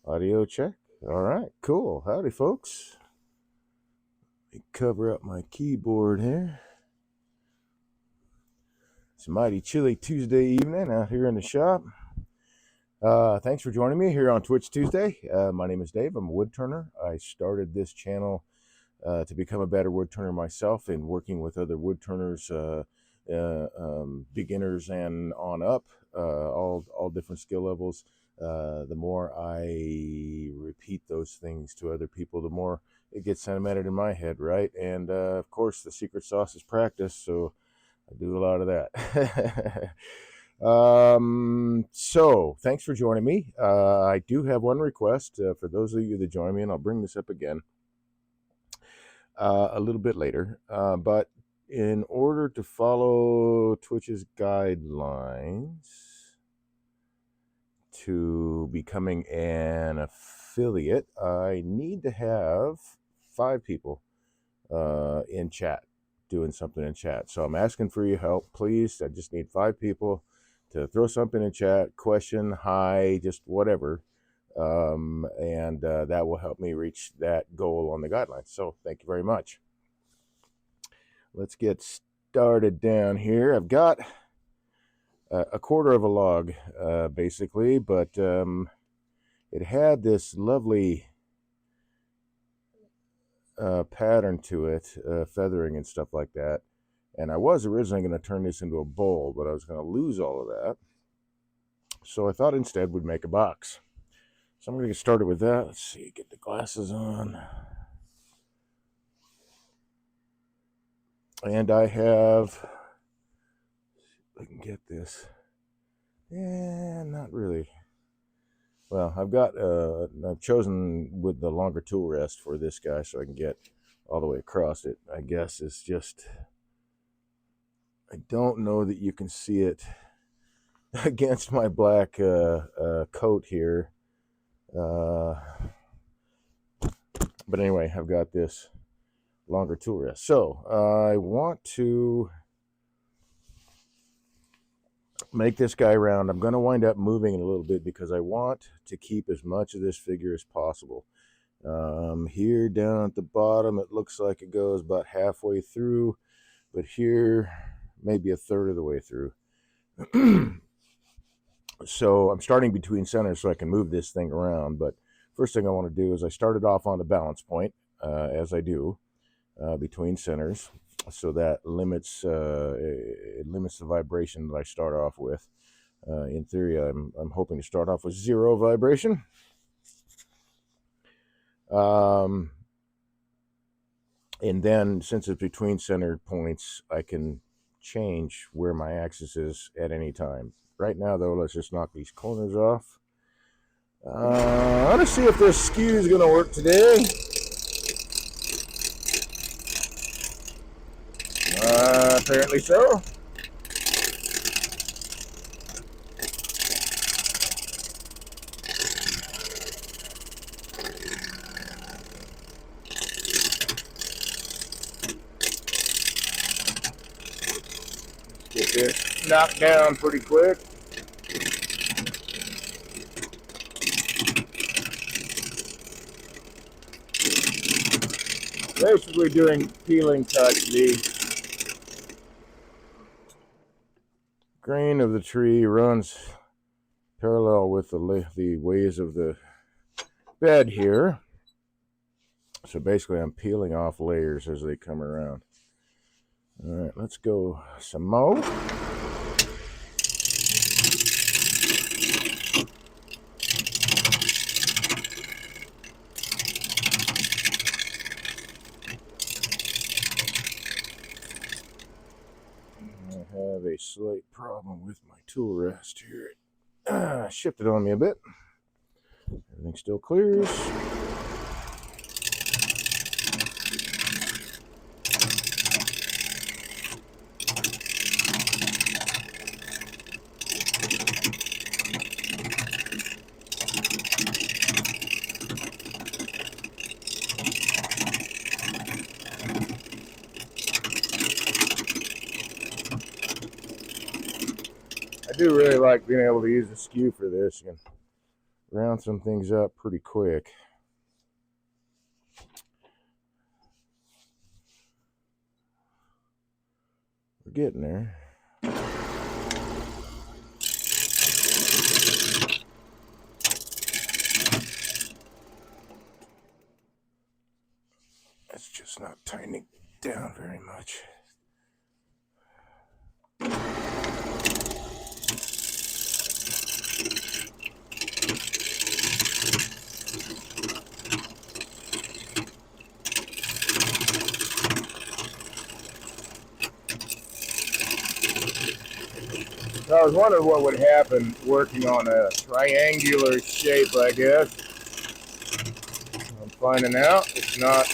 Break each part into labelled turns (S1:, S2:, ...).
S1: Audio check. All right, cool. Howdy, folks. Let me cover up my keyboard here. It's a mighty chilly Tuesday evening out here in the shop. Thanks for joining me here on Twitch Tuesday. My name is Dave. I'm a woodturner. I started this channel to become a better woodturner myself and working with other woodturners, beginners and on up, all different skill levels. The more I repeat those things to other people, the more it gets cemented in my head, right? And of course, the secret sauce is practice, so I do a lot of that. So thanks for joining me. I do have one request for those of you that join me, and I'll bring this up again a little bit later. But in order to follow Twitch's guidelines to becoming an affiliate, I need to have 5 people in chat, doing something in chat. So I'm asking for your help, please. I just need 5 people to throw something in chat, question, hi, just whatever. And that will help me reach that goal on the guidelines. So thank you very much. Let's get started down here. I've got a quarter of a log, basically, but it had this lovely pattern to it, feathering and stuff like that. And I was originally going to turn this into a bowl, but I was going to lose all of that. So I thought instead we'd make a box. So I'm going to get started with that. Let's see, get the glasses on. And I have, if I can get this. Yeah, not really. Well, I've chosen with the longer tool rest for this guy so I can get all the way across it. I guess it's just, I don't know that you can see it against my black coat here. But anyway, I've got this longer tool rest. So I want to make this guy round. I'm going to wind up moving it a little bit because I want to keep as much of this figure as possible. Here down at the bottom, it looks like it goes about halfway through, but here, maybe a third of the way through. So I'm starting between centers so I can move this thing around. But first thing I want to do is I started off on the balance point, as I do, between centers. So that limits it limits the vibration that I start off with. In theory, I'm hoping to start off with 0 vibration. And then, since it's between centered points, I can change where my axis is at any time. Right now, though, let's just knock these corners off. I want to see if this skew is going to work today. Apparently so. Get this knocked down pretty quick. Basically doing peeling touch. The grain of the tree runs parallel with the ways of the bed here. So basically I'm peeling off layers as they come around. All right, let's go some more. I have a slight problem with my tool rest here. Shifted on me a bit. Everything still clears. I do really like being able to use the skew for this. You can round some things up pretty quick. We're getting there. It's just not tightening down very much. I was wondering what would happen working on a triangular shape, I guess. I'm finding out it's not.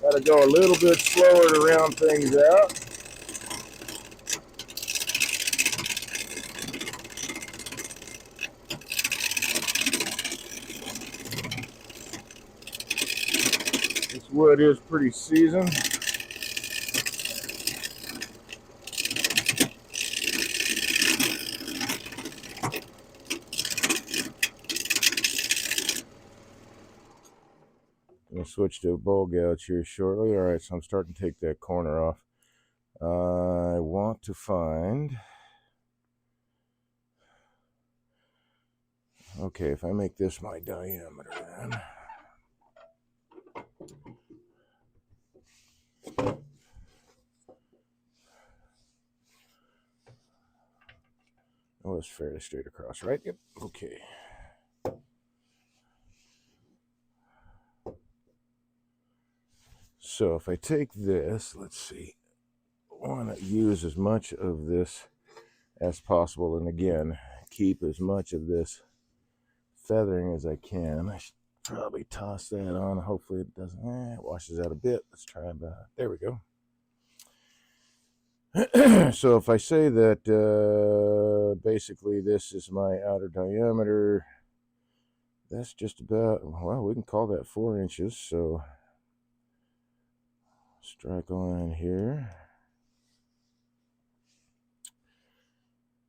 S1: Got to go a little bit slower to round things out. This wood is pretty seasoned. I'm going to switch to a bowl gouge here shortly. All right, so I'm starting to take that corner off. I want to find... Okay, if I make this my diameter then... Oh, it's fairly straight across, right? Yep, okay. So if I take this, let's see, I want to use as much of this as possible, and again, keep as much of this feathering as I can. I should probably toss that on. Hopefully it doesn't, it washes out a bit. Let's try it. There we go. So if I say that basically this is my outer diameter, that's just about, well, we can call that 4 inches. So strike a line here.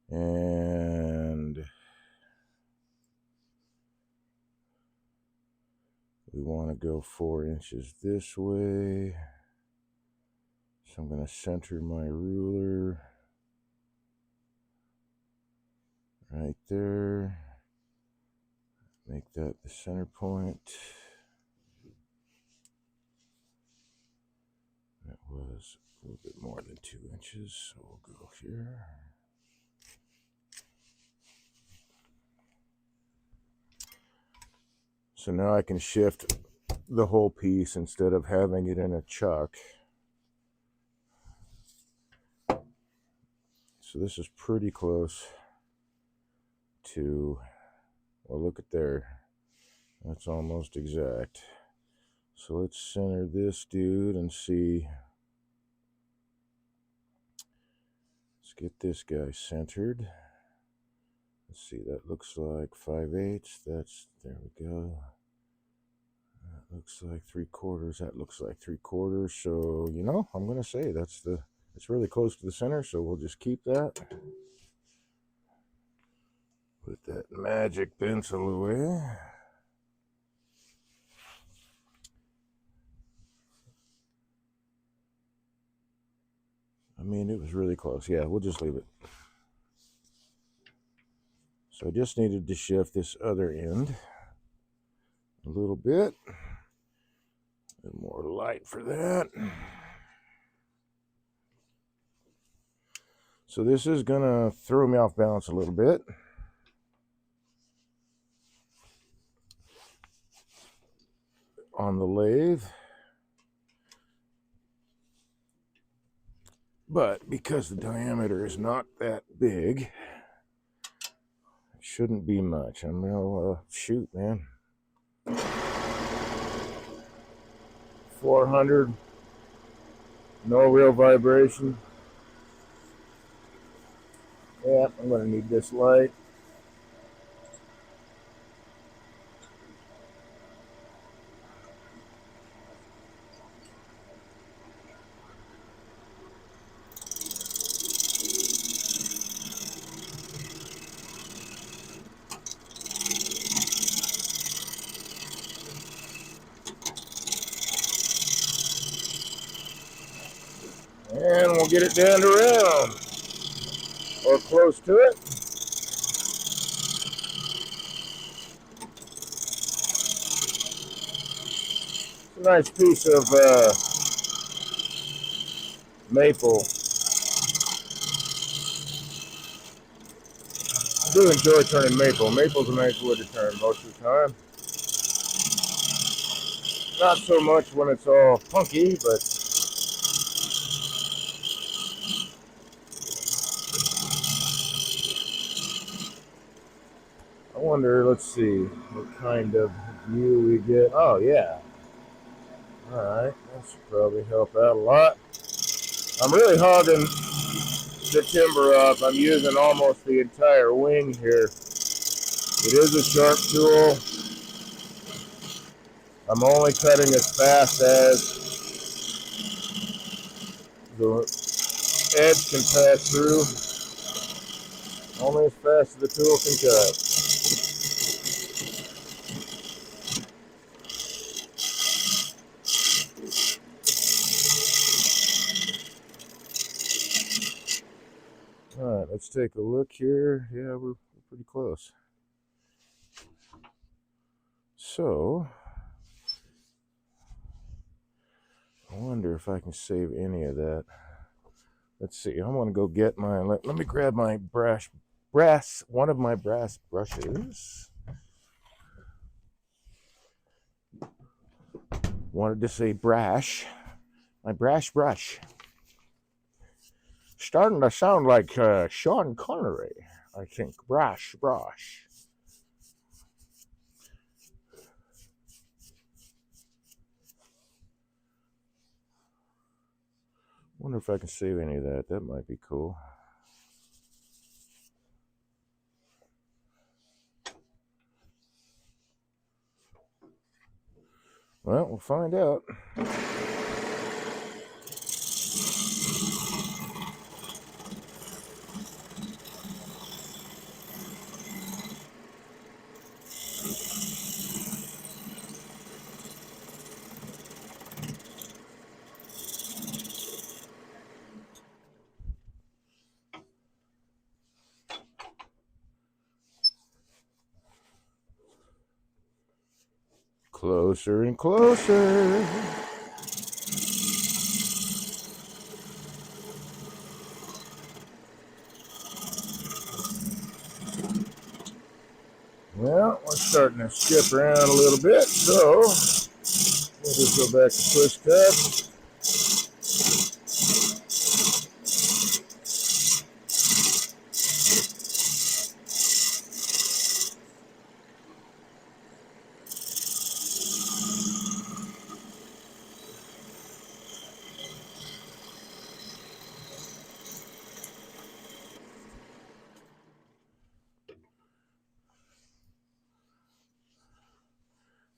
S1: And we want to go 4 inches this way. So I'm going to center my ruler right there. Make that the center point. That was a little bit more than 2 inches, so we'll go here. So now I can shift the whole piece instead of having it in a chuck. So this is pretty close to, well, look at there. That's almost exact. So let's center this dude and see. Let's get this guy centered. Let's see, that looks like 5/8. That's, there we go. That looks like 3/4. That looks like 3/4. So, you know, I'm going to say it's really close to the center, so we'll just keep that. Put that magic pencil away. I mean, it was really close. Yeah, we'll just leave it. So I just needed to shift this other end a little bit. A little more light for that. So this is going to throw me off balance a little bit. On the lathe. But because the diameter is not that big, it shouldn't be much. I'm going to shoot, man. 400, no real vibration. Yeah, I'm going to need this light. get it down to round or close to it. It's a nice piece of maple. I do enjoy turning maple. Maple's a nice wood to turn most of the time. Not so much when it's all funky, but I wonder, let's see, what kind of view we get. Oh, yeah. Alright, that should probably help out a lot. I'm really hogging the timber up. I'm using almost the entire wing here. It is a sharp tool. I'm only cutting as fast as the edge can pass through. Only as fast as the tool can cut. Alright, let's take a look here. Yeah, we're pretty close. So, I wonder if I can save any of that. Let's see. I'm gonna go get my. Let me grab my one of my brass brushes. Wanted to say brash. My brash brush. Starting to sound like Sean Connery, I think. Brash brush. Wonder if I can save any of that. That might be cool. Well, we'll find out. Closer and closer. Well, we're starting to skip around a little bit, so we'll just go back to push cut.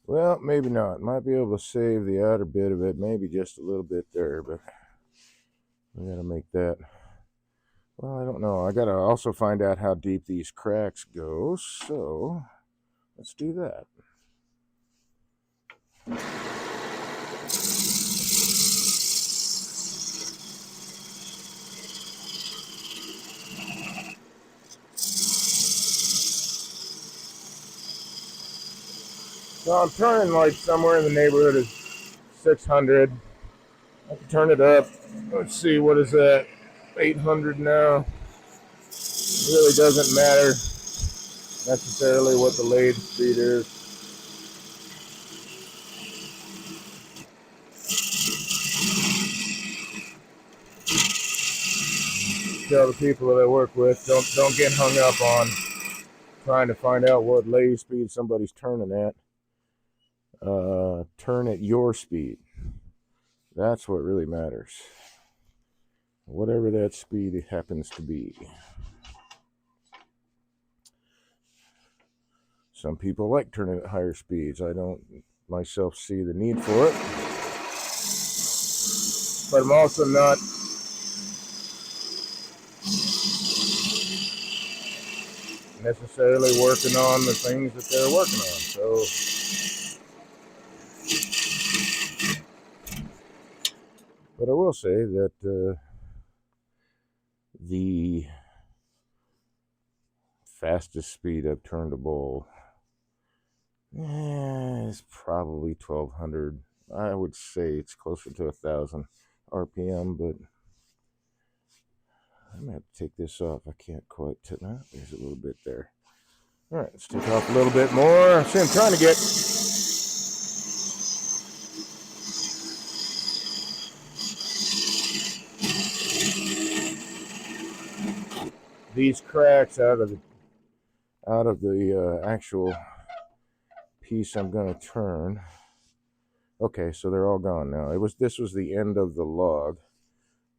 S1: Well, maybe not. Might be able to save the outer bit of it, maybe just a little bit there, but we gotta make that. Well, I don't know. I gotta also find out how deep these cracks go, so let's do that. So I'm turning like somewhere in the neighborhood of 600. I can turn it up. Let's see, what is that? 800 now. It really doesn't matter necessarily what the lathe speed is. Tell the people that I work with, don't get hung up on trying to find out what lathe speed somebody's turning at. Turn at your speed. That's what really matters. Whatever that speed happens to be. Some people like turning at higher speeds. I don't myself see the need for it. But I'm also not necessarily working on the things that they're working on. So, but I will say that The fastest speed I've turned a bowl is probably 1200. I would say it's closer to 1000 RPM, but I'm gonna have to take this off. I can't quite tip that. There's a little bit there. All right, let's take off a little bit more. See, I'm trying to get these cracks out of the actual piece I'm gonna turn. Okay, so they're all gone now. This was the end of the log.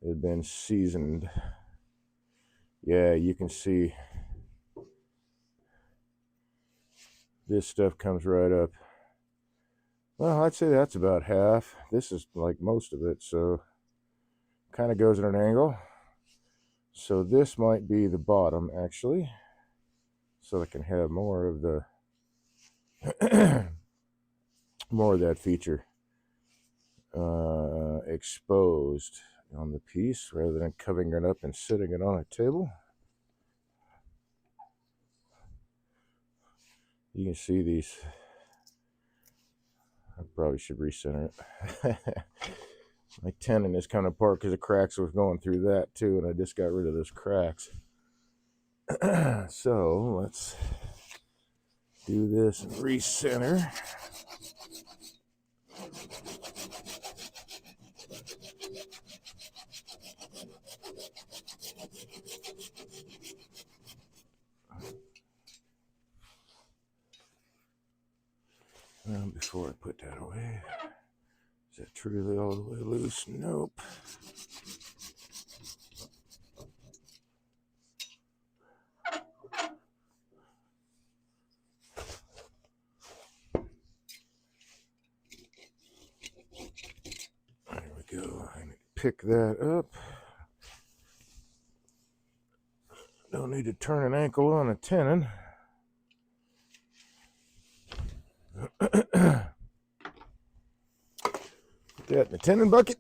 S1: It had been seasoned. Yeah, you can see this stuff comes right up. Well, I'd say that's about half. This is like most of it, so kind of goes at an angle. So this might be the bottom, actually, so I can have more of the more of that feature exposed on the piece rather than covering it up and sitting it on a table. You can see these. I probably should recenter it. My tenon is kind of apart because the cracks was going through that too, and I just got rid of those cracks. So let's do this and recenter. Before I put that away, is that truly all the way loose? Nope. There we go. I need to pick that up. Don't need to turn an ankle on a tenon. Put that in the tenon bucket.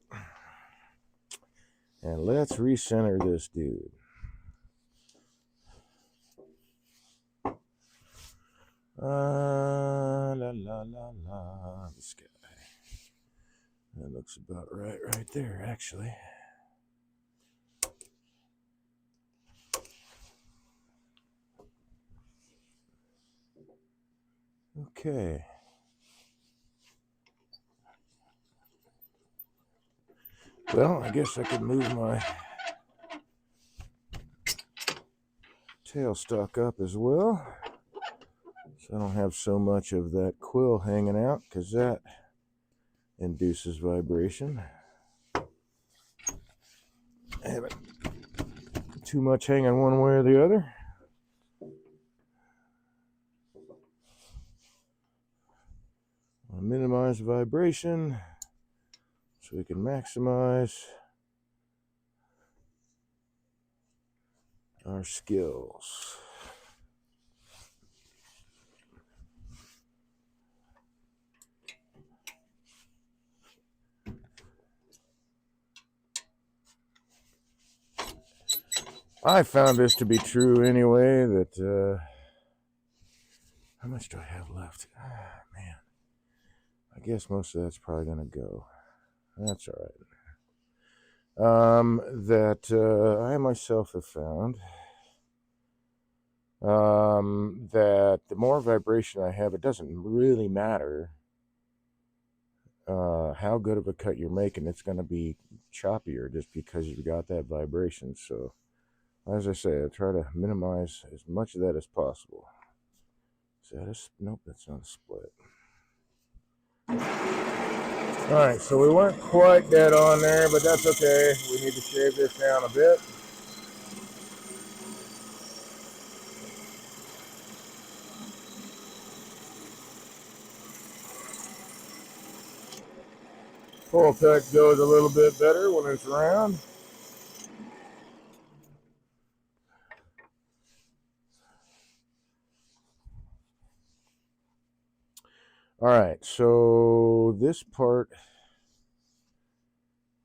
S1: And let's recenter this dude. La la la la. This guy. That looks about right there, actually. Okay. Well, I guess I could move my tailstock up as well, so I don't have so much of that quill hanging out, because that induces vibration. Having too much hanging one way or the other. I'll minimize vibration so we can maximize our skills. I found this to be true anyway, that how much do I have left? Man, I guess most of that's probably gonna go. That's all right. That I myself have found that the more vibration I have, it doesn't really matter how good of a cut you're making. It's going to be choppier just because you've got that vibration. So, as I say, I try to minimize as much of that as possible. Is that a... Nope, that's not a split. All right, so we weren't quite dead on there, but that's okay. We need to shave this down a bit. Full cut goes a little bit better when it's round. All right, so this part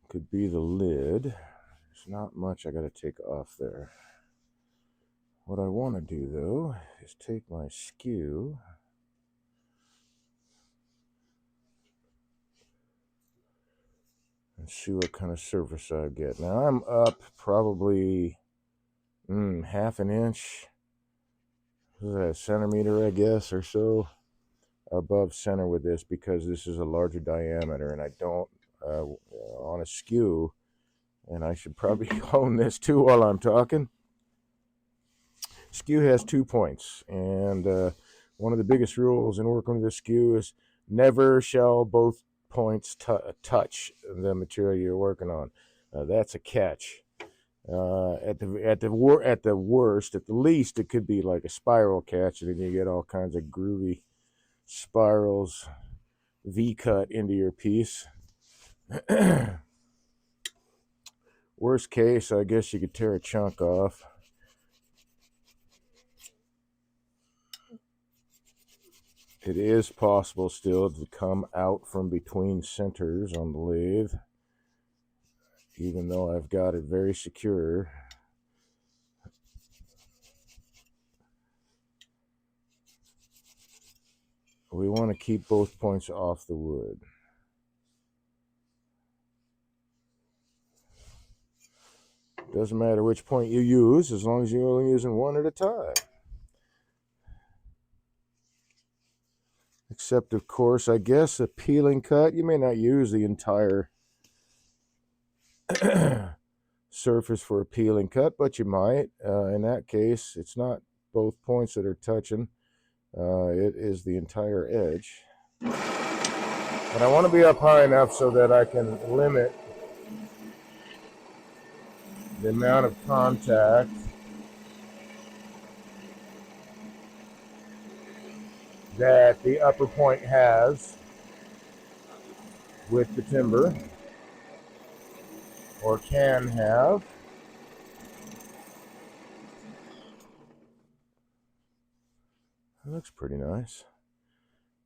S1: could be the lid. There's not much I got to take off there. What I want to do though is take my skew and see what kind of surface I get. Now I'm up probably half an inch, what is that, a centimeter I guess or so above center with this, because this is a larger diameter and I don't on a skew, and I should probably hone this too while I'm talking. Skew has 2 points, and one of the biggest rules in working with a skew is never shall both points touch the material you're working on. That's a catch. At the worst, at the least, it could be like a spiral catch, and then you get all kinds of groovy spirals, V-cut into your piece. Worst case, I guess you could tear a chunk off. It is possible still to come out from between centers on the lathe, even though I've got it very secure. We want to keep both points off the wood. Doesn't matter which point you use, as long as you're only using one at a time. Except, of course, I guess a peeling cut, you may not use the entire surface for a peeling cut, but you might. In that case, it's not both points that are touching. It is the entire edge. But I want to be up high enough so that I can limit the amount of contact that the upper point has with the timber, or can have. That looks pretty nice.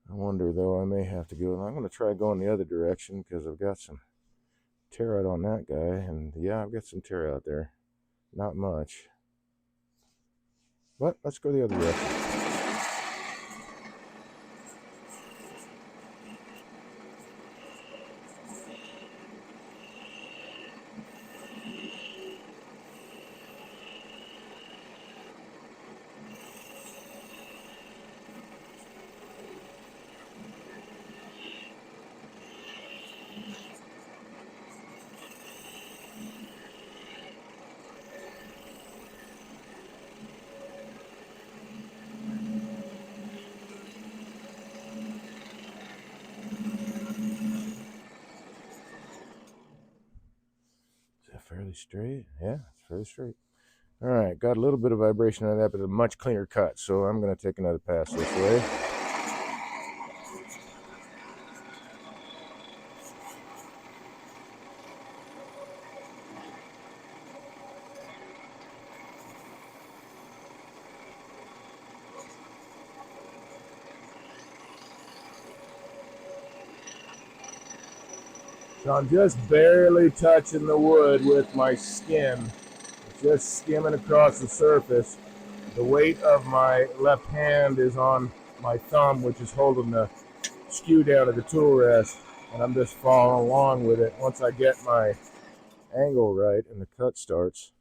S1: I wonder though, I may have to go, and I'm going to try going the other direction because I've got some tear out on that guy, and yeah, I've got some tear out there. Not much. But let's go the other direction. Fairly straight. Yeah, it's fairly straight. All right, got a little bit of vibration on that, but a much cleaner cut. So I'm going to take another pass this way. So I'm just barely touching the wood with my skin, just skimming across the surface. The weight of my left hand is on my thumb, which is holding the skew down to the tool rest, and I'm just following along with it. Once I get my angle right and the cut starts,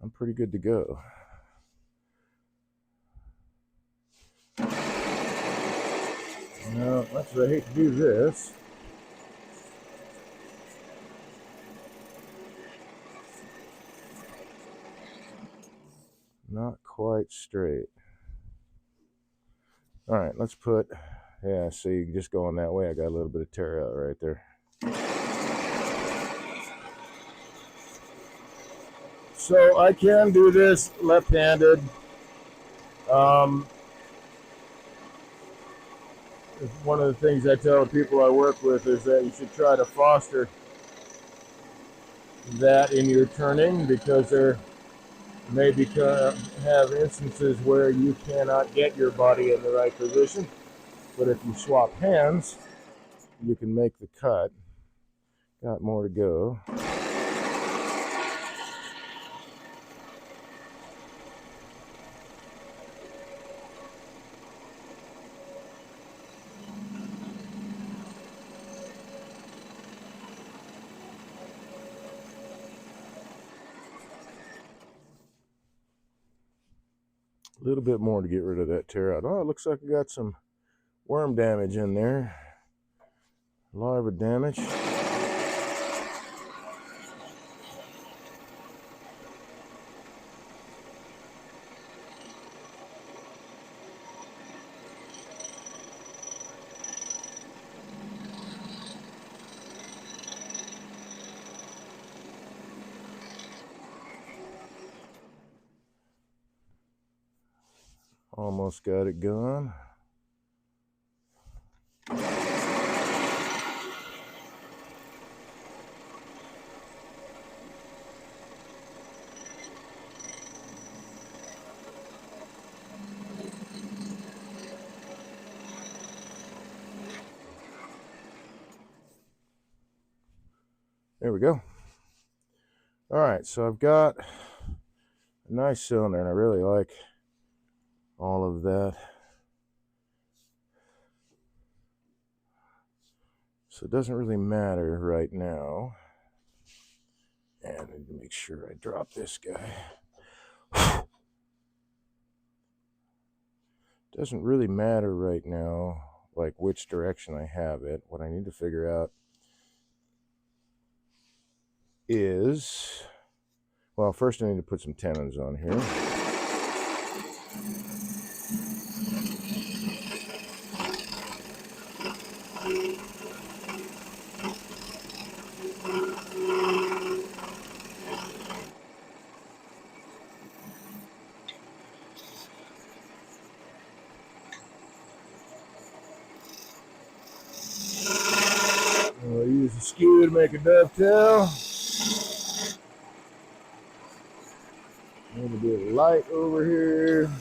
S1: I'm pretty good to go. Now, much as I hate to do this, not quite straight. All right, let's put, yeah, see, just going that way, I got a little bit of tear out right there. So I can do this left-handed. One of the things I tell people I work with is that you should try to foster that in your turning, because there may have instances where you cannot get your body in the right position. But if you swap hands, you can make the cut. Got more to go. little bit more to get rid of that tear out. Oh, it looks like I got some worm damage in there. Larva damage. Almost got it gone. There we go. All right, so I've got a nice cylinder, and I really like all of that. So it doesn't really matter right now. And I need to make sure I drop this guy. Doesn't really matter right now, like which direction I have it. What I need to figure out is, well, first I need to put some tenons on here. I'll use the skew to make a dovetail. Need a bit of light over here.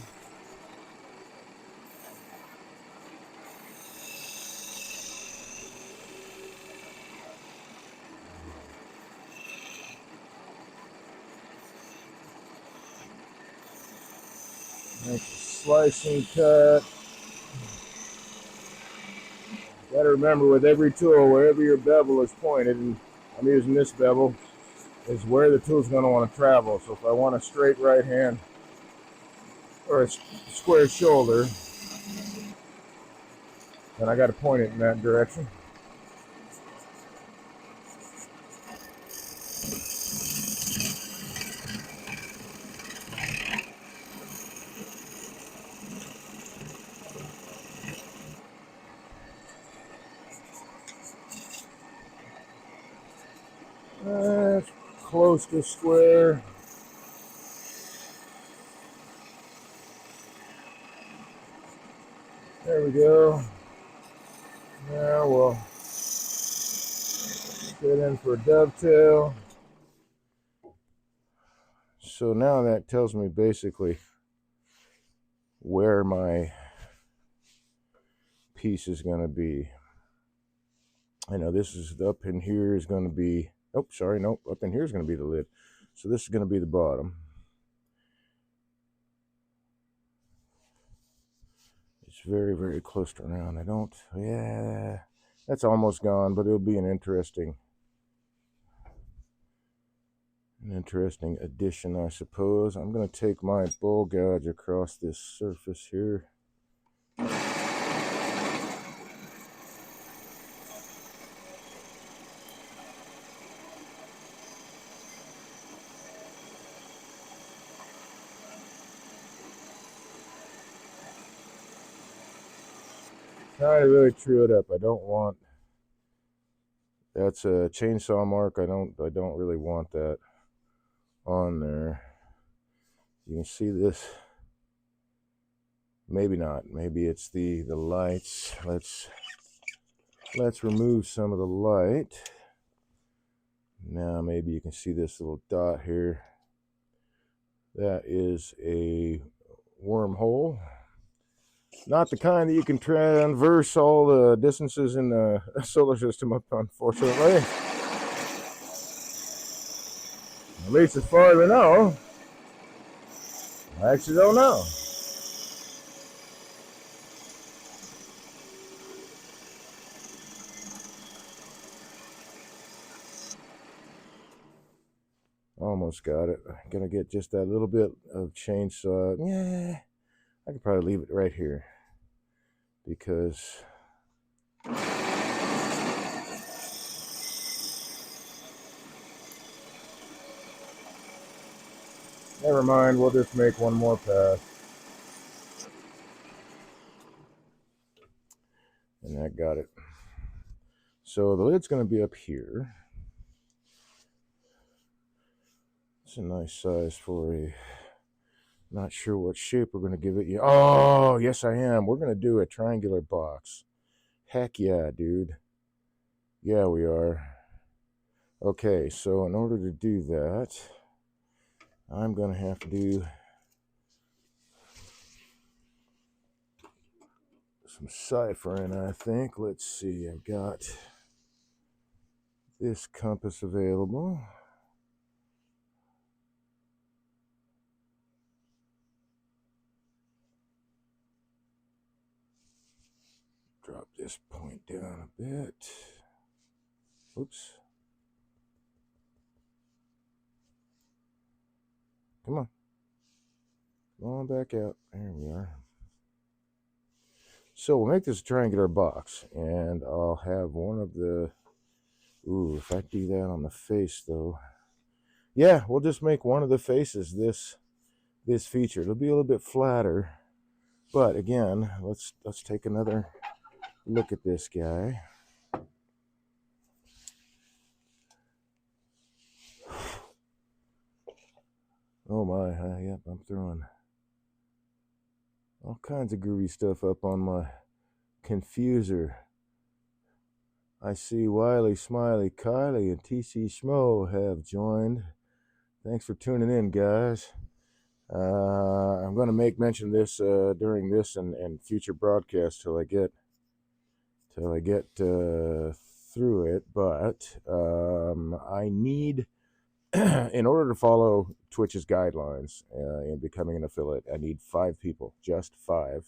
S1: Make a slicing cut. Got to remember with every tool, wherever your bevel is pointed, and I'm using this bevel, is where the tool's going to want to travel. So if I want a straight right hand or a square shoulder, then I got to point it in that direction. That's close to square. There we go. Now we'll get in for a dovetail. So now that tells me basically where my piece is going to be. I know this is up in here is going to be, oh, sorry, nope, up in here is going to be the lid. So this is going to be the bottom. It's very, very close to round. I don't, yeah, that's almost gone, but it'll be an interesting addition, I suppose. I'm going to take my bowl gouge across this surface here. Trying to really true it up. I don't want, that's a chainsaw mark. I don't really want that on there. You can see this. Maybe not. Maybe it's the lights. Let's remove some of the light. Now maybe you can see this little dot here. That is a wormhole. Not the kind that you can traverse all the distances in the solar system up, unfortunately. At least as far as I know. I actually don't know. Almost got it. I'm gonna get just that little bit of chainsaw. Yeah. I could probably leave it right here because never mind, we'll just make one more pass. And that got it. So the lid's going to be up here. It's a nice size for a, not sure what shape we're going to give it yet. Oh, yes I am. We're going to do a triangular box. Heck yeah, dude. Yeah, we are. Okay, so in order to do that, I'm going to have to do some ciphering, I think. Let's see, I've got this compass available. Drop this point down a bit. Oops. Come on. Come on back out. There we are. So we'll make this a triangular box, and I'll have one of the, ooh, if I do that on the face though, yeah, we'll just make one of the faces this feature. It'll be a little bit flatter, but again, let's take another look at this guy. Oh my, yep, I'm throwing all kinds of groovy stuff up on my confuser. I see Wiley, Smiley, Kylie, and TC Schmo have joined. Thanks for tuning in, guys. I'm going to make mention of this during this and future broadcasts till I get through it. But I need, in order to follow Twitch's guidelines in becoming an affiliate, I need 5 people, just 5.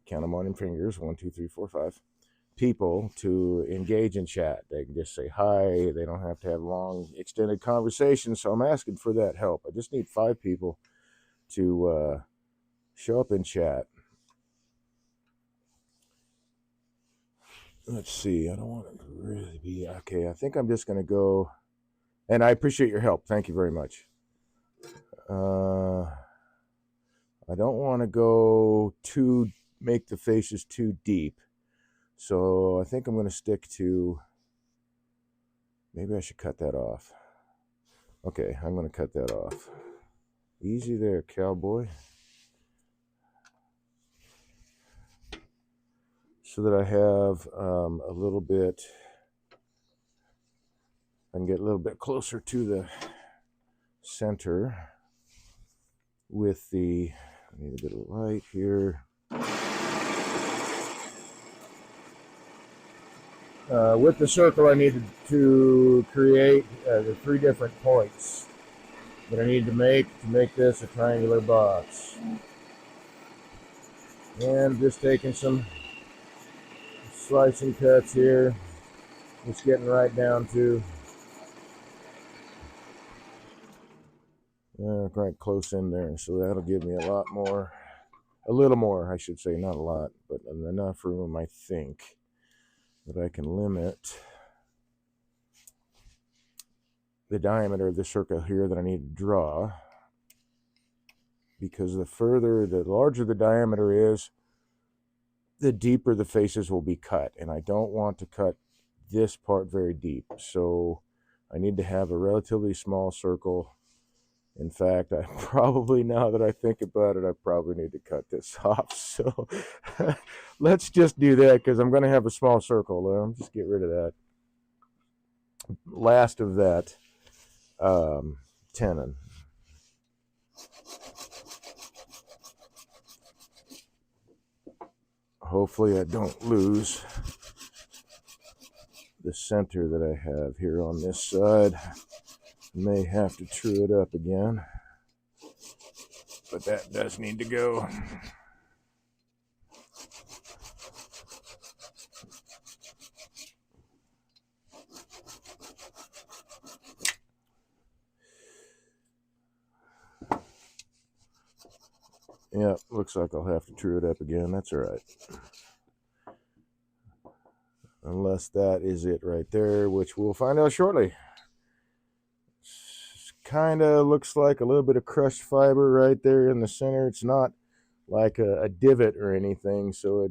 S1: Count them on your fingers, 1, 2, 3, 4, 5 people to engage in chat. They can just say hi. They don't have to have long, extended conversations. So I'm asking for that help. I just need 5 people to show up in chat. Let's see. I don't want to really be okay. I think I'm just going to go, and I appreciate your help. Thank you very much. I don't want to go make the faces too deep. So I think I'm going to stick to, maybe I should cut that off. Okay, I'm going to cut that off. Easy there, cowboy. So that I have a little bit, I can get a little bit closer to the center with the, I need a bit of light here. With the circle, I needed to create the 3 different points that I need to make this a triangular box. And just taking some slicing cuts here, just getting right down to right close in there. So that'll give me a little more, I should say, not a lot, but enough room, I think, that I can limit the diameter of the circle here that I need to draw, because the larger the diameter is, the deeper the faces will be cut, and I don't want to cut this part very deep, so I need to have a relatively small circle. In fact, I probably, now that I think about it, I probably need to cut this off. So let's just do that, because I'm going to have a small circle. I'll just get rid of that last of that tenon. Hopefully I don't lose the center that I have here on this side. May have to true it up again, but that does need to go. Yeah, looks like I'll have to true it up again. That's all right. Unless that is it right there, which we'll find out shortly. Kind of looks like a little bit of crushed fiber right there in the center. It's not like a divot or anything, so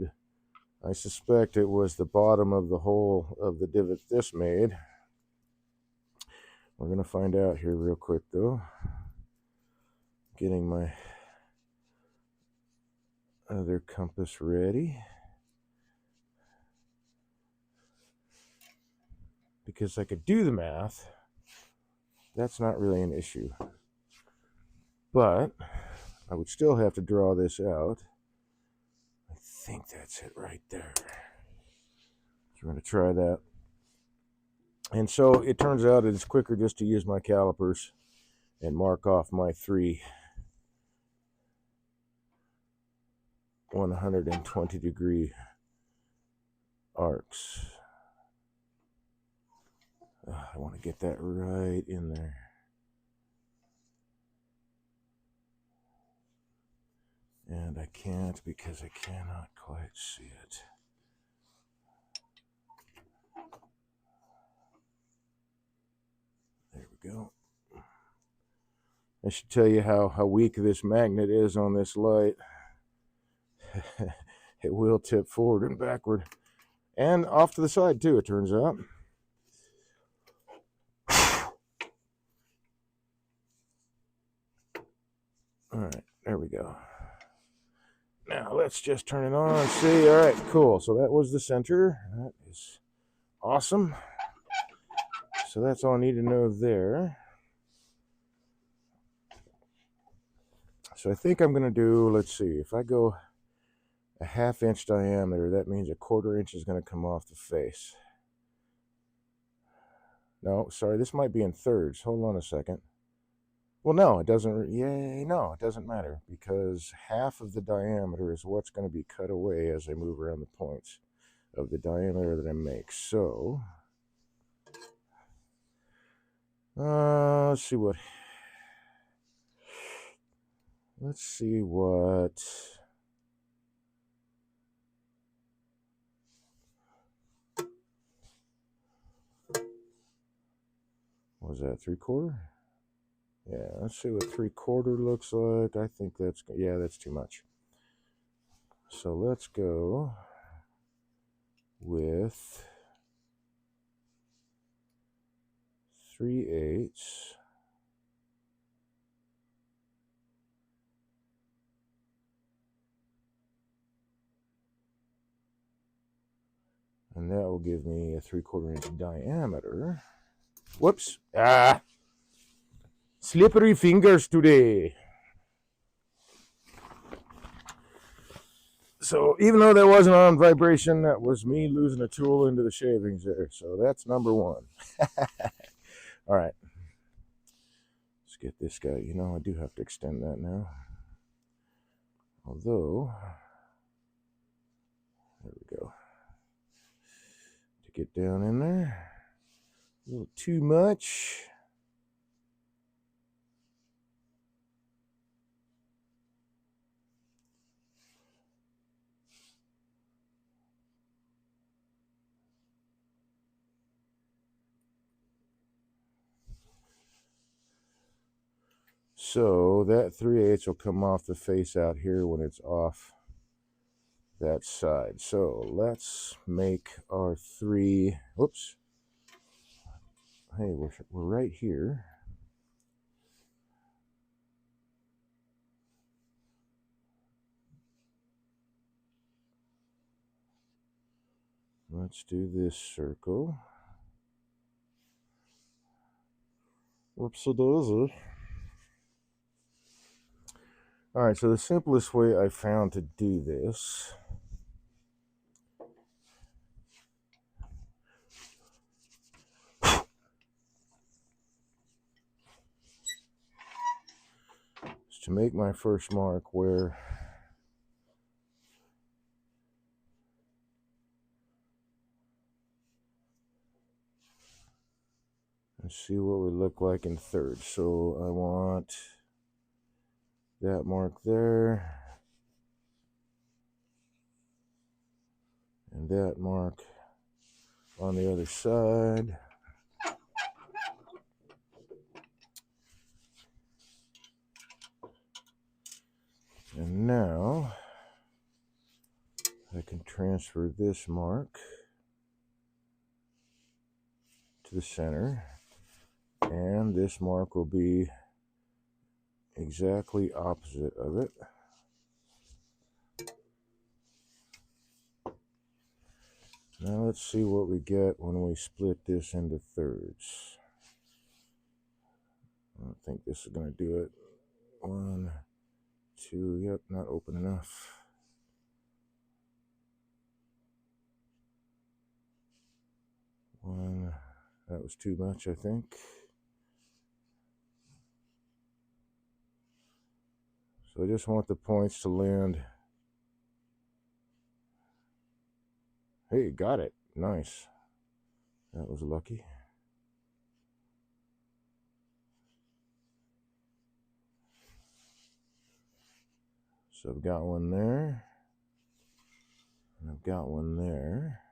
S1: I suspect it was the bottom of the hole of the divot this made. We're going to find out here real quick, though. Getting my other compass ready. Because I could do the math. That's not really an issue. But I would still have to draw this out. I think that's it right there. So we're going to try that. And so it turns out it's quicker just to use my calipers and mark off my 3 120-degree arcs. I want to get that right in there. And I can't because I cannot quite see it. There we go. I should tell you how weak this magnet is on this light. It will tip forward and backward. And off to the side too, it turns out. All right, there we go. Now let's just turn it on and see. All right, cool. So that was the center. That is awesome. So that's all I need to know there. So I think I'm going to do, let's see, if I go a 1/2 inch diameter, that means a 1/4 inch is going to come off the face. No, sorry, this might be in thirds. Hold on a second. Well, no, it doesn't. Yay, no, it doesn't matter because half of the diameter is what's going to be cut away as I move around the points of the diameter that I make. So, let's see what. Let's see what. Was that 3/4? Yeah, let's see what 3/4 looks like. I think that's, yeah, that's too much. So let's go with 3/8. And that will give me a 3/4 inch diameter. Whoops. Slippery fingers today. So even though that wasn't on vibration, that was me losing a tool into the shavings there. So that's number 1. All right. Let's get this guy. You know, I do have to extend that now. Although, there we go. To get down in there. A little too much. So that 3/8 will come off the face out here when it's off that side. So let's make our 3. Whoops. Hey, we're right here. Let's do this circle. Whoopsie daisy. All right, so the simplest way I found to do this is to make my first mark where and see what we look like in thirds. So I want that mark there. And that mark on the other side. And now I can transfer this mark to the center, and this mark will be exactly opposite of it. Now let's see what we get when we split this into thirds. I don't think this is going to do it. 1, 2, yep, not open enough. One, that was too much, I think. So I just want the points to land. Hey, got it. Nice. That was lucky. So I've got one there. And I've got one there.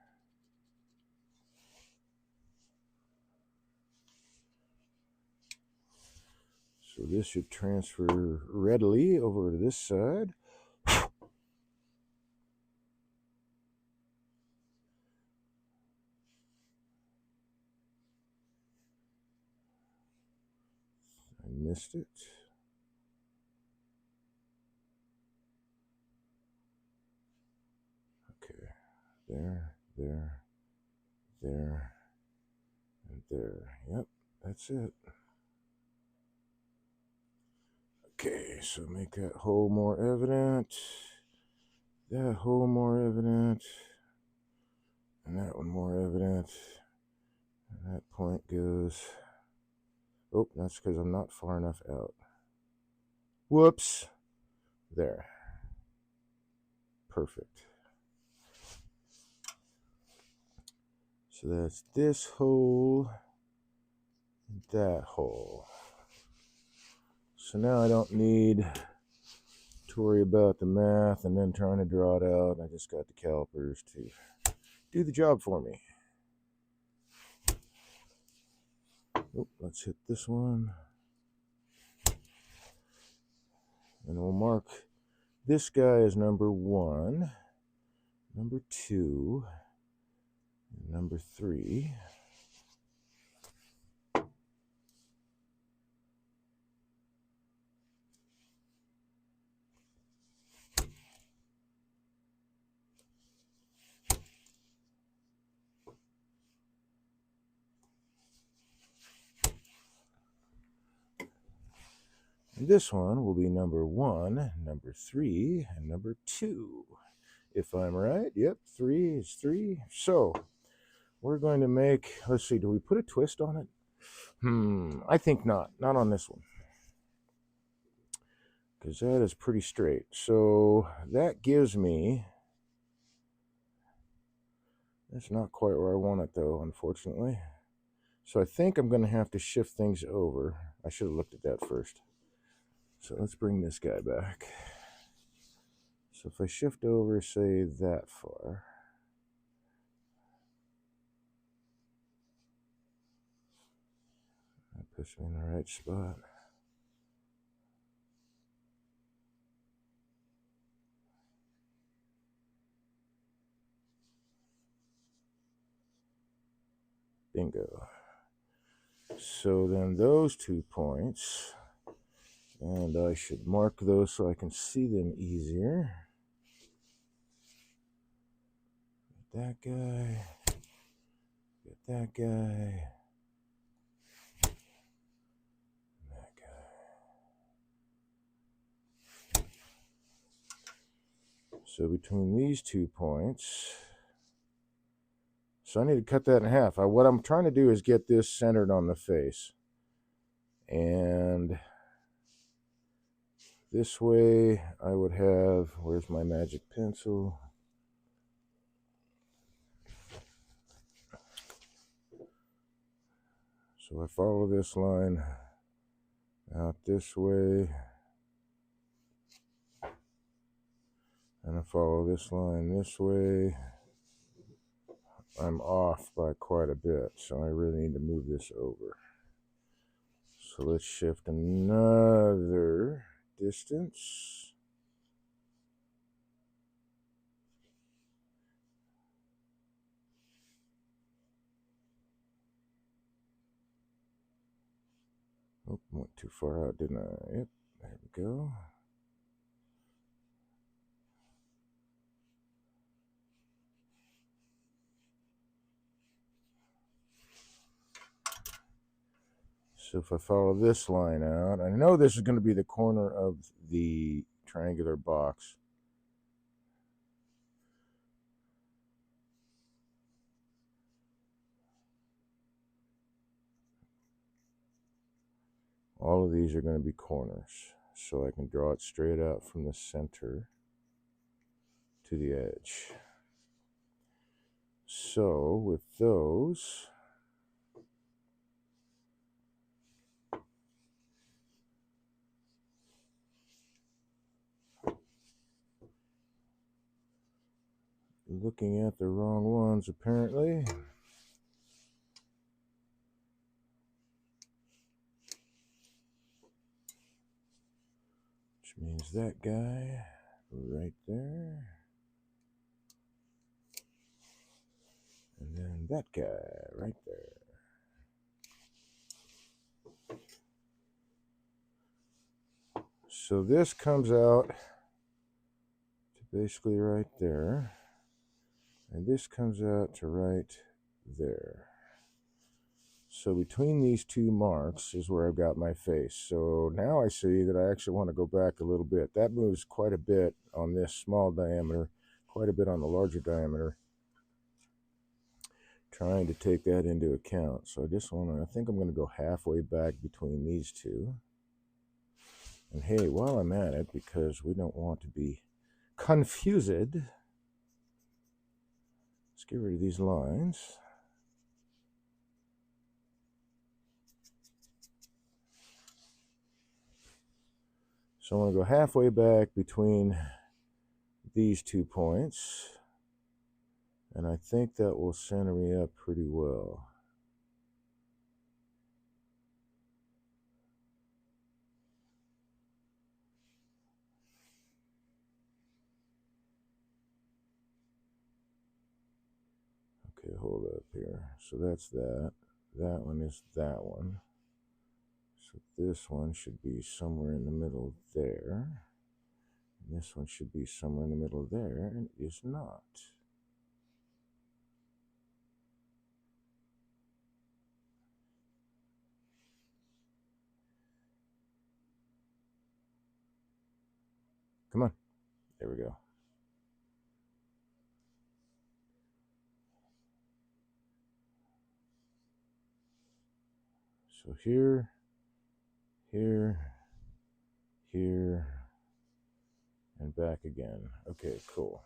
S1: So this should transfer readily over to this side. I missed it. Okay, there, there, there, and there. Yep, that's it. Okay, so make that hole more evident. That hole more evident. And that one more evident. And that point goes... Oh, that's because I'm not far enough out. Whoops. There. Perfect. So that's this hole and that hole. So now I don't need to worry about the math and then trying to draw it out. I just got the calipers to do the job for me. Oh, let's hit this one. And we'll mark this guy as number 1, number 2, and number 3. And this one will be number 1, number 3, and number 2. If I'm right, yep, 3 is 3. So we're going to make, let's see, do we put a twist on it? I think not. Not on this one. Because that is pretty straight. So that gives me, that's not quite where I want it though, unfortunately. So I think I'm going to have to shift things over. I should have looked at that first. So let's bring this guy back. So if I shift over, say, that far. That puts me in the right spot. Bingo. So then those 2 points, and I should mark those so I can see them easier. Get that guy. Get that guy. That guy. So between these 2 points, so I need to cut that in half. What I'm trying to do is get this centered on the face. And this way I would have, where's my magic pencil? So I follow this line out this way. And I follow this line this way. I'm off by quite a bit, so I really need to move this over. So let's shift another distance. Oh, went too far out, didn't I? Yep, there we go. So if I follow this line out, I know this is going to be the corner of the triangular box. All of these are going to be corners, so I can draw it straight out from the center to the edge. So with those, looking at the wrong ones apparently. Which means that guy right there. And then that guy right there. So this comes out to basically right there. And this comes out to right there. So between these two marks is where I've got my face. So now I see that I actually want to go back a little bit. That moves quite a bit on this small diameter, quite a bit on the larger diameter. Trying to take that into account. So I think I'm going to go halfway back between these two. And hey, while I'm at it, because we don't want to be confused, let's get rid of these lines. So I want to go halfway back between these 2 points. And I think that will center me up pretty well. Okay, hold up here. So that's that. That one is that one. So this one should be somewhere in the middle there. And this one should be somewhere in the middle there, and it is not. Come on. There we go. So here, here, here, and back again. Okay, cool.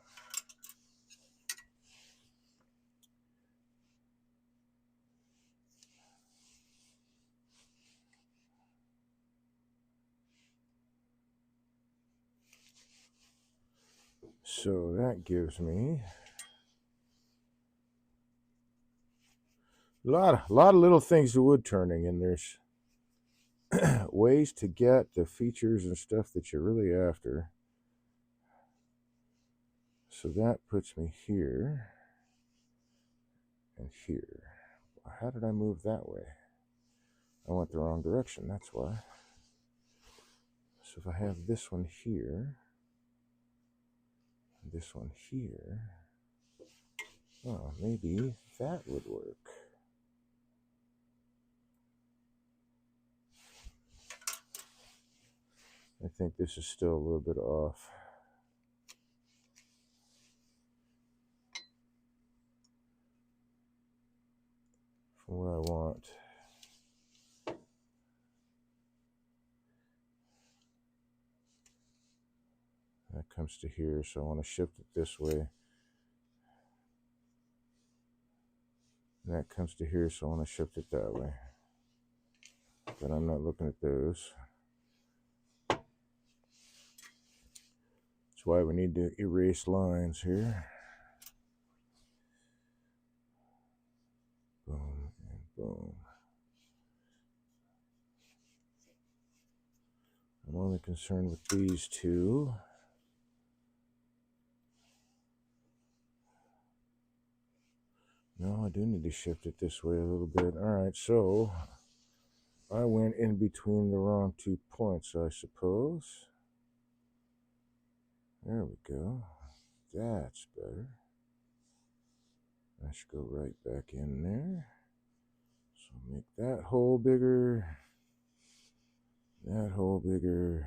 S1: So that gives me a lot of little things to wood turning, and there's ways to get the features and stuff that you're really after. So that puts me here and here. How did I move that way? I went the wrong direction, that's why. So if I have this one here, and this one here, oh, maybe that would work. I think this is still a little bit off. From where I want. That comes to here, so I want to shift it this way. And that comes to here, so I want to shift it that way. But I'm not looking at those. That's why we need to erase lines here. Boom. I'm only concerned with these two. No, I do need to shift it this way a little bit. All right, so I went in between the wrong 2 points, I suppose. There we go. That's better. I should go right back in there. So make that hole bigger. That hole bigger.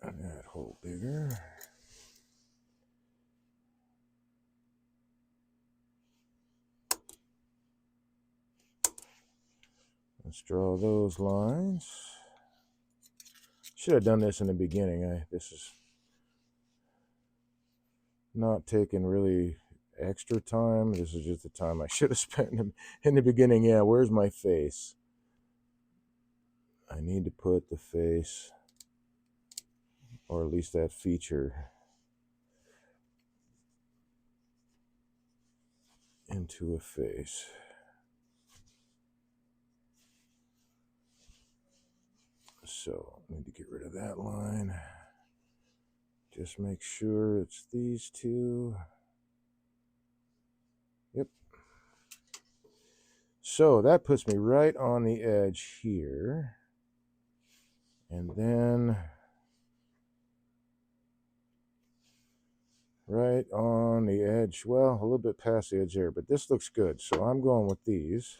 S1: And that hole bigger. Let's draw those lines. Should have done this in the beginning. This is not taking really extra time. This is just the time I should have spent in the beginning. Yeah, where's my face? I need to put the face, or at least that feature, into a face. So I need to get rid of that line. Just make sure it's these two. Yep. So that puts me right on the edge here. And then right on the edge, well, a little bit past the edge there, but this looks good. So I'm going with these.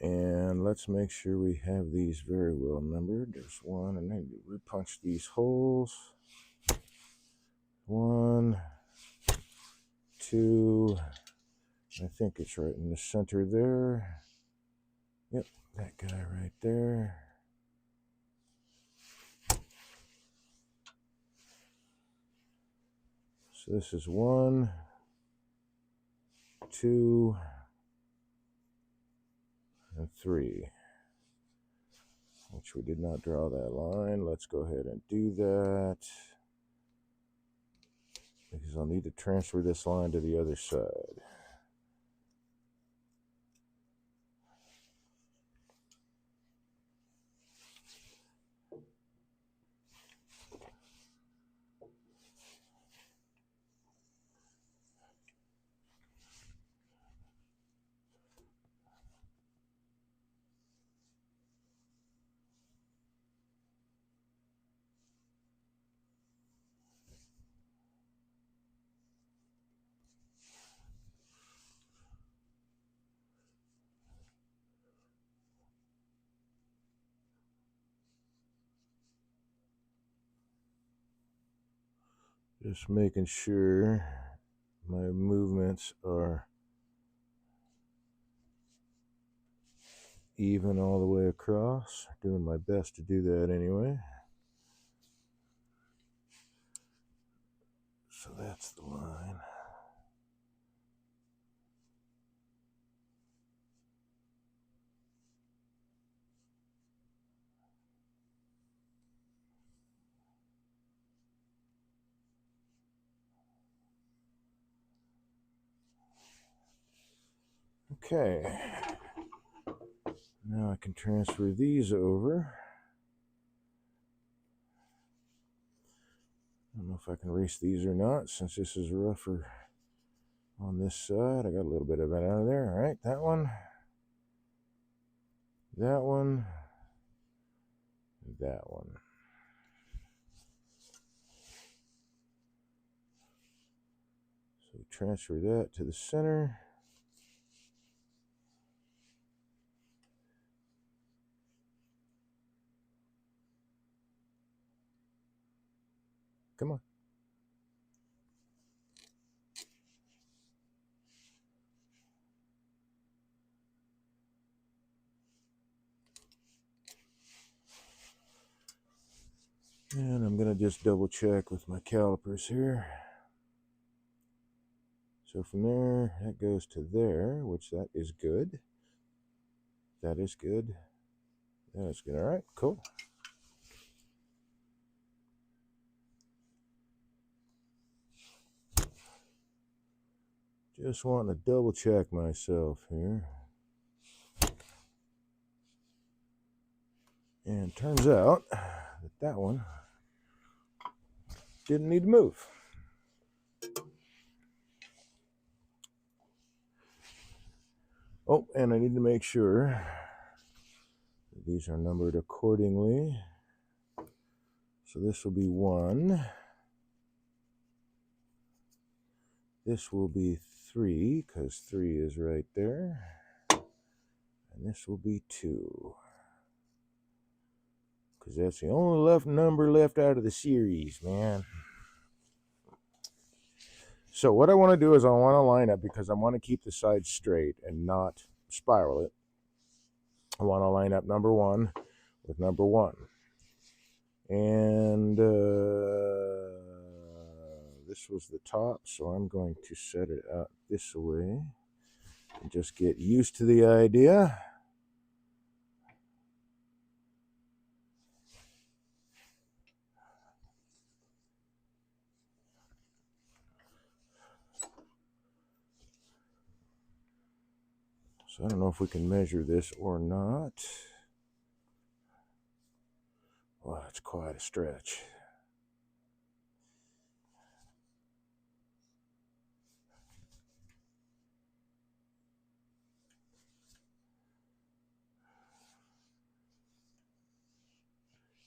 S1: And let's make sure we have these very well numbered. There's one, and then we punch these holes. 1, 2, I think it's right in the center there. Yep, that guy right there. So this is 1, 2, and 3, which we did not draw that line. Let's go ahead and do that, because I'll need to transfer this line to the other side. Just making sure my movements are even all the way across. Doing my best to do that anyway. So that's the line. Okay. Now I can transfer these over. I don't know if I can erase these or not, since this is rougher on this side. I got a little bit of it out of there. All right, that one, that one, that one. So transfer that to the center. Come on. And I'm going to just double check with my calipers here. So from there, that goes to there, which that is good. That is good. That is good. All right, cool. Just wanting to double check myself here. And turns out that one didn't need to move. Oh, and I need to make sure that these are numbered accordingly. So this will be 1. This will be 3, because 3 is right there. And this will be 2. Because that's the only number left out of the series, man. So what I want to do is I want to line up, because I want to keep the sides straight and not spiral it. I want to line up number 1 with number 1. And this was the top, so I'm going to set it out this way and just get used to the idea. So I don't know if we can measure this or not. Well, it's quite a stretch.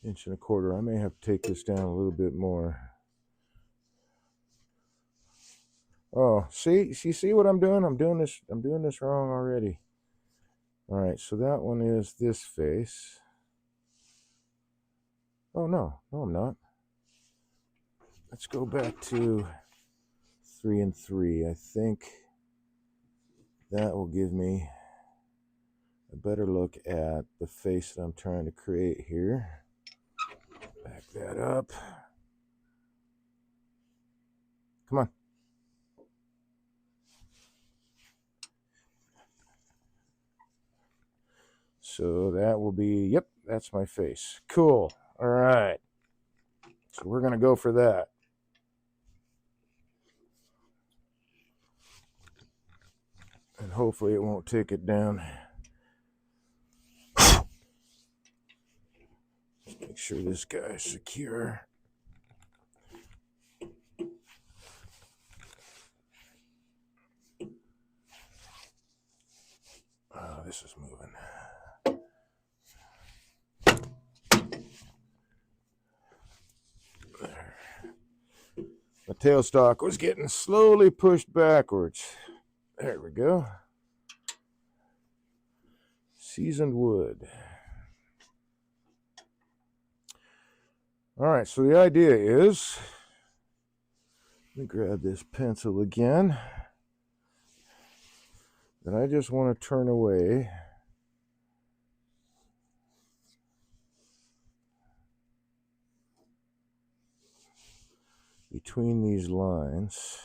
S1: Inch and a quarter. I may have to take this down a little bit more. Oh, see what I'm doing? I'm doing this wrong already. All right, so that one is this face. Oh no, I'm not. Let's go back to 3 and 3. I think that will give me a better look at the face that I'm trying to create here. Back that up. Come on. So that will be, yep, that's my face. Cool. All right. So we're going to go for that. And hopefully it won't take it down. Just make sure this guy's secure. Oh, this is moving. There. The tailstock was getting slowly pushed backwards. There we go. Seasoned wood. All right, so the idea is, let me grab this pencil again, that I just want to turn away between these lines.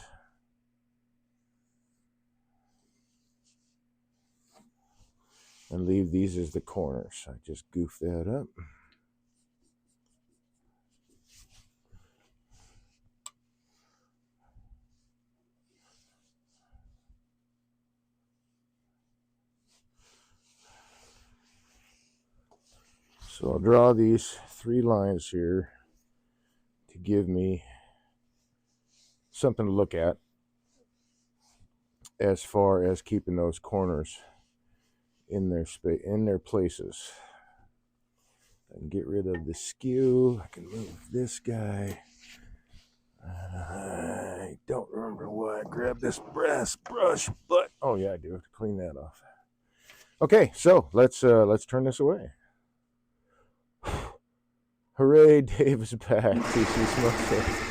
S1: And leave these as the corners. I just goof that up. So I'll draw these 3 lines here to give me something to look at as far as keeping those corners in their places. I can get rid of the skew. I can move this guy. I don't remember why I grabbed this brass brush, but oh yeah, I do have to clean that off. Okay, so let's turn this away. Hooray, Dave is back. TC Smokes.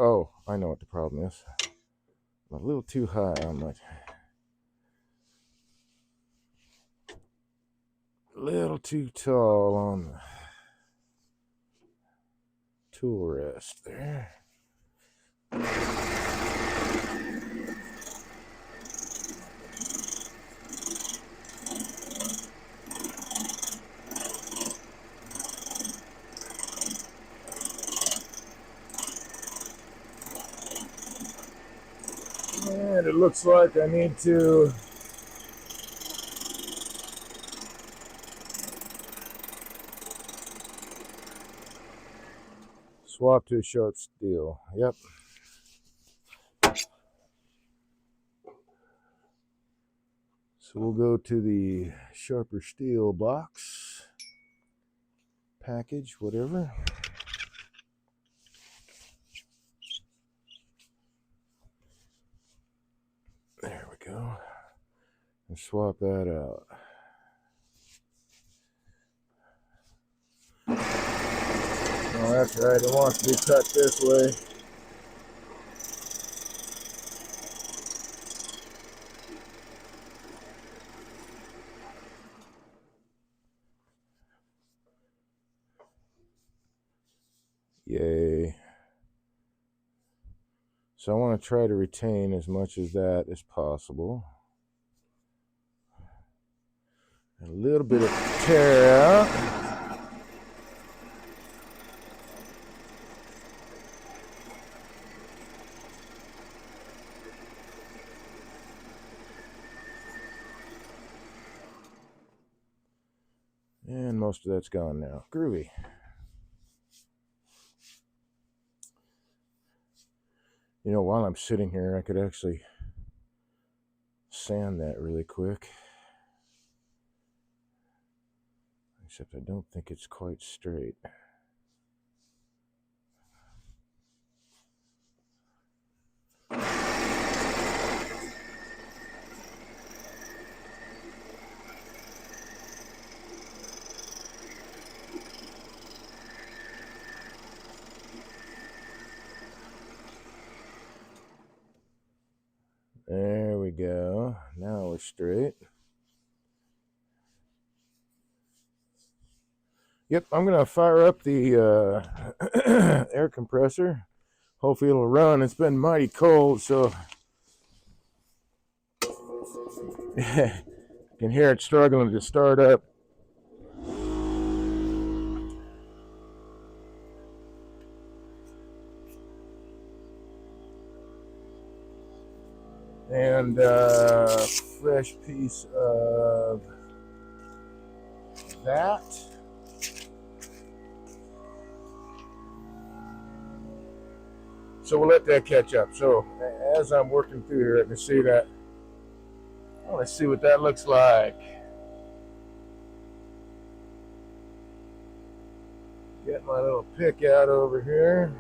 S1: Oh, I know what the problem is. I'm a little too high on my... A little too tall on the tool rest there. looks like I need to swap to a sharp steel. Yep. So we'll go to the sharper steel box, package, whatever. There we go. And swap that out. Oh, that's right. It wants to be cut this way. Yay. So I want to try to retain as much of that as possible. A little bit of tear out. And most of that's gone now. Groovy. You know, while I'm sitting here, I could actually sand that really quick. Except I don't think it's quite straight. There we go. Now we're straight. Yep, I'm going to fire up the air compressor. Hopefully it'll run. It's been mighty cold, so you can hear it struggling to start up. And fresh piece of that. So we'll let that catch up. So as I'm working through here, I can see that. I want to see what that looks like. Get my little pick out over here.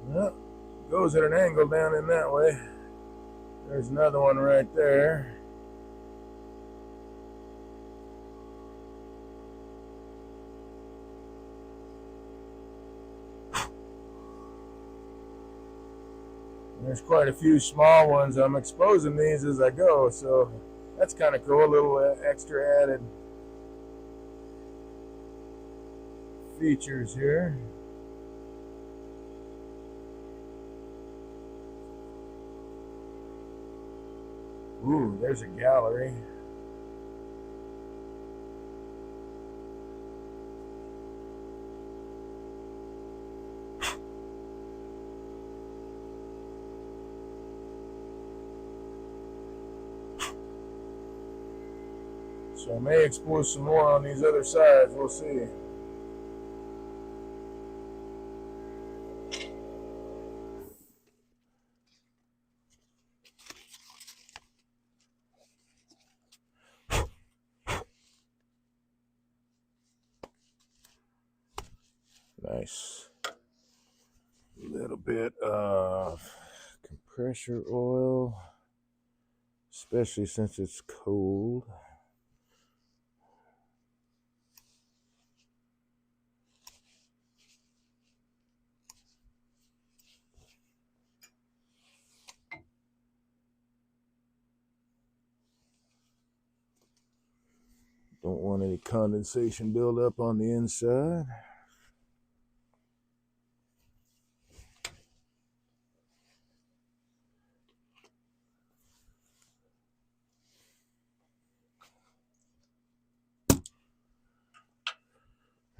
S1: Well, goes at an angle down in that way. There's another one right there. There's quite a few small ones. I'm exposing these as I go, so that's kind of cool. A little extra added features here. Ooh, there's a gallery. So I may expose some more on these other sides. We'll see. Nice. A little bit of compressor oil, especially since it's cold. Don't want any condensation buildup on the inside.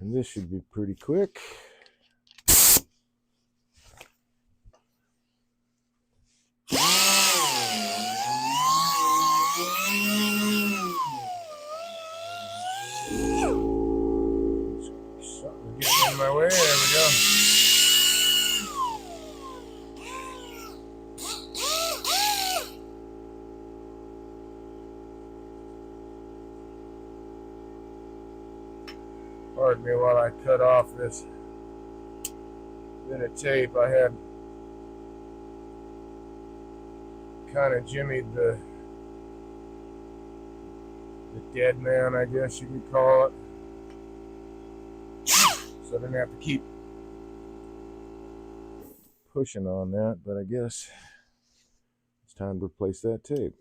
S1: And this should be pretty quick. Something's getting in my way. There we go. Pardon me while I cut off this bit of tape. I had kind of jimmied the dead man, I guess you could call it. So I didn't have to keep pushing on that, but I guess it's time to replace that tape.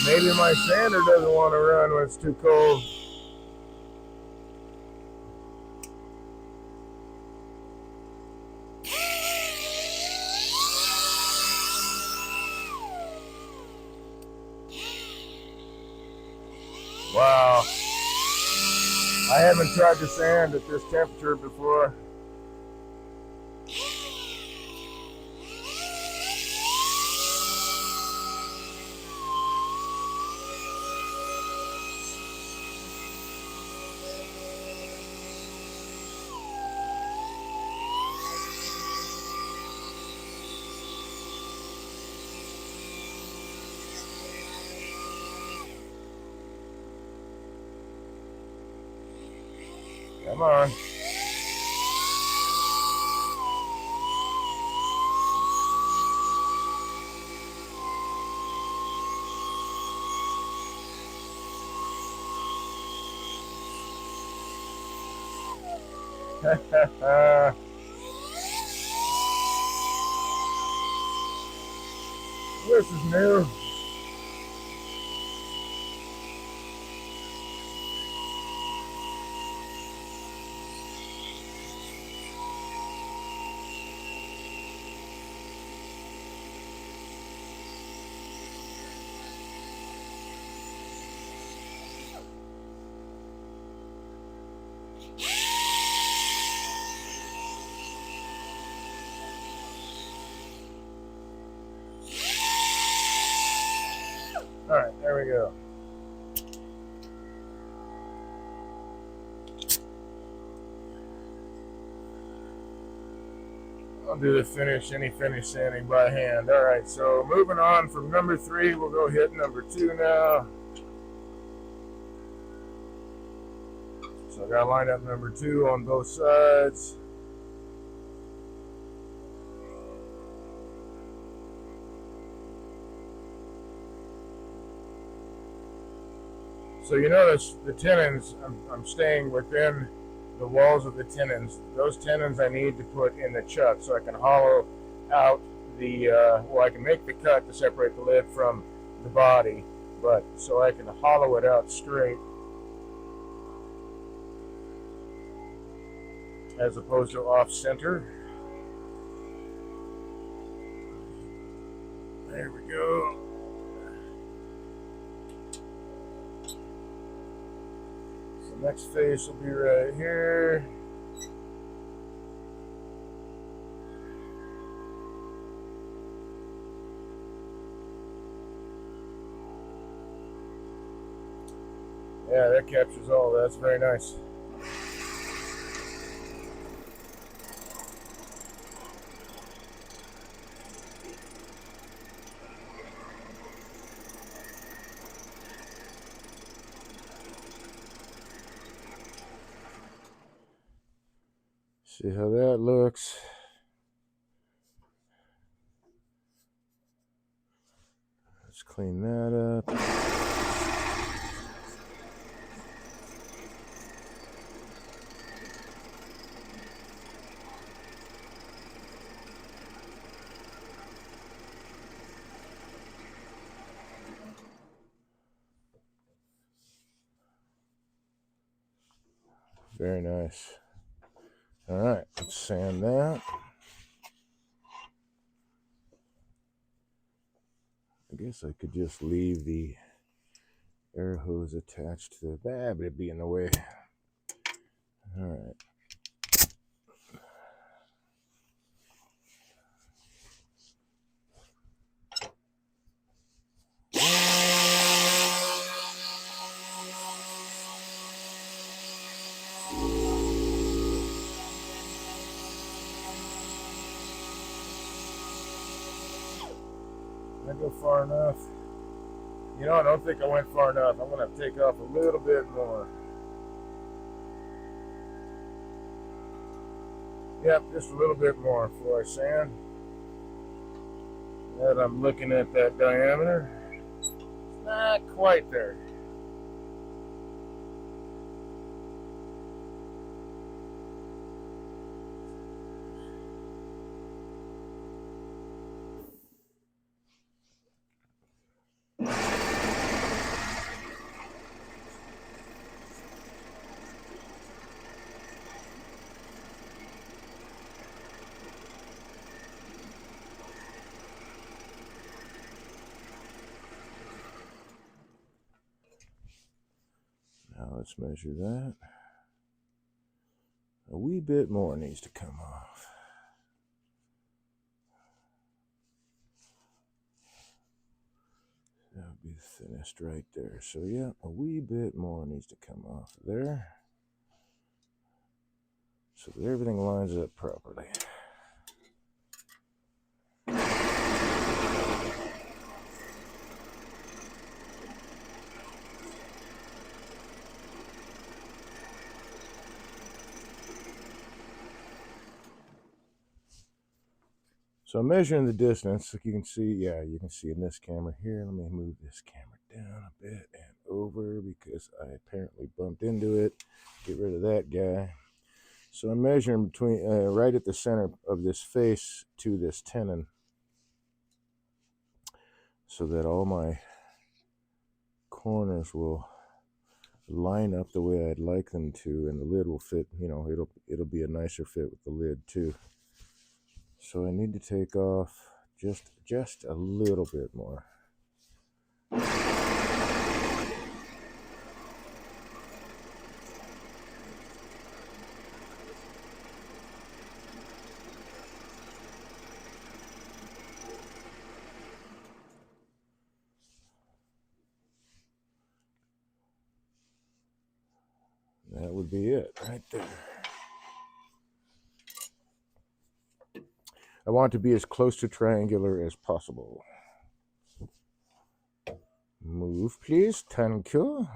S1: Maybe my sander doesn't want to run when it's too cold. Wow. I haven't tried to sand at this temperature before. Come on. This is new. All right, there we go. I'll do the any finish sanding by hand. All right, so moving on from number 3, we'll go hit number 2 now. So I got to line up number 2 on both sides. So you notice the tenons, I'm staying within the walls of the tenons. Those tenons I need to put in the chuck so I can hollow out the, well, I can make the cut to separate the lid from the body, but so I can hollow it out straight as opposed to off center. There we go. Next face will be right here. Yeah, that captures all of that. That's very nice. See how that looks. Let's clean that up. Very nice. All right, let's sand that. I guess I could just leave the air hose attached to that, but it'd be in the way. All right. Did I go far enough? You know, I don't think I went far enough. I'm going to take off a little bit more. Yep, just a little bit more before I sand. Now that I'm looking at that diameter, it's not quite there. Now let's measure that. A wee bit more needs to come off. That would be the thinnest right there. So yeah, a wee bit more needs to come off there, so that everything lines up properly. So I'm measuring the distance, like you can see. Yeah, you can see in this camera here. Let me move this camera down a bit and over because I apparently bumped into it. Get rid of that guy. So I'm measuring between right at the center of this face to this tenon, so that all my corners will line up the way I'd like them to, and the lid will fit. You know, it'll be a nicer fit with the lid too. So I need to take off just a little bit more. That would be it right there. I want to be as close to triangular as possible. Move, please. Thank you.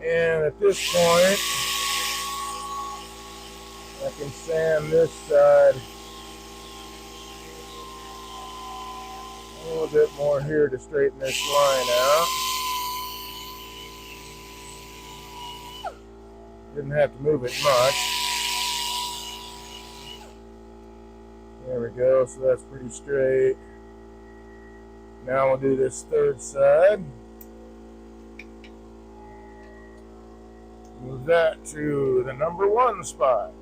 S1: And at this point, I can sand this side a little bit more here to straighten this line out. Didn't have to move it much. There we go, so that's pretty straight. Now we'll do this third side. Move that to the number 1 spot.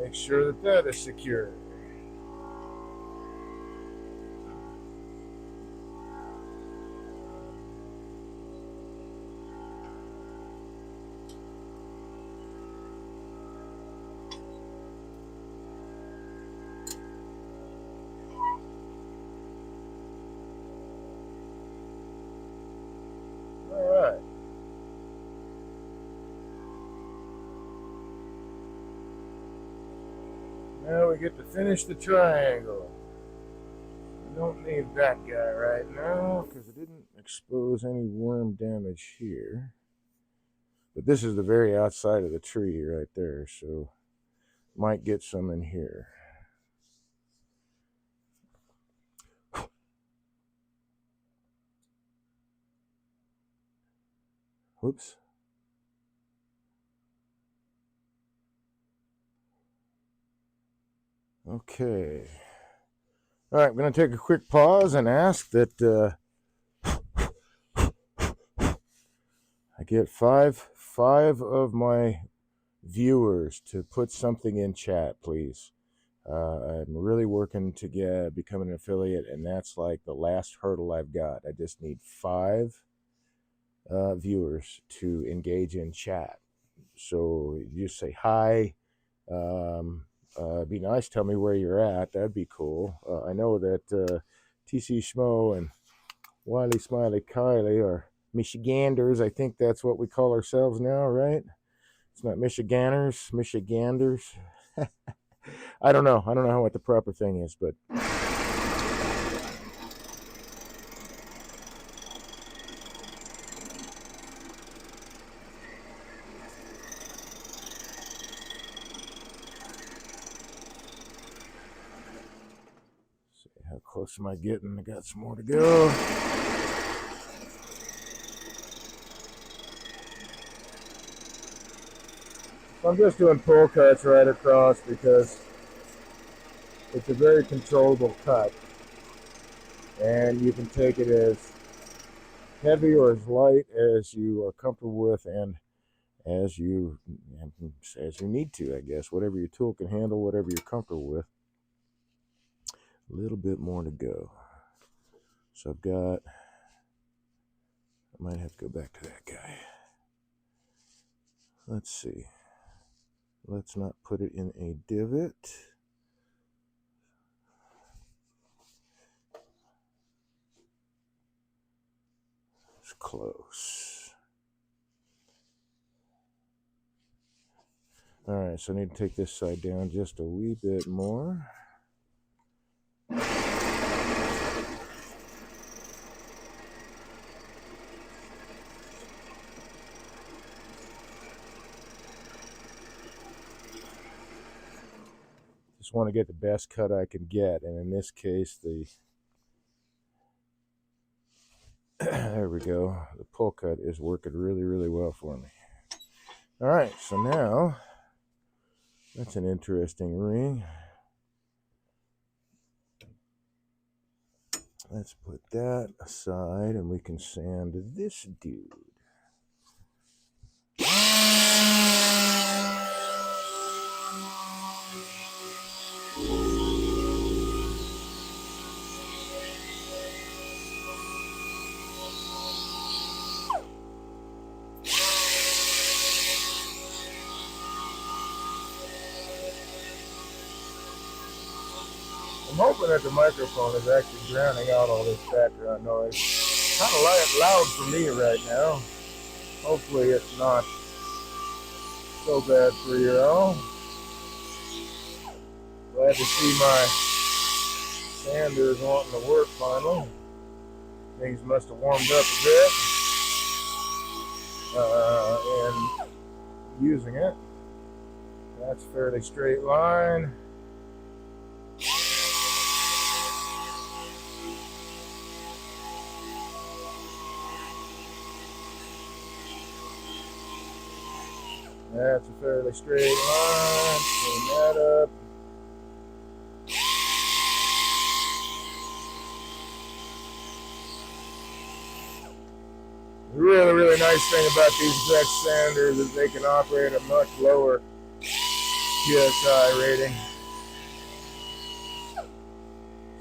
S1: Make sure that that is secure. All right. Now we get to finish the triangle. We don't need that guy right now because it didn't expose any worm damage here. But this is the very outside of the tree right there, so might get some in here. Whoops. Okay. All right, I'm going to take a quick pause and ask that I get five of my viewers to put something in chat, please. I'm really working to become an affiliate, and that's like the last hurdle I've got. I just need 5 viewers to engage in chat. So you say hi. Be nice. Tell me where you're at. That'd be cool. I know that TC Schmo and Wiley Smiley Kylie are Michiganders. I think that's what we call ourselves now, right? It's not Michiganders. I don't know what the proper thing is, but see how close am I getting? I got some more to go. I'm just doing pull cuts right across because it's a very controllable cut, and you can take it as heavy or as light as you are comfortable with, and as you need to, I guess. Whatever your tool can handle, whatever you're comfortable with. A little bit more to go. So I might have to go back to that guy. Let's see. Let's not put it in a divot. It's close. All right, so I need to take this side down just a wee bit more. Just want to get the best cut I can get, and in this case, there we go. The pull cut is working really, really well for me. All right, so now that's an interesting ring. Let's put that aside, and we can sand this dude. I'm hoping that the microphone is actually drowning out all this background noise. Kind of loud for me right now. Hopefully it's not so bad for you all. Glad to see my sanders wanting to work finally. Things must have warmed up a bit and using it. That's a fairly straight line. That's a fairly straight line. Clean that up. The really nice thing about these Vex sanders is they can operate at much lower PSI rating.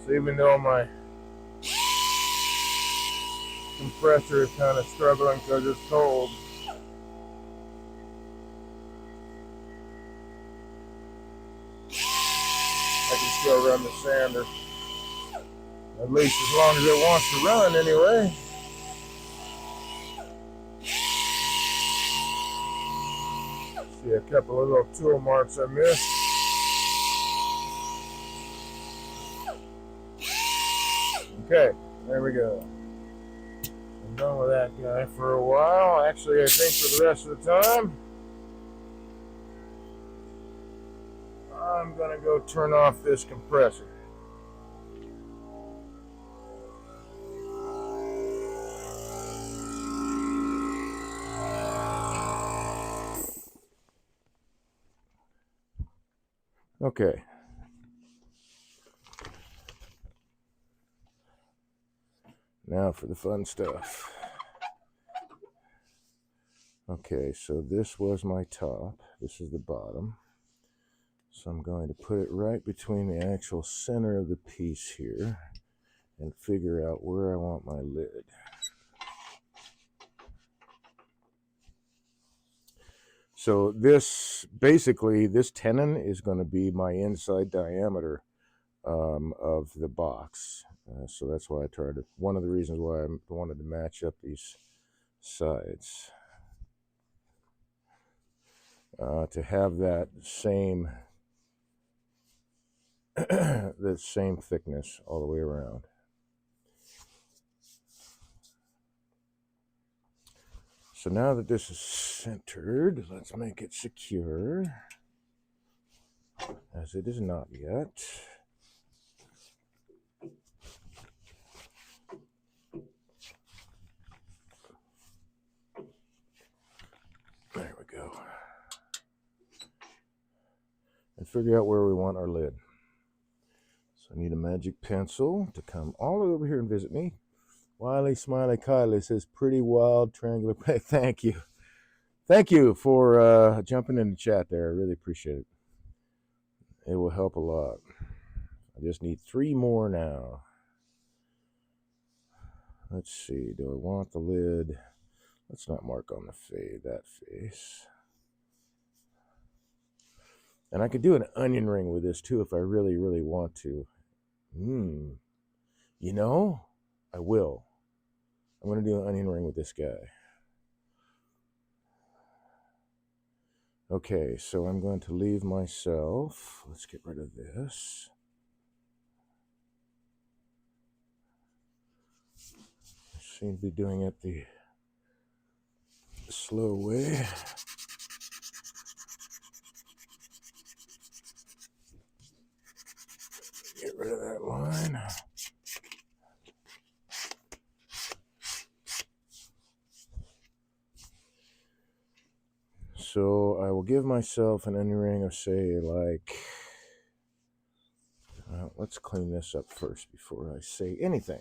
S1: So even though my compressor is kind of struggling because it's cold, I can still run the sander. At least as long as it wants to run anyway. See a couple of little tool marks I missed. Okay, there we go. I'm done with that guy for a while. Actually, I think for the rest of the time, I'm gonna go turn off this compressor. Okay. Now for the fun stuff. Okay, so this was my top. This is the bottom. So I'm going to put it right between the actual center of the piece here and figure out where I want my lid. So this, basically, this tenon is going to be my inside diameter of the box. So that's why I tried to, one of the reasons why I wanted to match up these sides. To have that same, the same thickness all the way around. So now that this is centered, let's make it secure, as it is not yet. There we go. And figure out where we want our lid. So I need a magic pencil to come all the way over here and visit me. Wiley Smiley Kylie says, pretty wild triangular peg. Thank you. Thank you for jumping in the chat there. I really appreciate it. It will help a lot. I just need 3 more now. Let's see. Do I want the lid? Let's not mark on the that face. And I could do an onion ring with this too if I really, really want to. You know, I will. I'm going to do an onion ring with this guy. Okay, so I'm going to leave myself. Let's get rid of this. I seem to be doing it the slow way. Get rid of that line. So I will give myself an onion ring of, say, like, let's clean this up first before I say anything.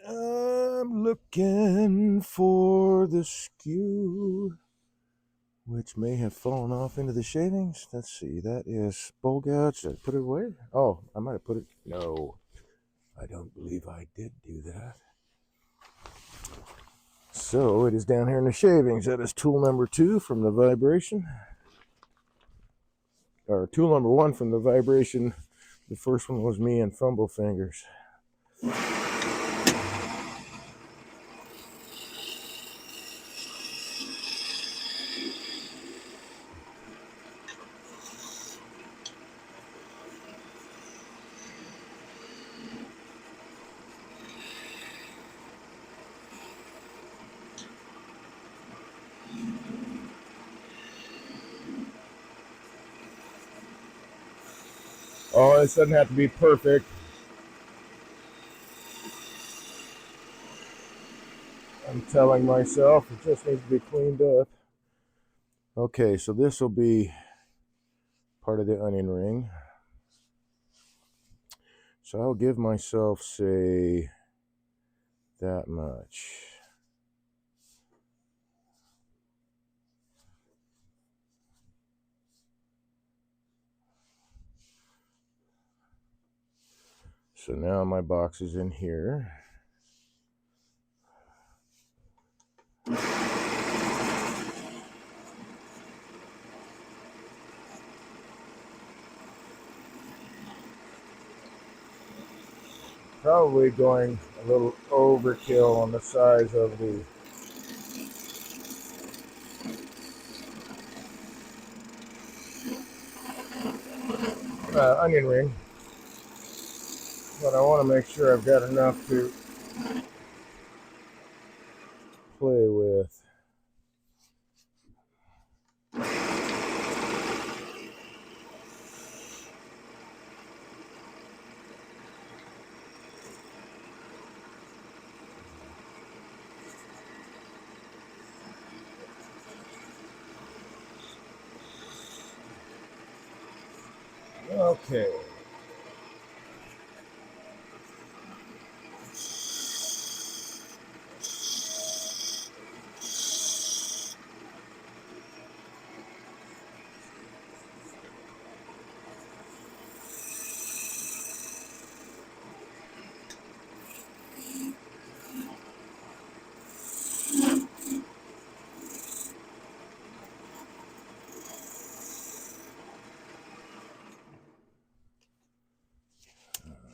S1: I'm looking for the skew, which may have fallen off into the shavings. Let's see, that is bowl gouge. Did I put it away? Oh, I might have put it, no, I don't believe I did do that. So it is down here in the shavings. That is tool number 2 from the vibration. Or tool number 1 from the vibration. The first one was me and fumble fingers. Oh, this doesn't have to be perfect. I'm telling myself it just needs to be cleaned up. Okay, so this will be part of the onion ring. So I'll give myself, say, that much. So now my box is in here. Probably going a little overkill on the size of the onion ring, but I want to make sure I've got enough to play with. Okay.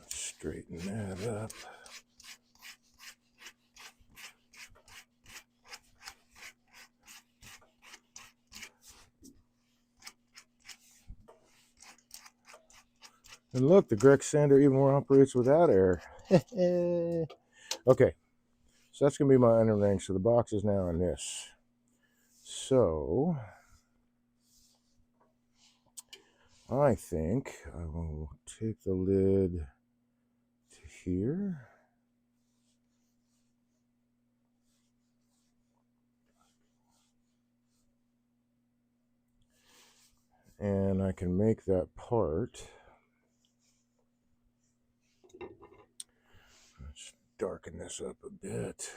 S1: Straighten that up. And look, the Grex sander even operates without air. Okay, so that's going to be my onion ring. So the box is now in this. So I think I will take the lid to here. And I can make that part. Let's darken this up a bit.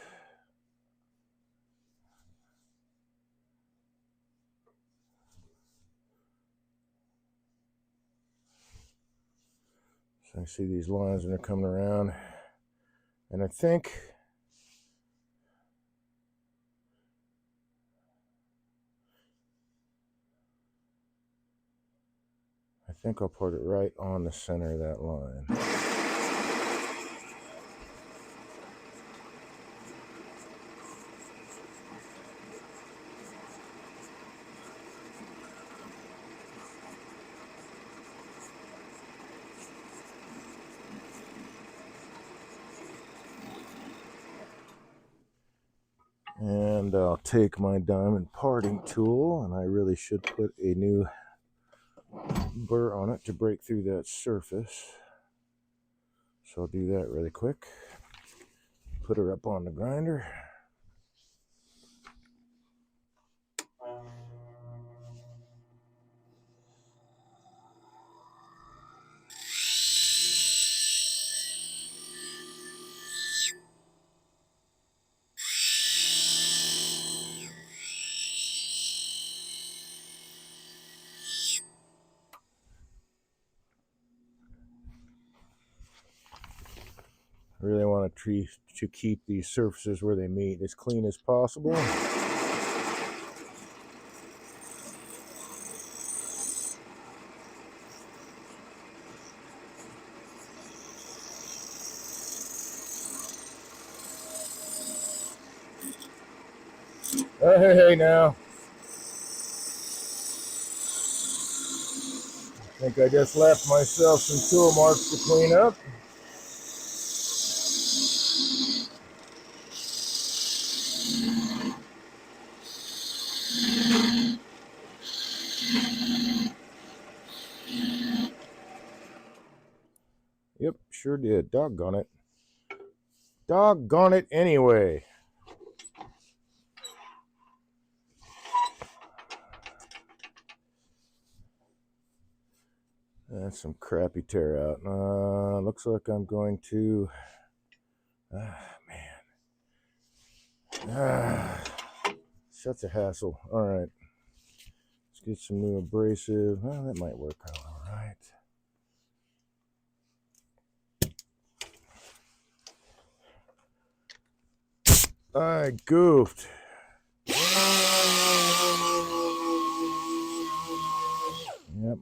S1: So I see these lines that are coming around. And I think I'll put it right on the center of that line. And I'll take my diamond parting tool, and I really should put a new burr on it to break through that surface. So I'll do that really quick. Put her up on the grinder. I really want to keep these surfaces where they meet as clean as possible. Hey now. I think I just left myself some tool marks to clean up. Yep, sure did. Doggone it. Doggone it anyway. That's some crappy tear out. Looks like I'm going to... such a hassle. All right. Let's get some new abrasive. Well, that might work out all right. I goofed. Yep,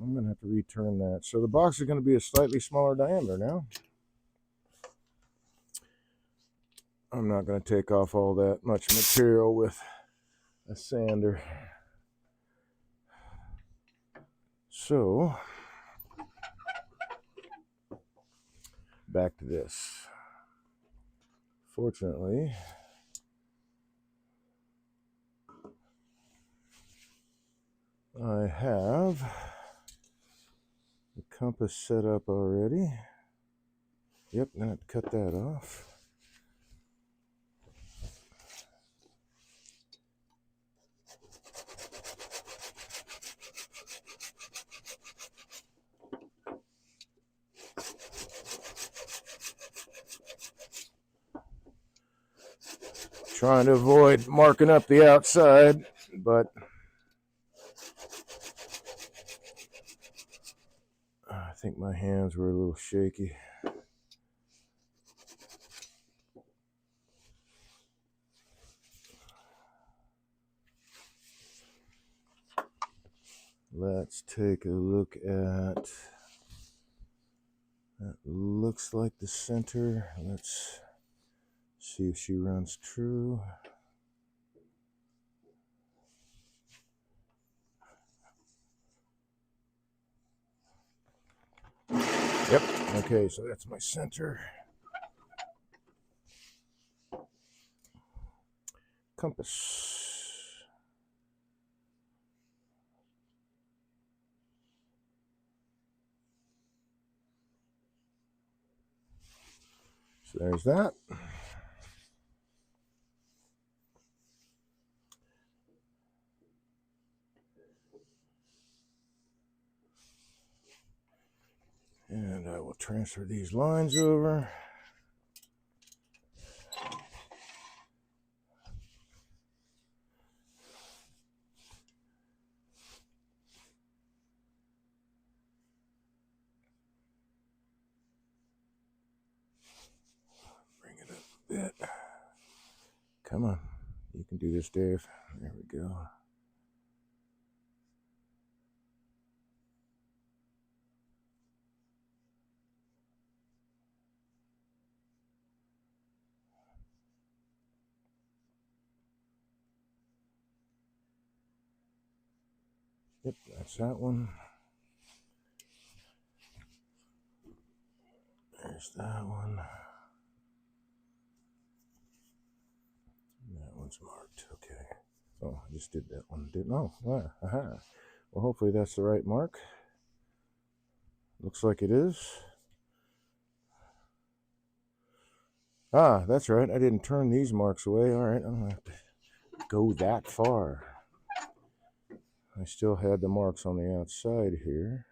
S1: I'm going to have to return that. So the box is going to be a slightly smaller diameter now. I'm not going to take off all that much material with a sander. So, back to this. Fortunately, I have the compass set up already. Yep, now cut that off. Trying to avoid marking up the outside, but I think my hands were a little shaky. Let's take a look at, that looks like the center. Let's see if she runs true. Yep, okay, so that's my center. Compass. So there's that. And I will transfer these lines over. Bring it up a bit. Come on, you can do this, Dave. There we go. Yep, that's that one. There's that one. That one's marked. Okay. Oh, I just did that one. Didn't? Oh, aha. Well, hopefully that's the right mark. Looks like it is. Ah, that's right. I didn't turn these marks away. All right, I don't have to go that far. I still had the marks on the outside here.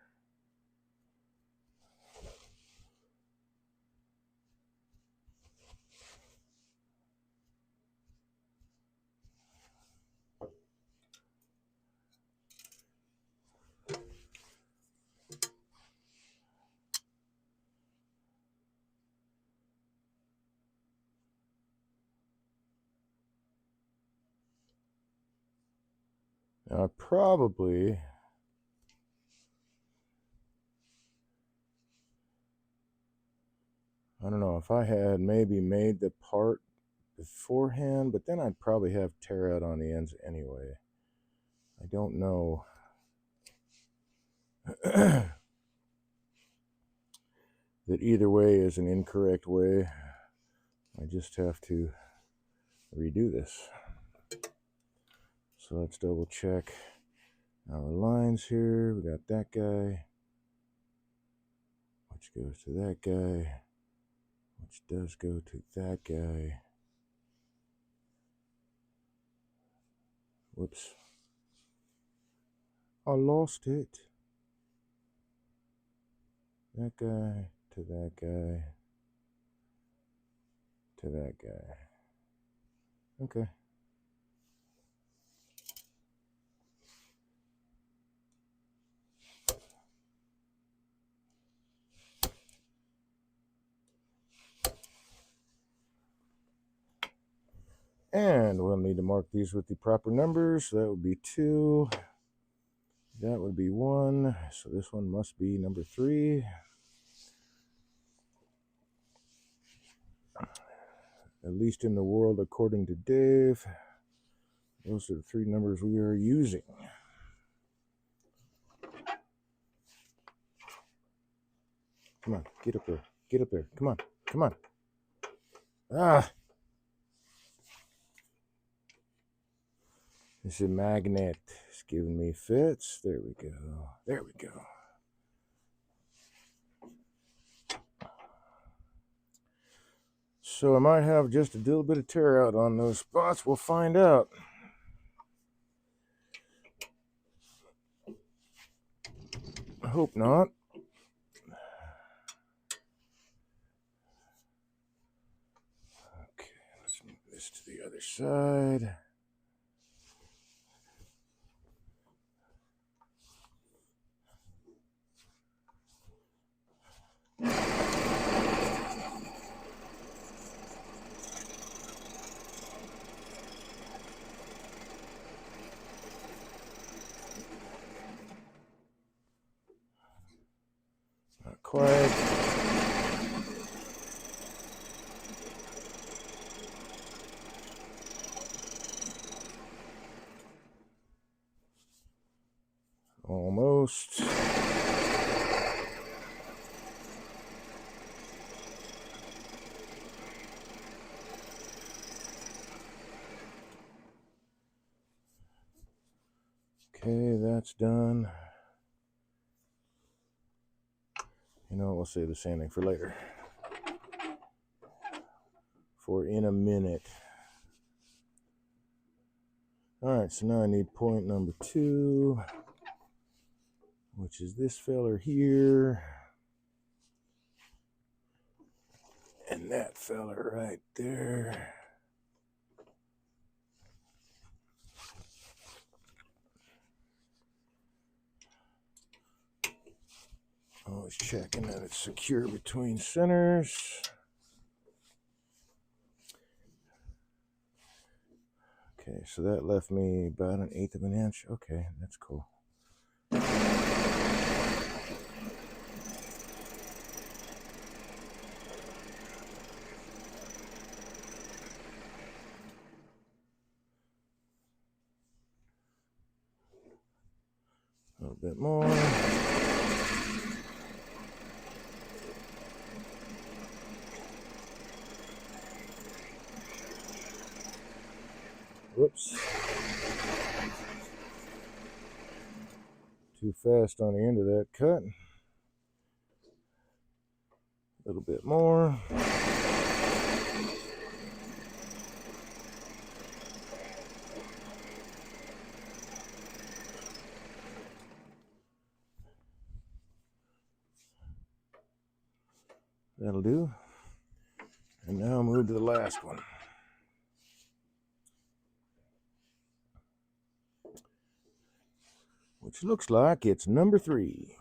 S1: Now, I don't know, if I had maybe made the part beforehand, but then I'd probably have tear out on the ends anyway. I don't know. That either way is an incorrect way. I just have to redo this. So let's double check our lines here. We got that guy, which goes to that guy, which does go to that guy. Whoops. I lost it. That guy to that guy to that guy. Okay. And we'll need to mark these with the proper numbers. So that would be 2. That would be 1. So this one must be number 3. At least in the world according to Dave. Those are the 3 numbers we are using. Come on, get up there. Get up there. Come on. Come on. Ah! This is a magnet. It's giving me fits. There we go. There we go. So I might have just a little bit of tear out on those spots. We'll find out. I hope not. Okay, let's move this to the other side. Not quite. Almost. Okay, that's done. You know, we'll save the sanding for later. For in a minute. Alright, so now I need point number 2, which is this feller here. And that feller right there. Always checking that it's secure between centers. Okay, so that left me about 1/8 of an inch. Okay, that's cool. A little bit more. Whoops. Too fast on the end of that cut. A little bit more. That'll do. And now I'll move to the last one. Which looks like it's number 3.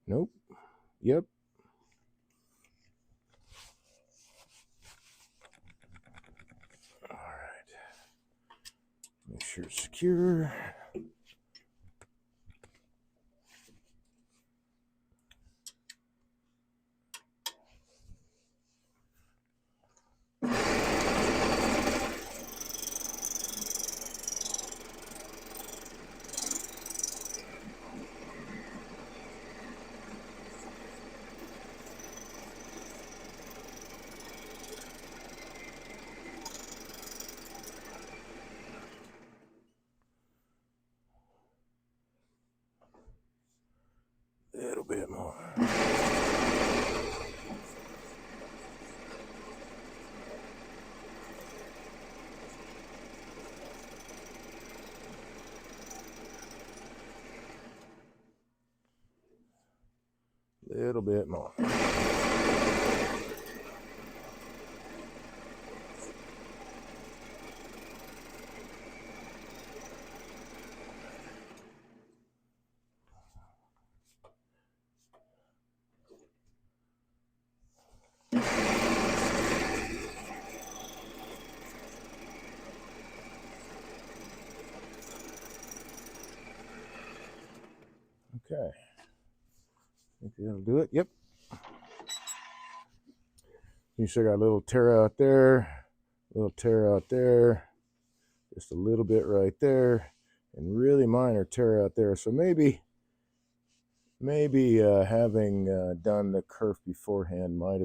S1: Nope. Yep. All right. Make sure it's secure. A little bit more. Little bit more. That'll do it. Yep. You still got a little tear out there, little tear out there, just a little bit right there, and really minor tear out there. So maybe having done the kerf beforehand might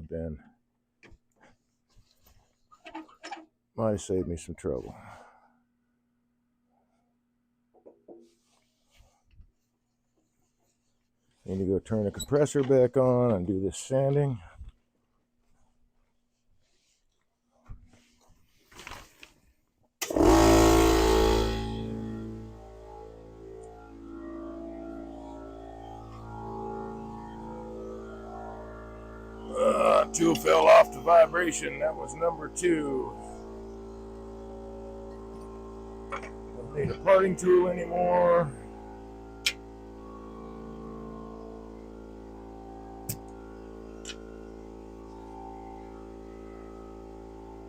S1: have saved me some trouble. Need to go turn the compressor back on and do this sanding. 2 fell off the vibration. That was number 2. Don't need a parting tool anymore.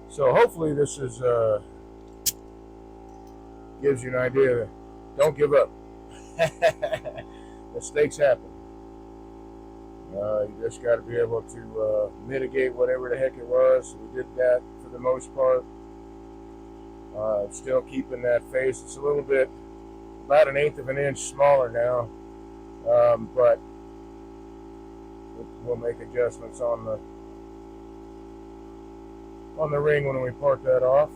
S1: So hopefully this is gives you an idea. Don't give up. Mistakes happen. You just got to be able to mitigate whatever the heck it was. We did that for the most part. Still keeping that face. It's a little bit, about 1/8 of an inch smaller now, but we'll make adjustments on the ring when we part that off.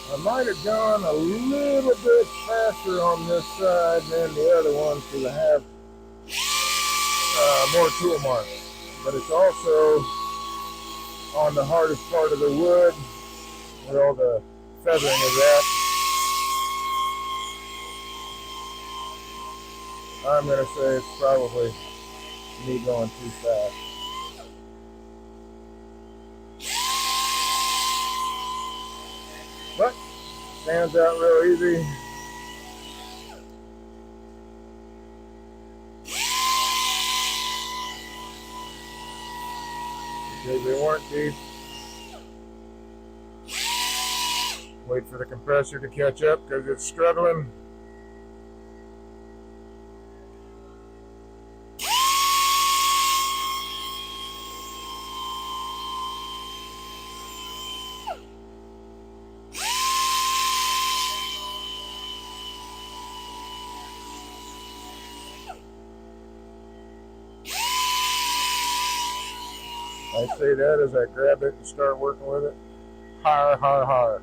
S1: I might have gone a little bit faster on this side than the other one because I have more tool marks. But it's also on the hardest part of the wood where all the feathering is at. I'm going to say it's probably me going too fast. But stands out real easy. Because they weren't deep. Wait for the compressor to catch up because it's struggling. I say that as I grab it and start working with it. Har, har, har.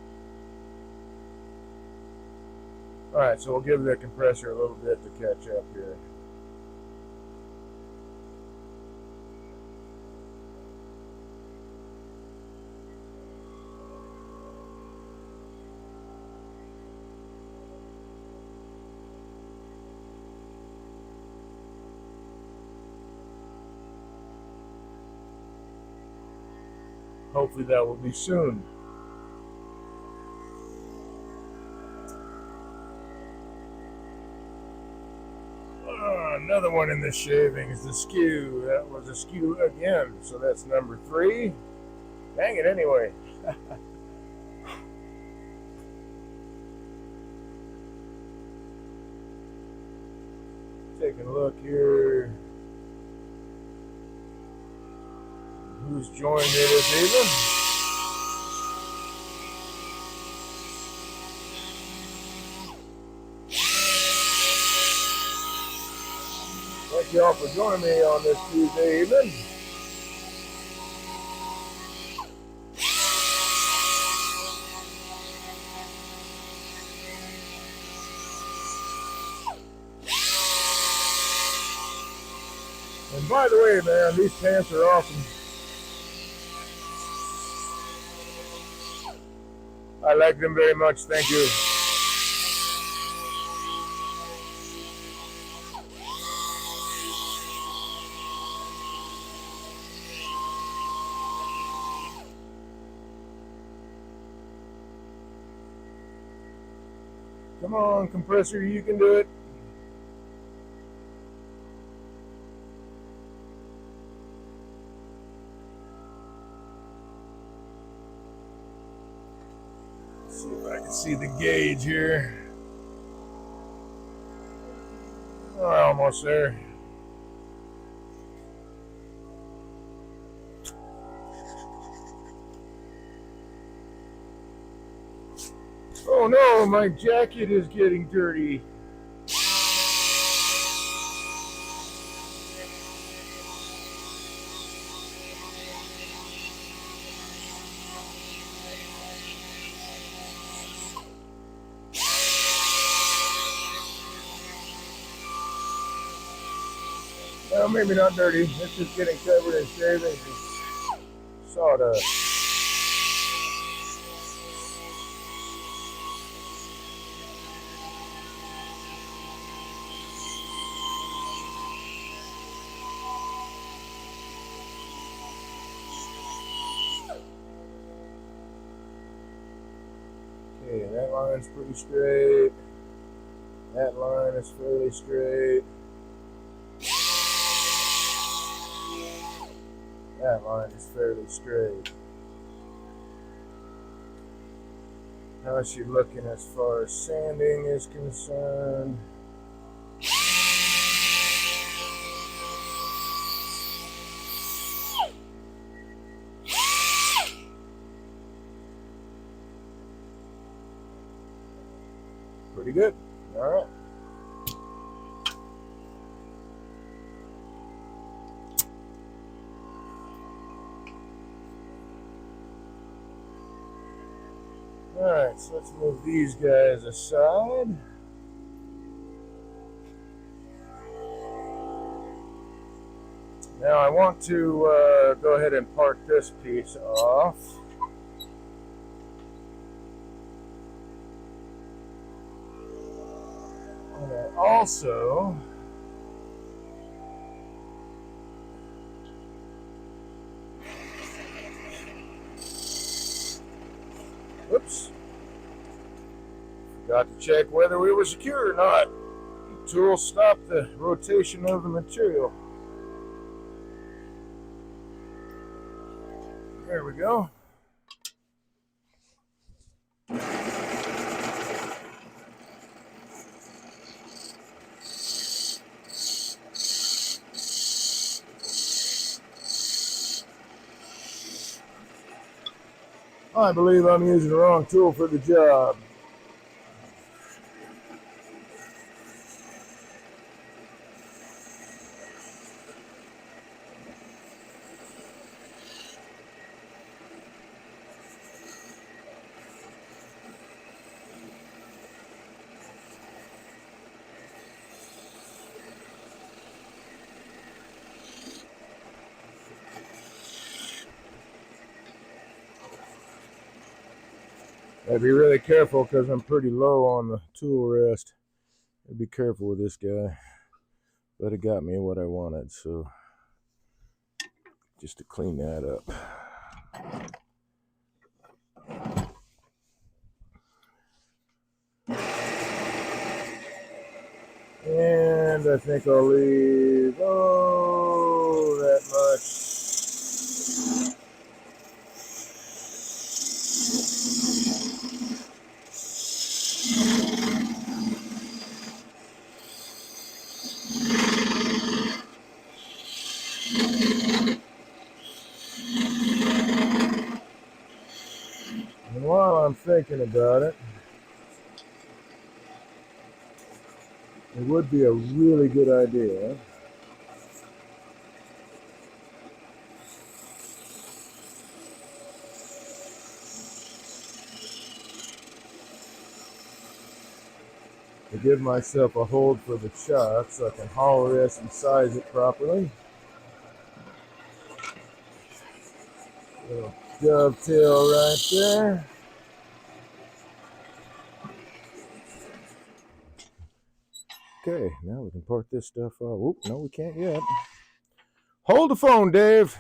S1: Alright, so we'll give the compressor a little bit to catch up here. Hopefully that will be soon. Another one in this shaving is the skew. That was a skew again, so that's number 3. Dang it anyway. Taking a look here. Who's joined me this evening? Thank you all for joining me on this Tuesday evening. And by the way, man, these pants are awesome. I like them very much, thank you. Come on, compressor, you can do it. Let's see if I can see the gauge here. Oh, almost there. Oh no, my jacket is getting dirty. Well, maybe not dirty. It's just getting covered in shavings and sawdust. Okay, that line's pretty straight. That line is fairly straight. That line is fairly straight. How's she looking as far as sanding is concerned? Pretty good. All right. All right, so let's move these guys aside. Now I want to go ahead and part this piece off. And I also whoops, forgot to check whether we were secure or not. The tool stopped the rotation of the material. There we go. I believe I'm using the wrong tool for the job. I'd be really careful because I'm pretty low on the tool rest. I'd be careful with this guy. But it got me what I wanted, so just to clean that up. And I think I'll leave, that much. And while I'm thinking about it, it would be a really good idea to give myself a hold for the chuck so I can haul this and size it properly. Little dovetail right there. Okay, now we can part this stuff off. Oop, no, we can't yet. Hold the phone, Dave.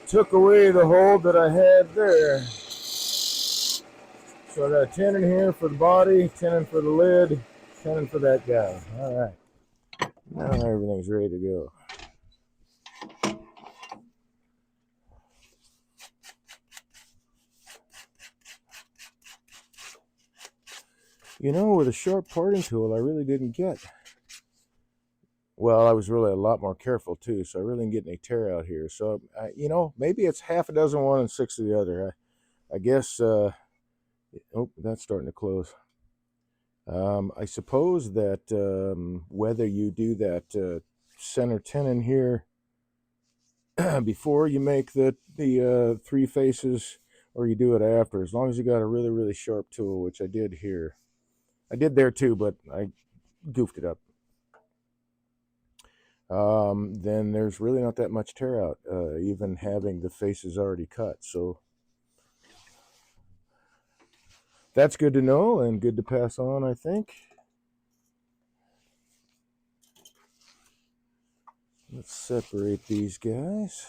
S1: took away the hole that I had there. So I got a tenon here for the body, tenon for the lid, tenon for that guy. All right. Now everything's ready to go. You know, with a sharp parting tool, I really didn't get. Well, I was really a lot more careful too, so I really didn't get any tear out here. So, you know, maybe it's half a dozen one and six of the other. I guess. Oh, that's starting to close. I suppose that whether you do that center tenon here before you make the three faces, or you do it after, as long as you got a really, really sharp tool, which I did here. I did there too, but I goofed it up. Then there's really not that much tear out, even having the faces already cut. So that's good to know and good to pass on, I think. Let's separate these guys.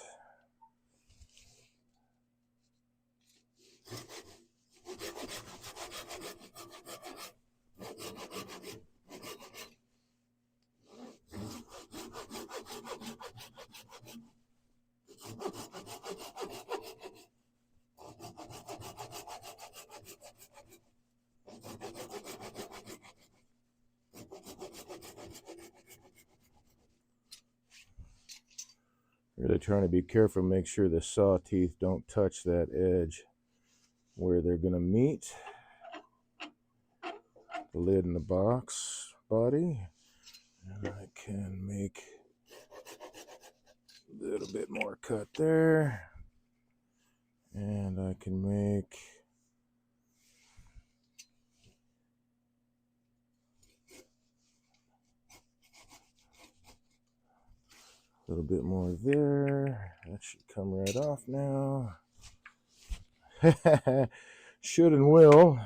S1: Really trying to be careful, make sure the saw teeth don't touch that edge where they're going to meet the lid in the box body. And I can make a little bit more cut there. And I can make a little bit more there. That should come right off now. Should and will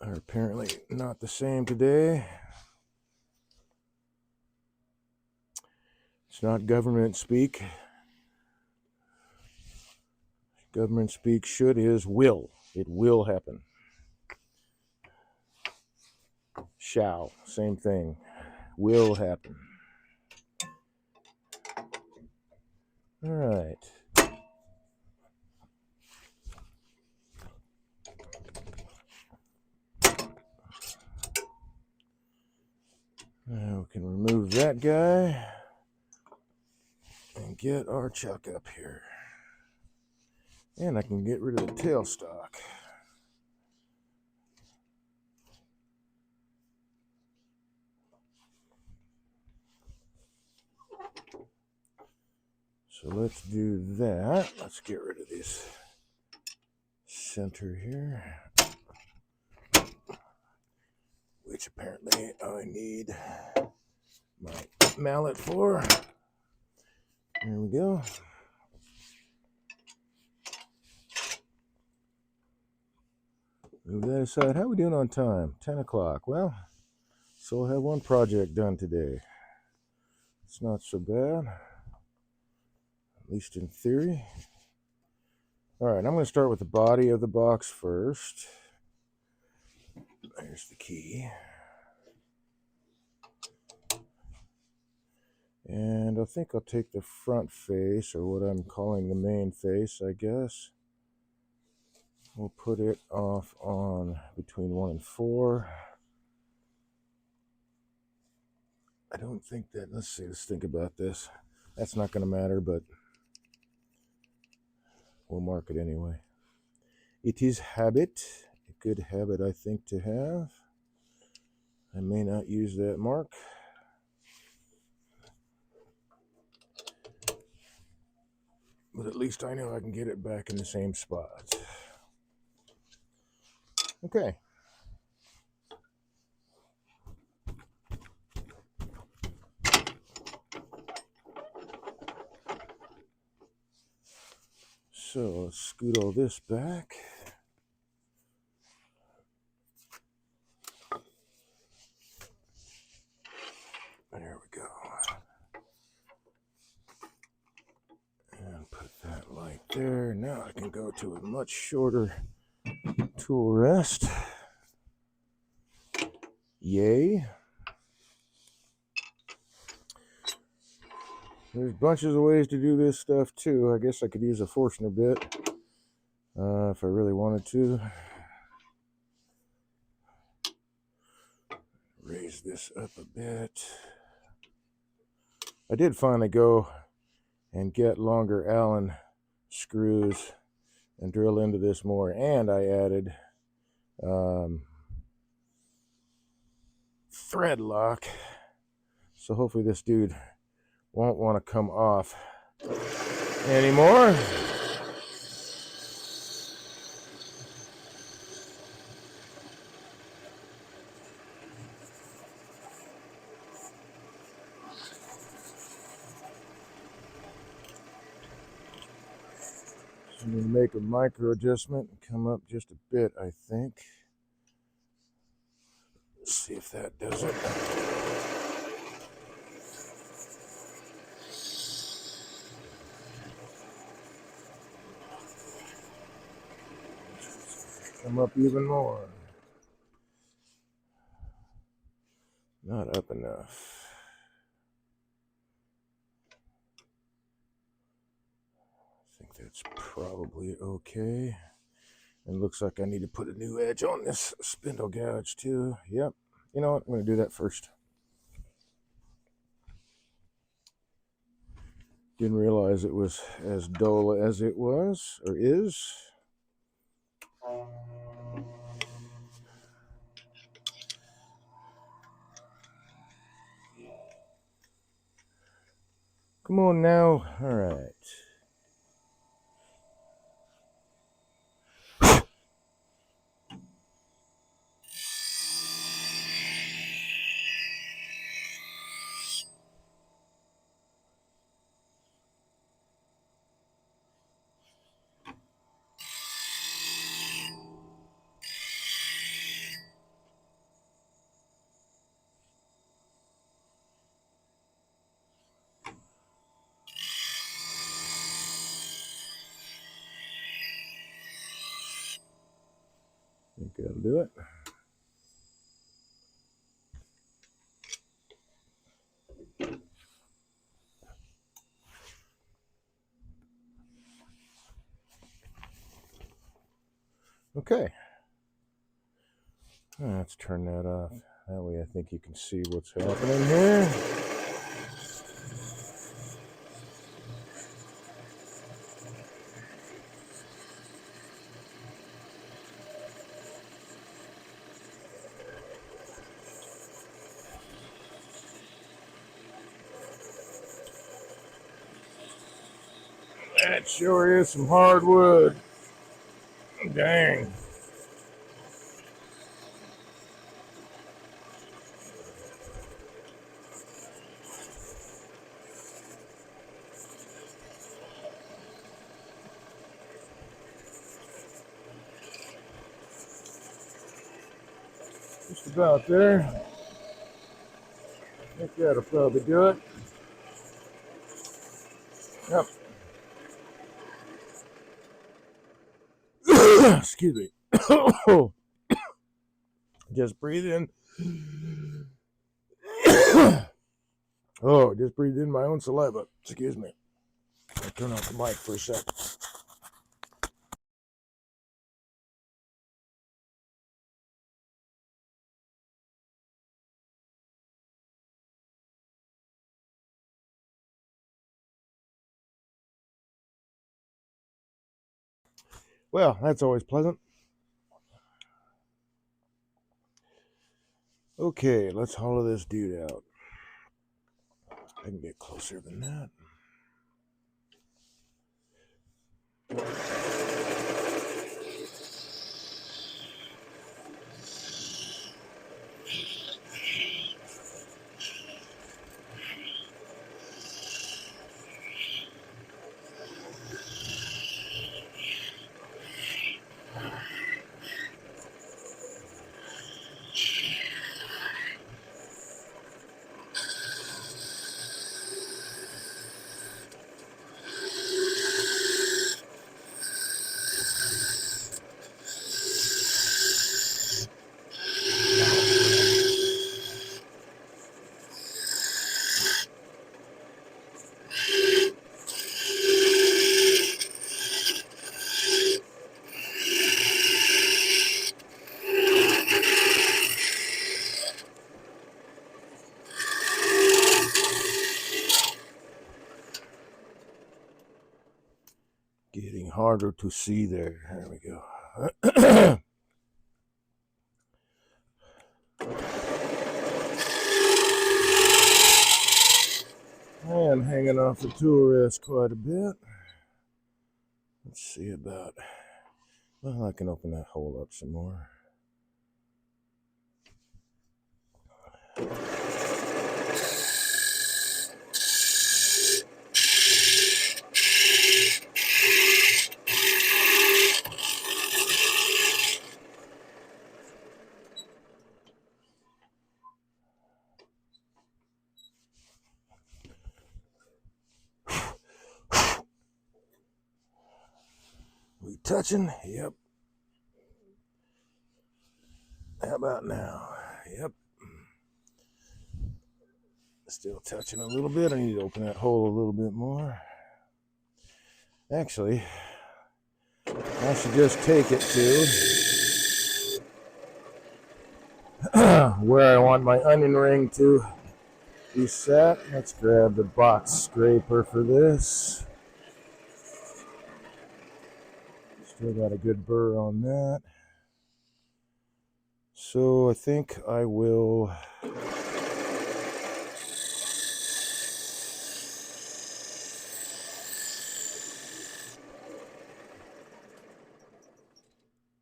S1: are apparently not the same today. It's not government speak. Government speak should is will. It will happen. Shall, same thing. Will happen. All right. Now we can remove that guy and get our chuck up here. And I can get rid of the tailstock. So let's do that. Let's get rid of this center here, which apparently I need my mallet for. There we go. Move that aside. How are we doing on time? 10 o'clock. Well, so we'll have one project done today. It's not so bad, at least in theory. All right, I'm going to start with the body of the box first. There's the key. And I think I'll take the front face, or what I'm calling the main face, I guess. We'll put it off on between 1 and 4. I don't think that, let's think about this. That's not going to matter, but we'll mark it anyway. It is habit, a good habit I think to have. I may not use that mark. But at least I know I can get it back in the same spot. Okay. So let's scoot all this back. There we go. Put that light there. Now I can go to a much shorter tool rest. Yay. There's bunches of ways to do this stuff too. I guess I could use a Forstner bit if I really wanted to. Raise this up a bit. I did finally go and get longer Allen screws and drill into this more, and I added thread lock, so hopefully this dude won't want to come off anymore. I'm going to make a micro adjustment and come up just a bit, I think. Let's see if that does it. Come up even more. Not up enough. I think that's probably okay. And looks like I need to put a new edge on this spindle gouge too. Yep. You know what? I'm going to do that first. Didn't realize it was as dull as it was, or is. Come on now. All right. I think that'll do it. Okay. Let's turn that off. That way I think you can see what's happening here. That sure is some hardwood. Dang. Just about there. I think that'll probably do it. Yep. Excuse me. Just breathe in. Oh, just breathe in my own saliva. Excuse me. I'll turn off the mic for a sec. Well, that's always pleasant. Okay, let's hollow this dude out. I can get closer than that. Getting harder to see there. There we go. I am hanging off the tool rest quite a bit. Let's see about... Well, I can open that hole up some more. We touching? Yep. How about now? Yep. Still touching a little bit. I need to open that hole a little bit more. Actually, I should just take it to where I want my onion ring to be set. Let's grab the box scraper for this. Still got a good burr on that. So I think I will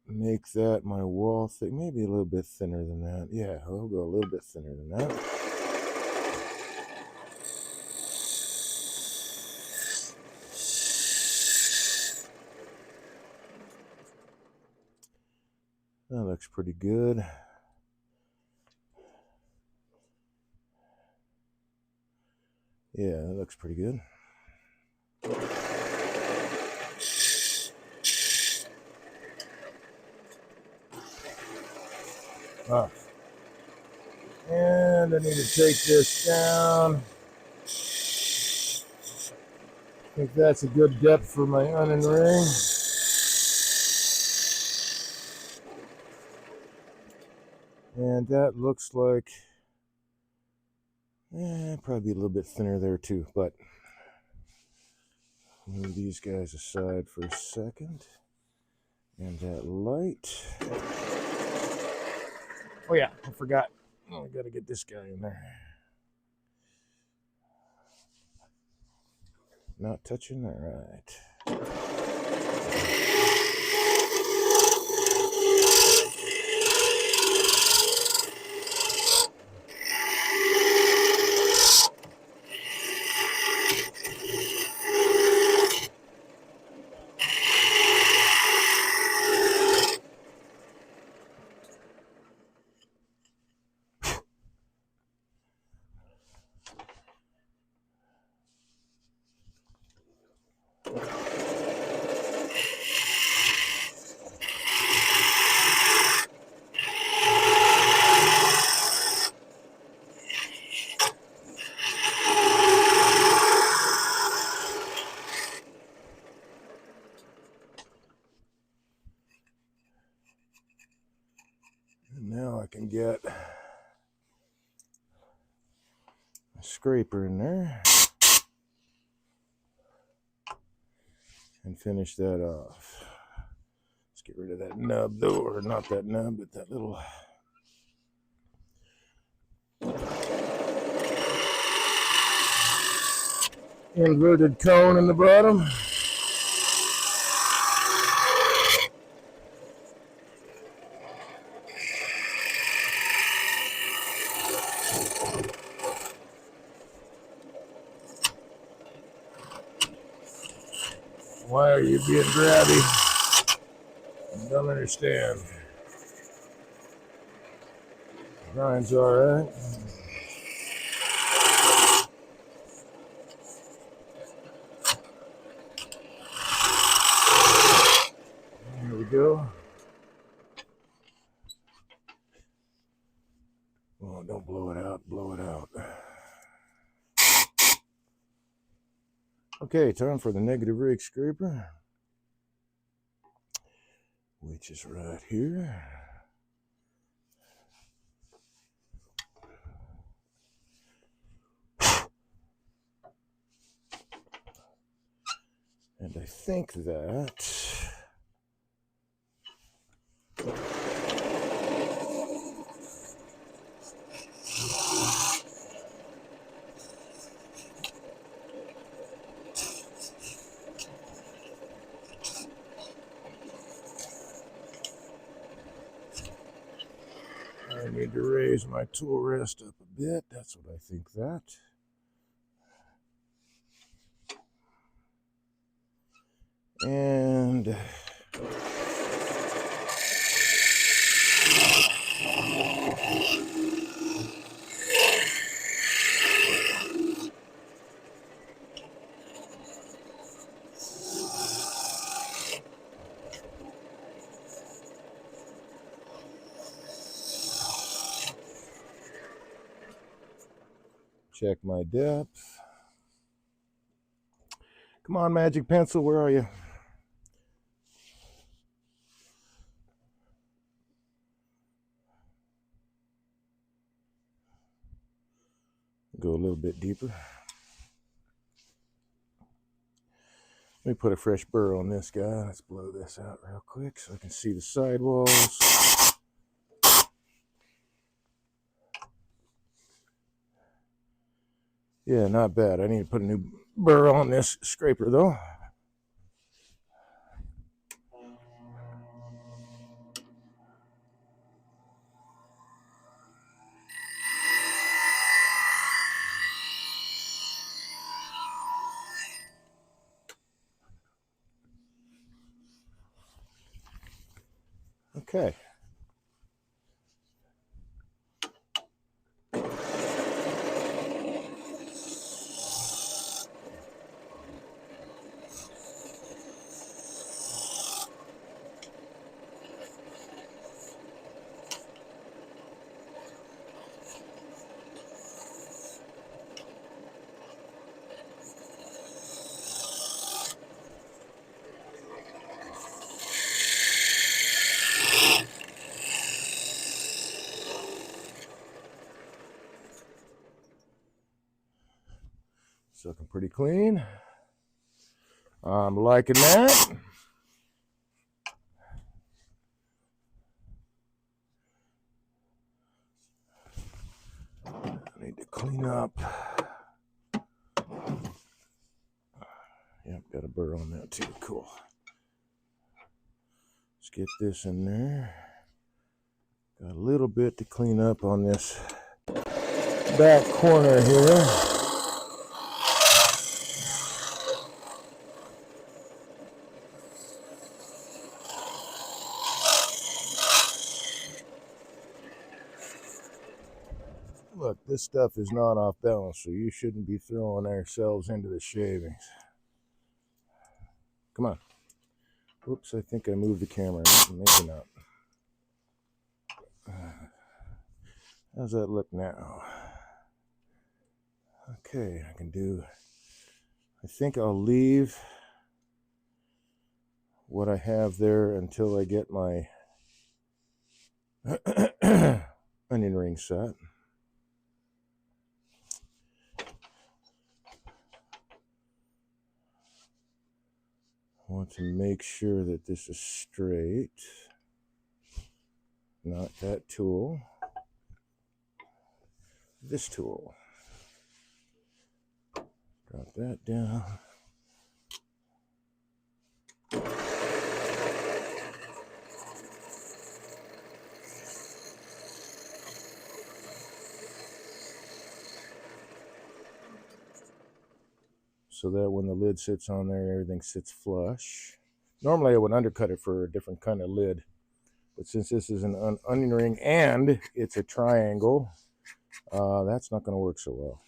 S1: make that my wall thick, maybe a little bit thinner than that. Yeah, I'll go a little bit thinner than that. That looks pretty good. Yeah, that looks pretty good. Ah. And I need to take this down. I think that's a good depth for my onion ring. And that looks like, probably a little bit thinner there too, but move these guys aside for a second. And that light. Oh yeah, I forgot. Oh, I gotta get this guy in there. Not touching, all right. And now I can get a scraper in there and finish that off. Let's get rid of that nub though, or not that nub, but that little inverted cone in the bottom. Why are you being grabby? I don't understand. Grind's alright. There we go. Oh, don't blow it out, blow it out. Okay, time for the negative rig scraper, which is right here. And I think that I need to raise my tool rest up a bit. That's what I think that. And check my depth. Come on, magic pencil, where are you? Go a little bit deeper. Let me put a fresh burr on this guy. Let's blow this out real quick so I can see the sidewalls. Yeah, not bad. I need to put a new burr on this scraper though. Okay. It's looking pretty clean. I'm liking that. I need to clean up. Yep, got a burr on that too. Cool. Let's get this in there. Got a little bit to clean up on this back corner here. Look, this stuff is not off balance, so you shouldn't be throwing ourselves into the shavings. Come on. Whoops, I think I moved the camera. Maybe not. How's that look now? Okay, I think I'll leave what I have there until I get my onion ring set. I want to make sure that this is straight, not that tool, this tool. Drop that down. So that when the lid sits on there, everything sits flush. Normally I would undercut it for a different kind of lid, but since this is an onion ring and it's a triangle, that's not going to work so well.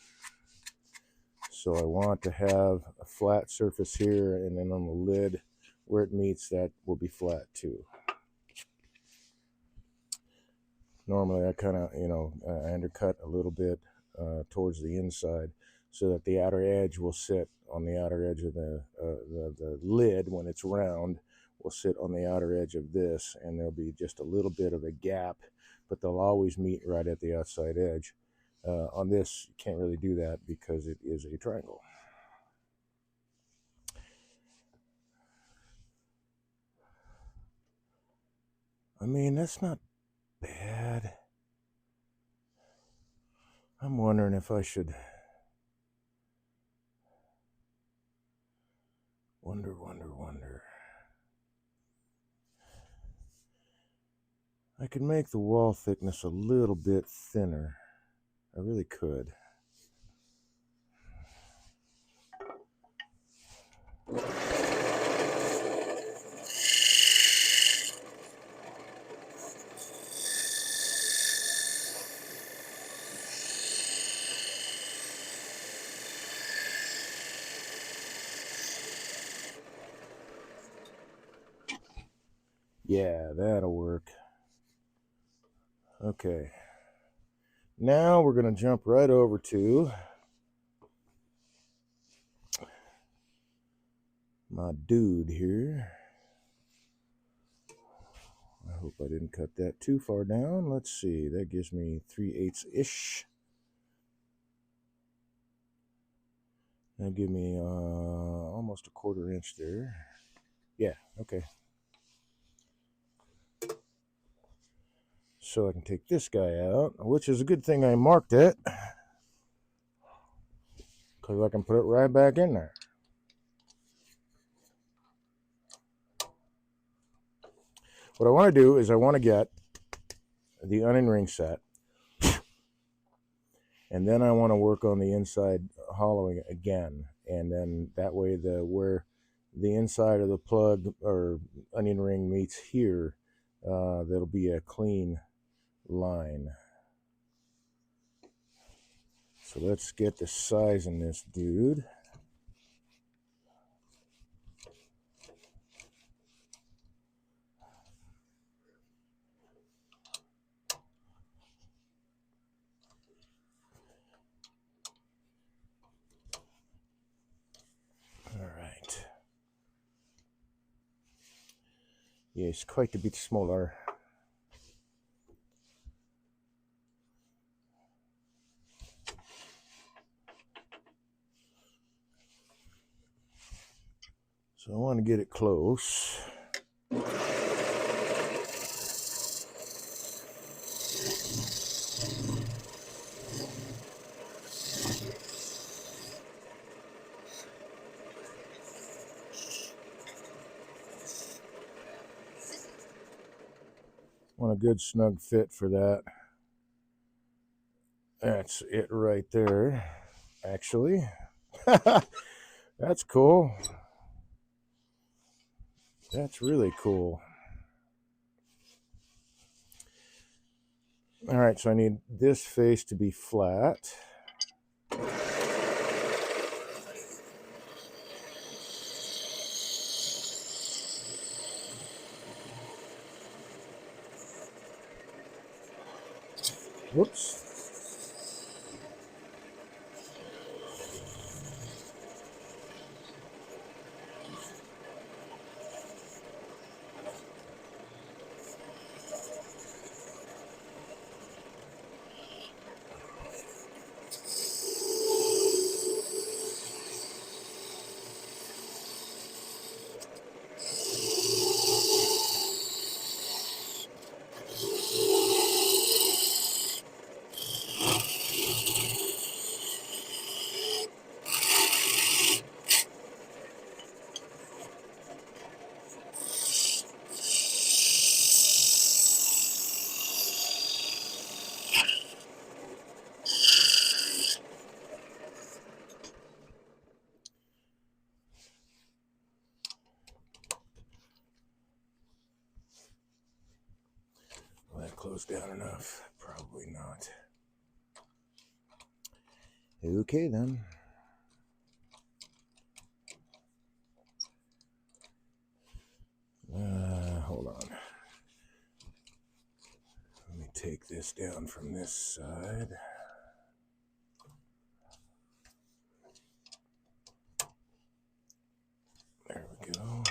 S1: So I want to have a flat surface here, and then on the lid where it meets, that will be flat too. Normally I kind of, I undercut a little bit towards the inside so that the outer edge will sit on the outer edge of the lid. When it's round, will sit on the outer edge of this, and there'll be just a little bit of a gap, but they'll always meet right at the outside edge. On this, you can't really do that because it is a triangle. I mean, that's not bad. I'm wondering if I should... Wonder. I could make the wall thickness a little bit thinner. I really could. Yeah, that'll work. Okay. Now we're going to jump right over to my dude here. I hope I didn't cut that too far down. Let's see. That gives me 3/8-ish. That give me almost a 1/4 inch there. Yeah, okay. So I can take this guy out, which is a good thing I marked it, because I can put it right back in there. What I want to do is I want to get the onion ring set, and then I want to work on the inside hollowing again, and then that way where the inside of the plug or onion ring meets here, that'll be a clean line. So let's get the size in this dude. All right. Yes, quite a bit smaller. So I want to get it close. Want a good snug fit for that. That's it right there, actually. That's cool. That's really cool. All right, so I need this face to be flat. Whoops. Will that close down enough? Probably not. Okay then. Hold on. Let me take this down from this side. There we go.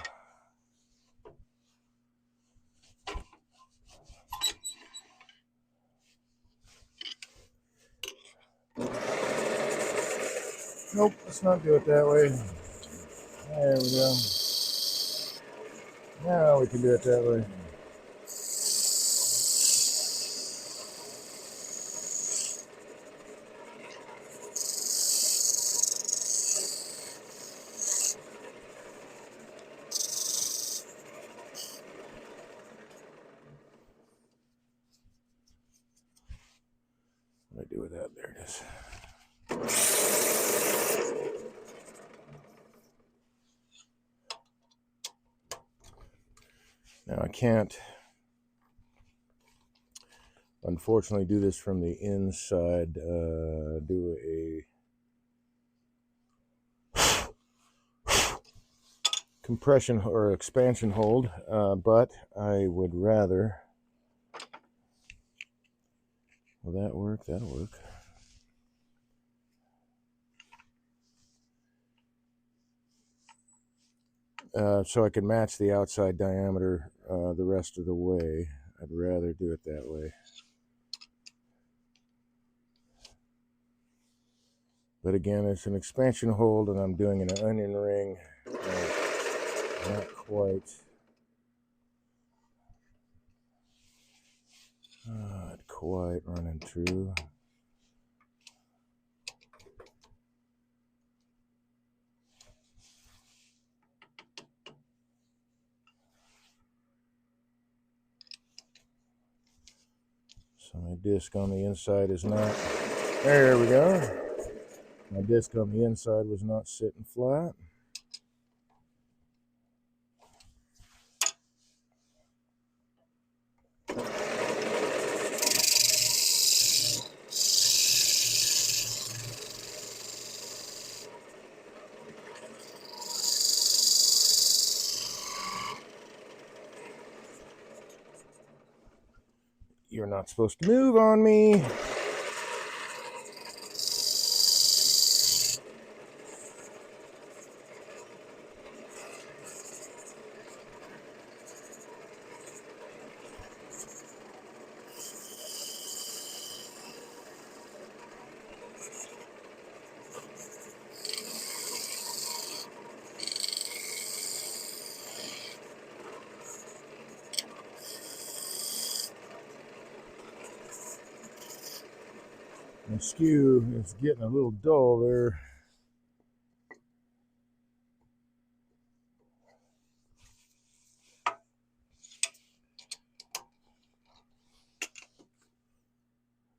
S1: Nope, let's not do it that way. There we go. Now we can do it that way. What do I do with that? There it is. Now I can't, unfortunately, do this from the inside. Do a compression or expansion hold, but I would rather. Will that work? That'll work. So I can match the outside diameter the rest of the way. I'd rather do it that way. But again, it's an expansion hold, and I'm doing an onion ring. Not quite running true. So my disc on the inside is not, there we go. My disc on the inside was not sitting flat. You're not supposed to move on me. My skew is getting a little dull there.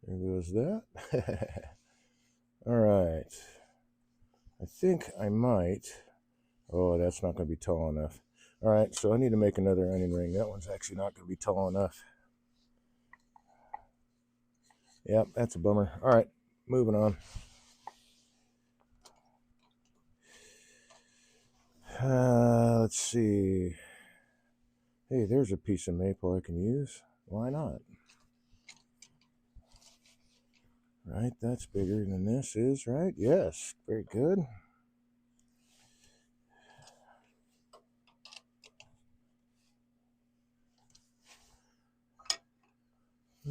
S1: There goes that. All right. I think I might. Oh, that's not going to be tall enough. All right, so I need to make another onion ring. That one's actually not going to be tall enough. Yep, that's a bummer. All right, moving on. Let's see. Hey, there's a piece of maple I can use. Why not? Right, that's bigger than this is, right? Yes, very good.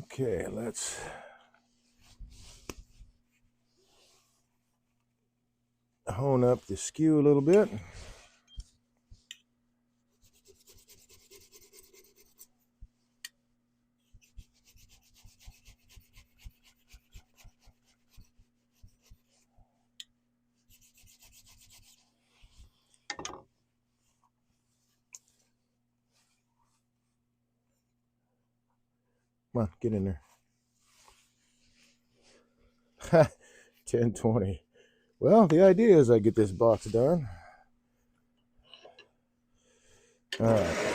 S1: Okay, let's hone up the skew a little bit. Come on, get in there. 10:20. Well, the idea is I get this box done. All right.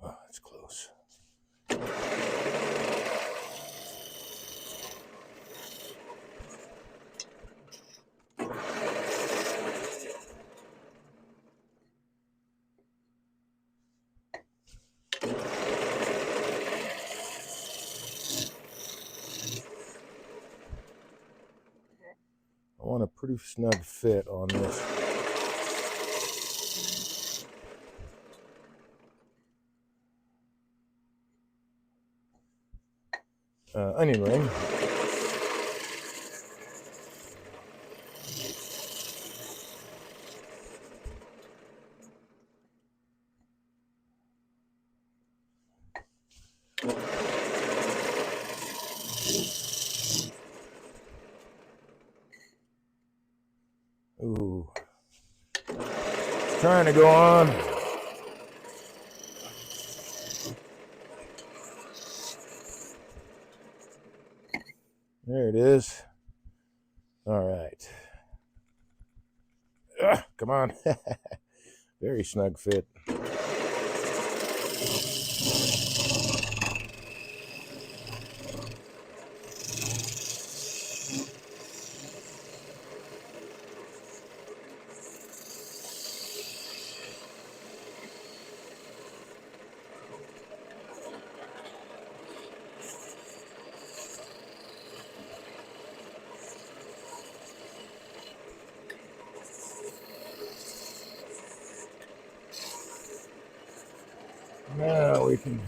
S1: Oh, that's close. I want a pretty snug fit on this. Onion ring. Trying to go on. There it is. All right. Come on. Very snug fit. Now we can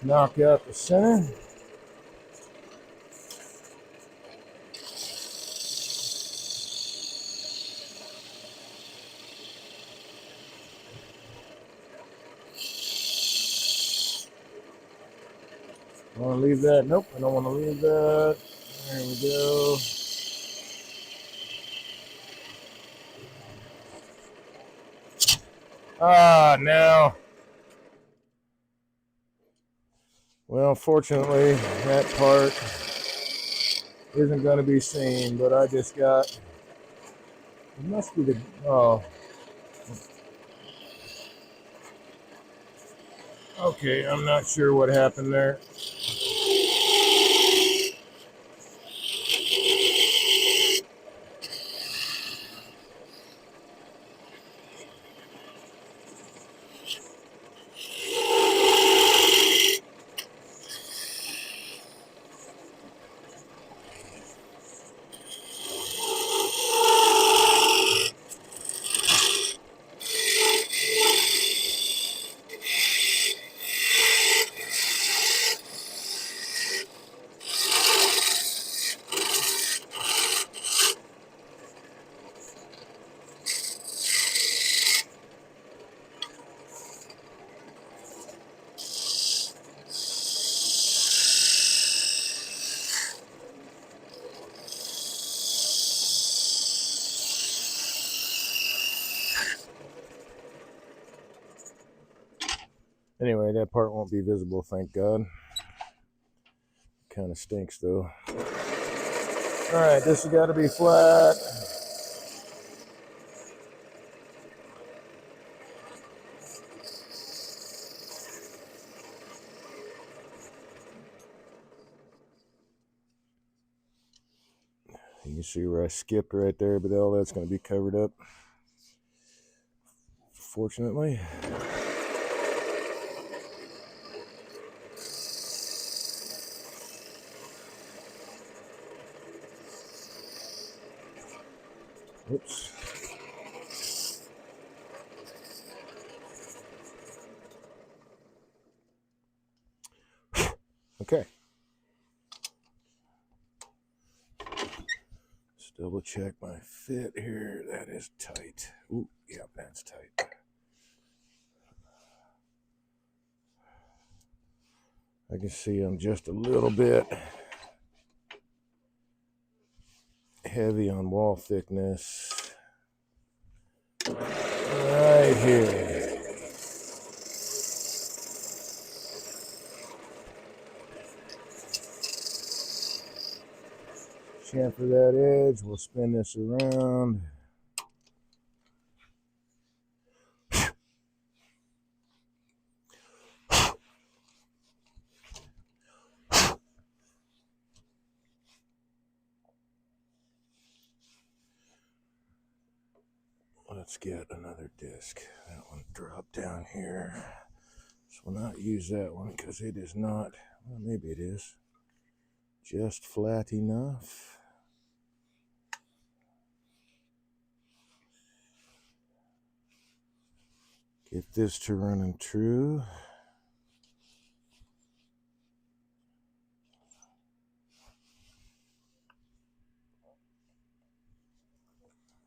S1: knock out the center. I want to leave that. Nope, I don't want to leave that. There we go. Now. Well, fortunately, that part isn't going to be seen, but I just got, it must be the, oh. Okay, I'm not sure what happened there. Anyway, that part won't be visible, thank God. Kind of stinks though. All right, this has got to be flat. You can see where I skipped right there, but all that's going to be covered up, fortunately. Oops. Okay. Let's double check my fit here. That is tight. Ooh, yeah, that's tight. I can see I'm just a little bit heavy on wall thickness. Right here. Chamfer that edge. We'll spin this around. Let's get another disc. That one drop down here. So we'll not use that one because it is not, well, maybe it is just flat enough. Get this to running true.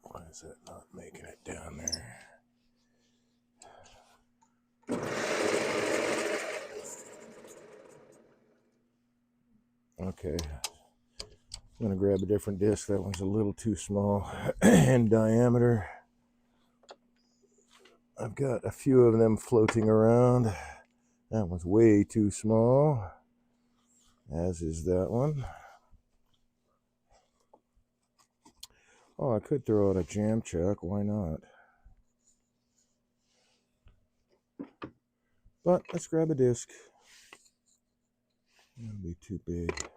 S1: Why is that not making it down there? Okay. I'm going to grab a different disc. That one's a little too small in diameter. I've got a few of them floating around. That one's way too small, as is that one. Oh, I could throw out a jam chuck. Why not? But let's grab a disc. That'll be too big.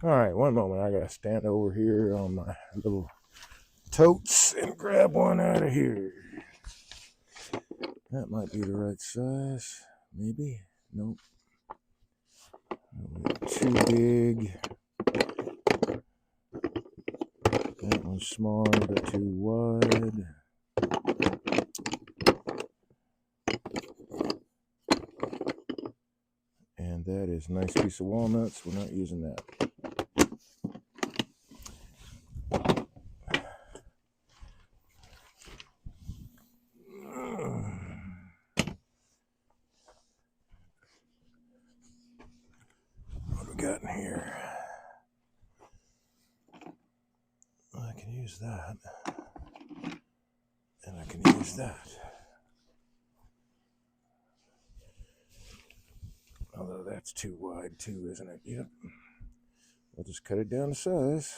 S1: All right, one moment. I gotta stand over here on my little totes and grab one out of here. That might be the right size. Maybe. Nope. Too big. That one's smaller but too wide. And that is a nice piece of walnuts. We're not using that. What do we got in here? I can use that. And I can use that. Although that's too wide too, isn't it? Yep. We'll just cut it down to size.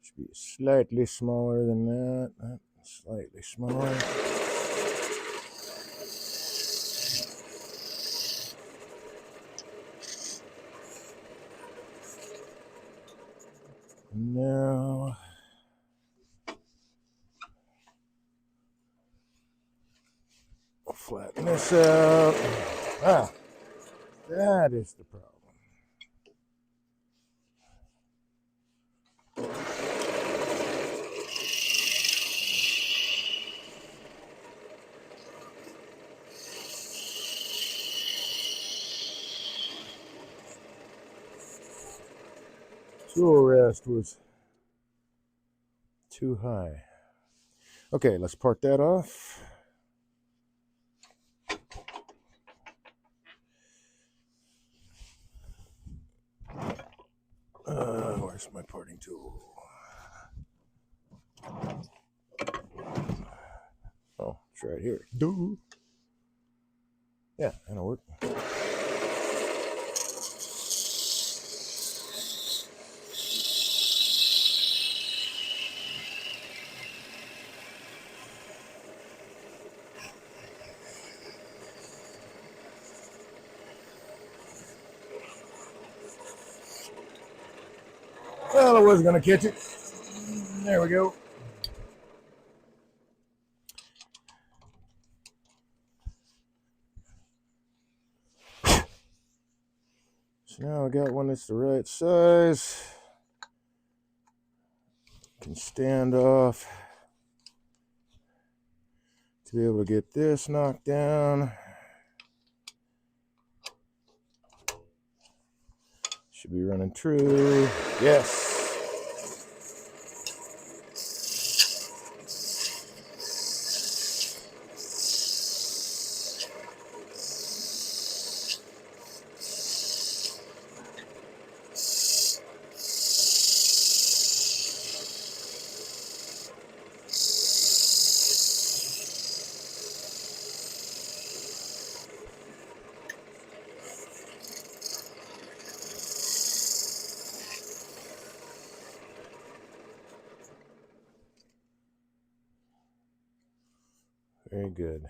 S1: Should be slightly smaller than that. Slightly smaller. Now, I'll flatten this out. Ah, that is the problem. Tool rest was too high. Okay, let's part that off. Where's my parting tool? Oh, it's right here. Duh. Yeah, that'll work. Well, I was going to catch it. There we go. So now I got one that's the right size. Can stand off to be able to get this knocked down. Should be running true. Yes. Very good.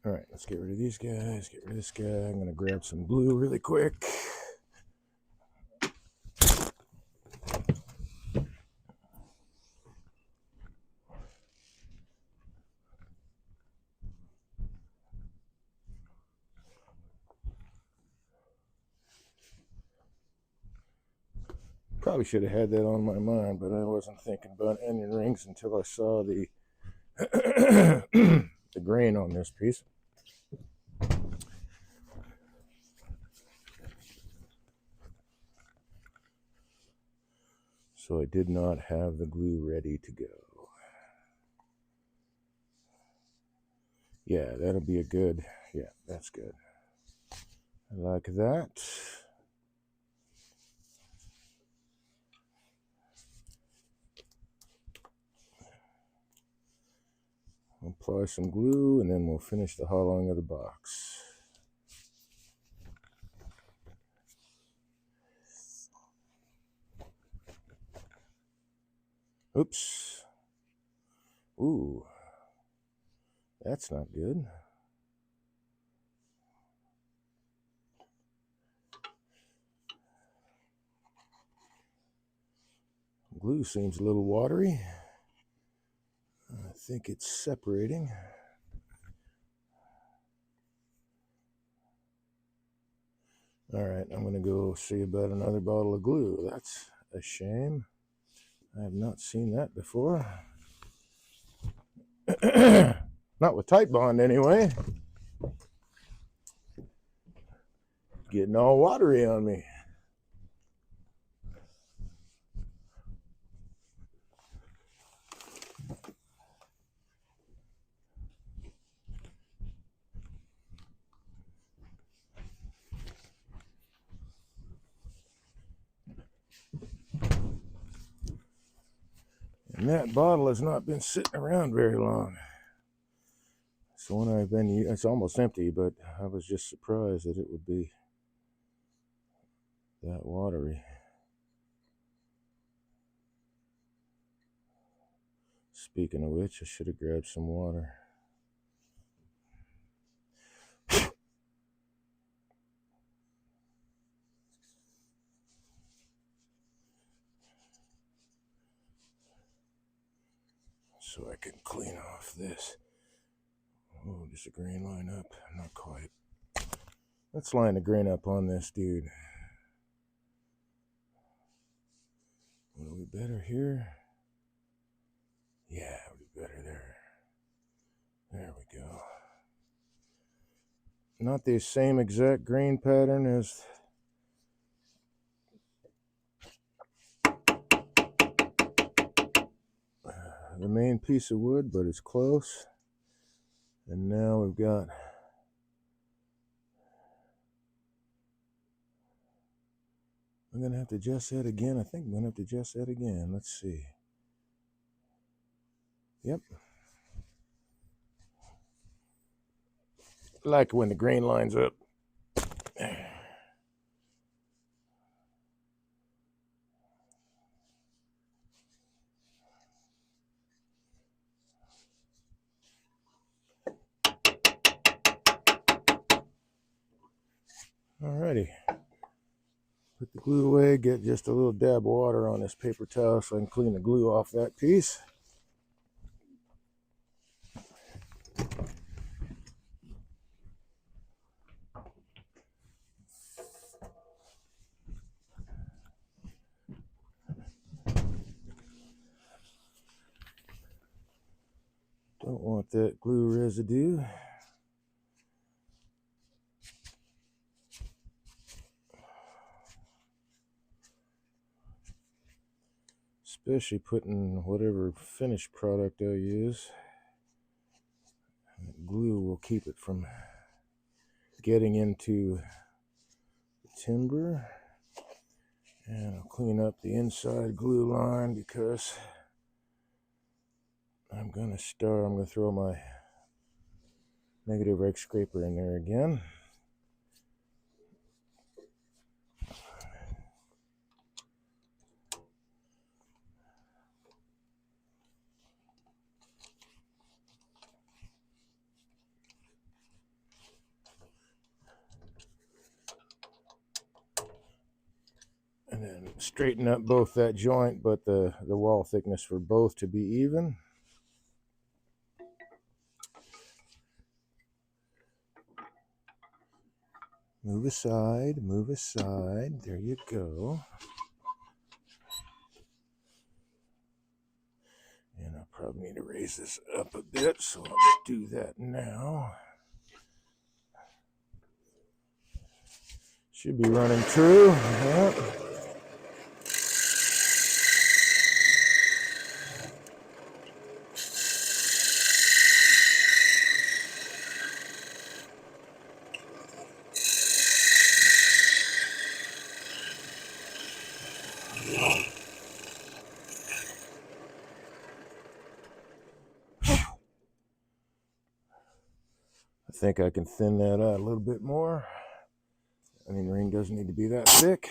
S1: All right, let's get rid of these guys, get rid of this guy. I'm going to grab some glue really quick. Probably should have had that on my mind, but I wasn't thinking about onion rings until I saw the the grain on this piece. So I did not have the glue ready to go. Yeah, that'll be a good, yeah, that's good. I like that. Apply some glue and then we'll finish the hollowing of the box. Oops. Ooh, that's not good. Glue seems a little watery. I think it's separating. All right, I'm going to go see about another bottle of glue. That's a shame. I have not seen that before. Not with Tight Bond anyway. Getting all watery on me. And that bottle has not been sitting around very long. It's the one I've been using. It's almost empty, but I was just surprised that it would be that watery. Speaking of which, I should have grabbed some water. So I can clean off this. Oh, just a grain line up. Not quite. Let's line the grain up on this dude. Are we better here? Yeah, we're better there. There we go. Not the same exact grain pattern as the main piece of wood, but it's close. And now we've got I'm going to have to adjust that again. I think I'm going to have to adjust that again. Let's see. Yep. Like when the grain lines up. Alrighty. Put the glue away, get just a little dab of water on this paper towel so I can clean the glue off that piece. Don't want that glue residue. Especially putting whatever finished product I use. That glue will keep it from getting into the timber. And I'll clean up the inside glue line because I'm going to throw my negative rake scraper in there again. And then straighten up both that joint, but the wall thickness for both to be even. Move aside, there you go. raise this up a bit, so I'll do that now. Should be running true. Yep. I think I can thin that out a little bit more. Onion ring doesn't need to be that thick.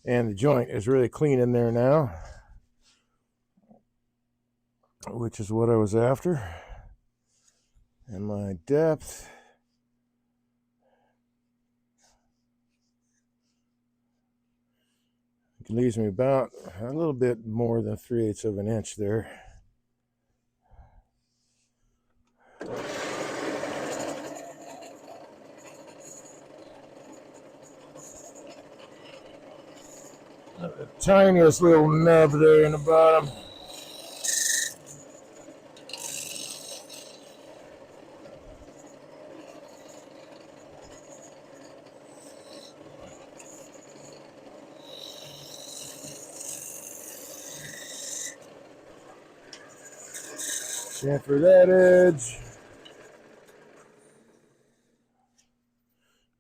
S1: And the joint is really clean in there now, which is what I was after. And my depth, it leaves me about a little bit more than 3/8 of an inch there. The tiniest little nub there in the bottom. Chamfer that edge.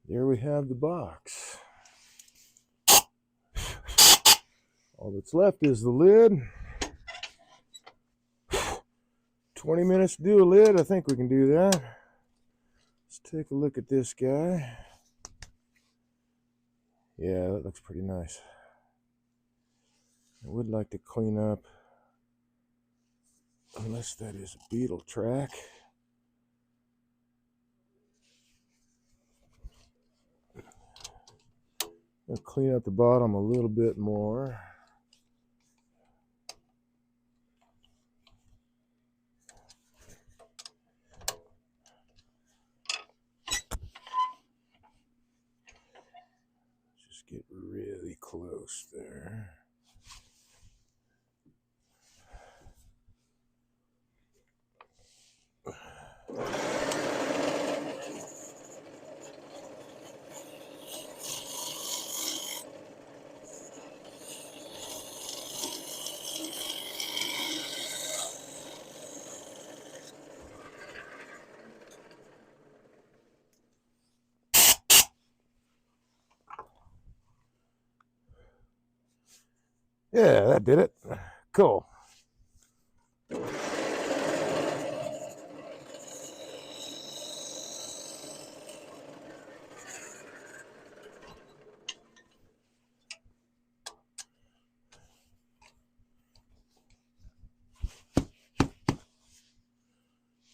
S1: There we have the box. All that's left is the lid. 20 minutes to do a lid. I think we can do that. Let's take a look at this guy. Yeah, that looks pretty nice. I would like to clean up, unless that is a beetle track. I'll clean up the bottom a little bit more. Just get really close there. Yeah, that did it. Cool.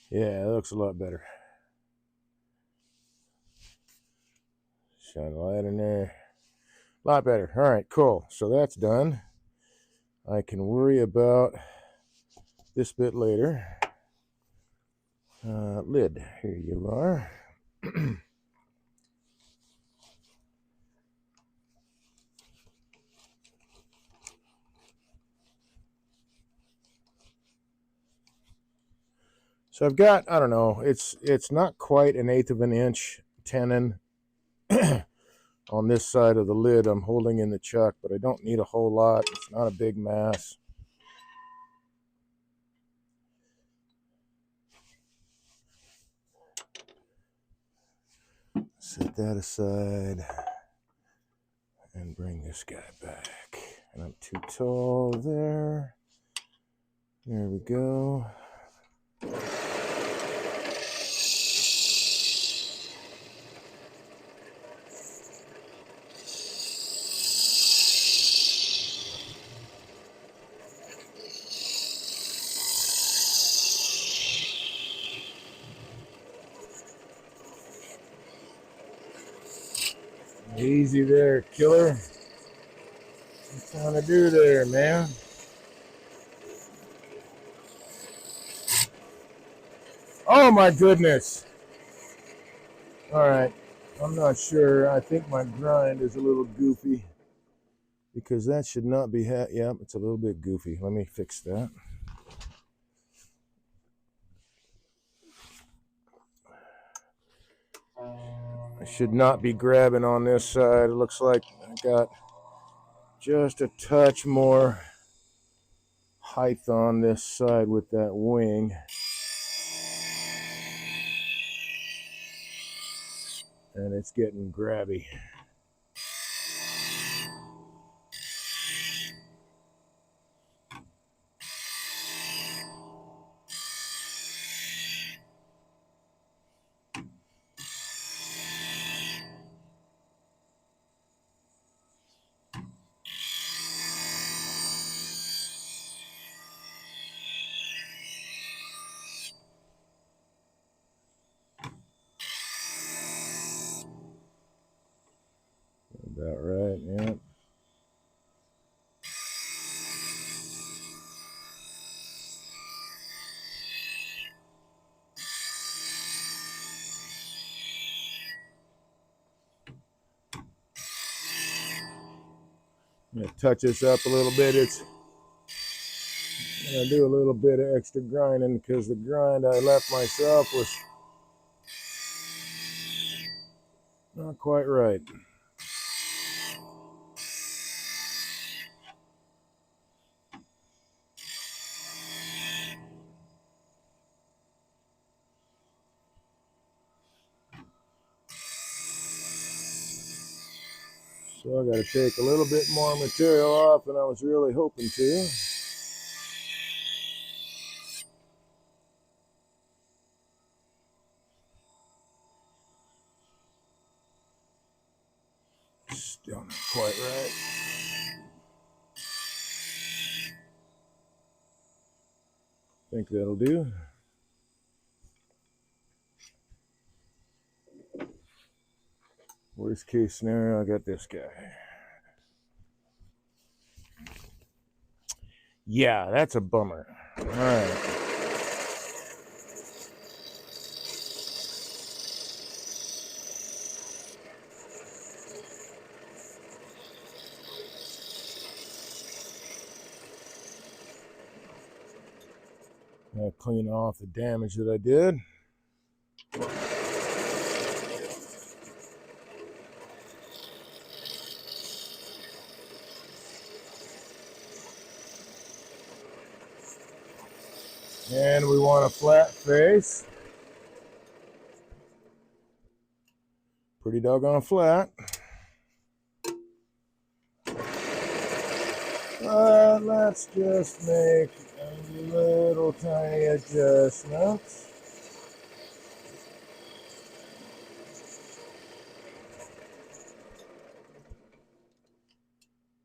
S1: Yeah, that looks a lot better. Shine a light in there. A lot better. All right, cool. So that's done. I can worry about this bit later. Lid. Here you are. So I've got, I don't know, it's not quite 1/8 of an inch tenon on this side of the lid I'm holding in the chuck, but I don't need a whole lot. It's not a big mass. Set that aside and bring this guy back. And I'm too tall there. There we go. Easy there, killer. What you trying to do there, man? Oh my goodness. All right. I'm not sure. I think my grind is a little goofy because that should not be yeah, it's a little bit goofy. Let me fix that. I should not be grabbing on this side. It looks like I got just a touch more height on this side with that wing. And it's getting grabby. About right, yeah. I'm gonna touch this up a little bit. I'm gonna do a little bit of extra grinding because the grind I left myself was not quite right. So I gotta take a little bit more material off than I was really hoping to. Still not quite right. Think that'll do. Worst case scenario, I got this guy. Yeah, that's a bummer. All right. I'll clean off the damage that I did. And we want a flat face. Pretty doggone flat. But let's just make a little tiny adjustments.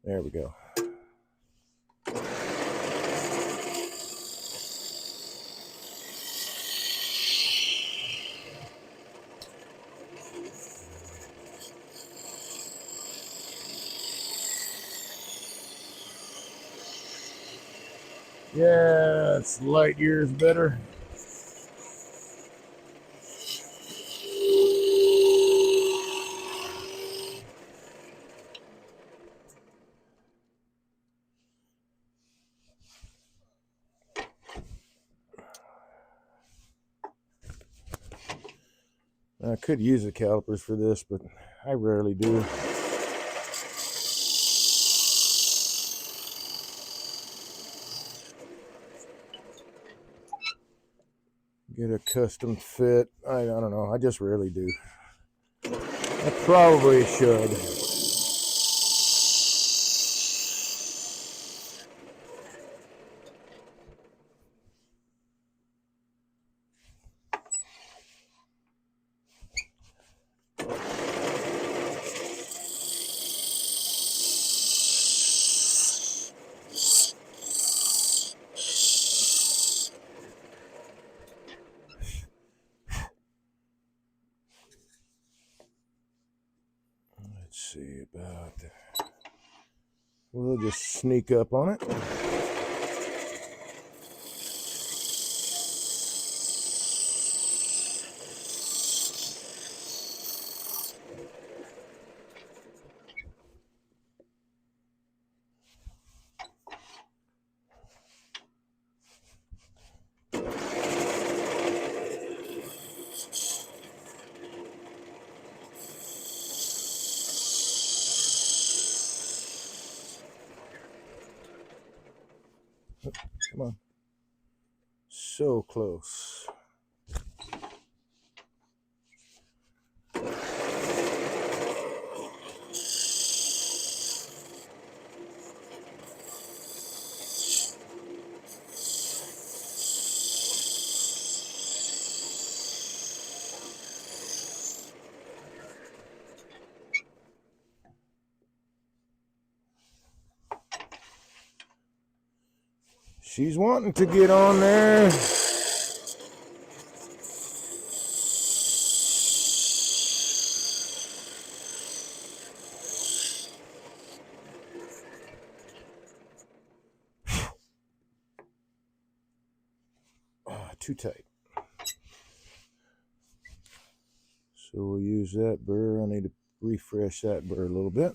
S1: There we go. Yeah, it's light years better. I could use the calipers for this, but I rarely do. Get a custom fit. I don't know. I just rarely do. I probably should. Let's see about that. We'll just sneak up on it. Come on. So close. She's wanting to get on there. Too tight. So we'll use that burr. I need to refresh that burr a little bit.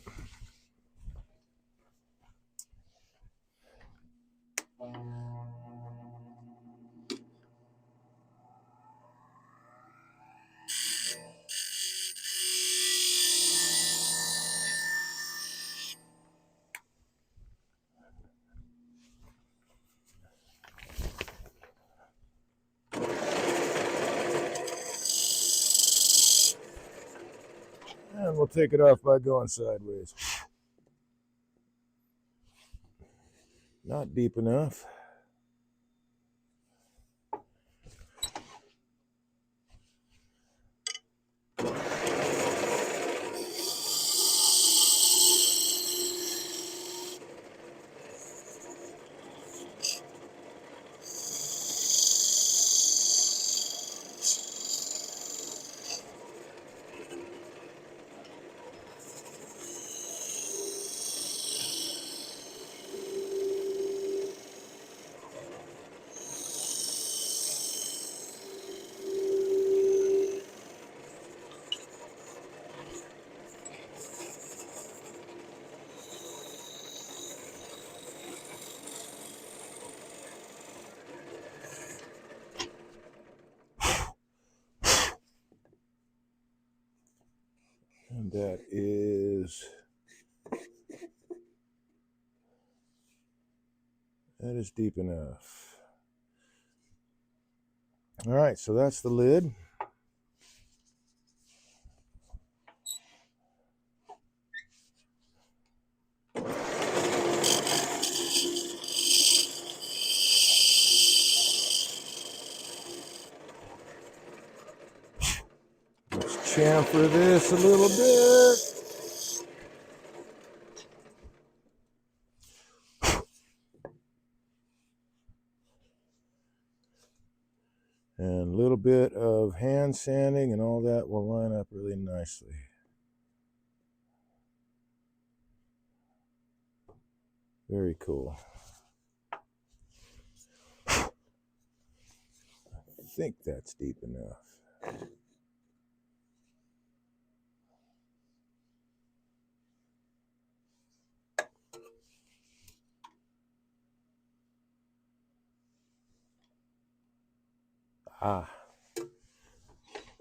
S1: And we'll take it off by going sideways. Not deep enough. And that is deep enough. All right, so that's the lid. Let's chamfer this a little bit. And a little bit of hand sanding and all that will line up really nicely. Very cool. I think that's deep enough.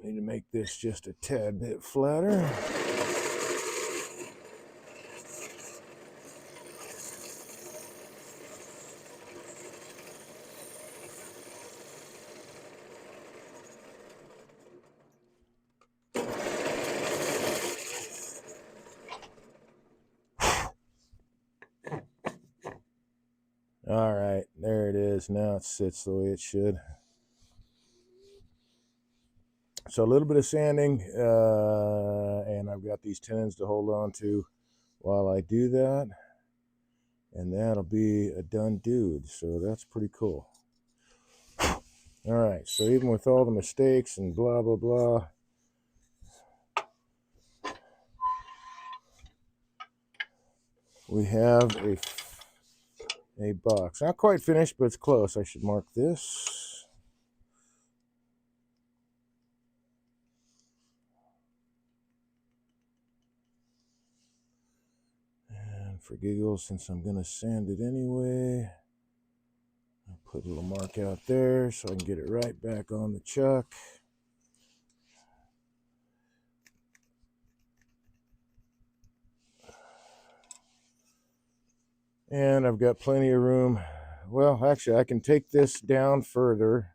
S1: Need to make this just a tad bit flatter. All right, there it is. Now it sits the way it should. So a little bit of sanding, and I've got these tenons to hold on to while I do that. And that'll be a done dude. So that's pretty cool. All right, so even with all the mistakes and blah, blah, blah, we have a box. Not quite finished, but it's close. I should mark this. And for giggles, since I'm going to sand it anyway, I'll put a little mark out there so I can get it right back on the chuck. And I've got plenty of room. Well, actually, I can take this down further.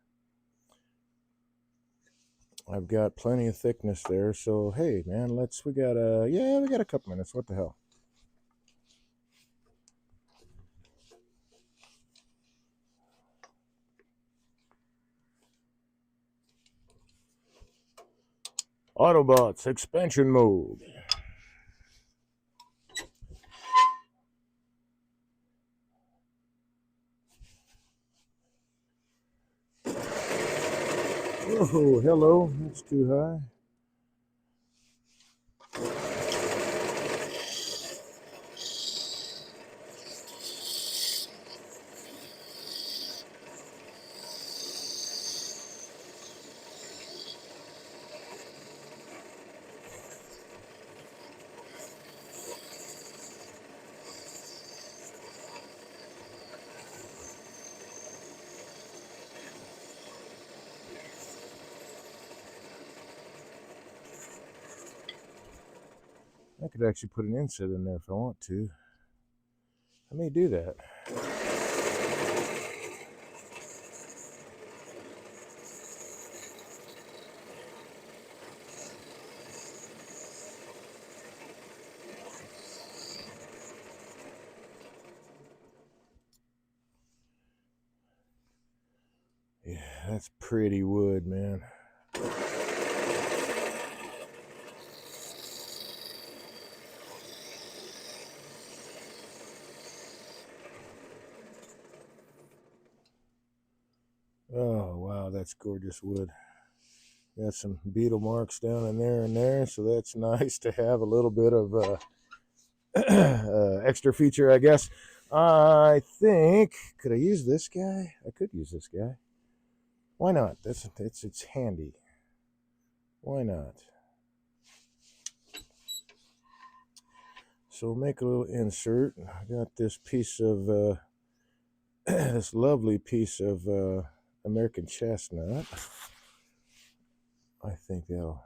S1: I've got plenty of thickness there. So, hey, man, we got a couple minutes. What the hell? Autobots, expansion mode. Oh, hello. That's too high. I could actually put an inset in there if I want to. I may do that. Yeah, that's pretty wood, man. Oh, wow, that's gorgeous wood. Got some beetle marks down in there and there, so that's nice to have a little bit of extra feature, I guess. I think, could I use this guy? I could use this guy. Why not? It's handy. Why not? So we'll make a little insert. I got this piece of this lovely piece of American chestnut. I think that'll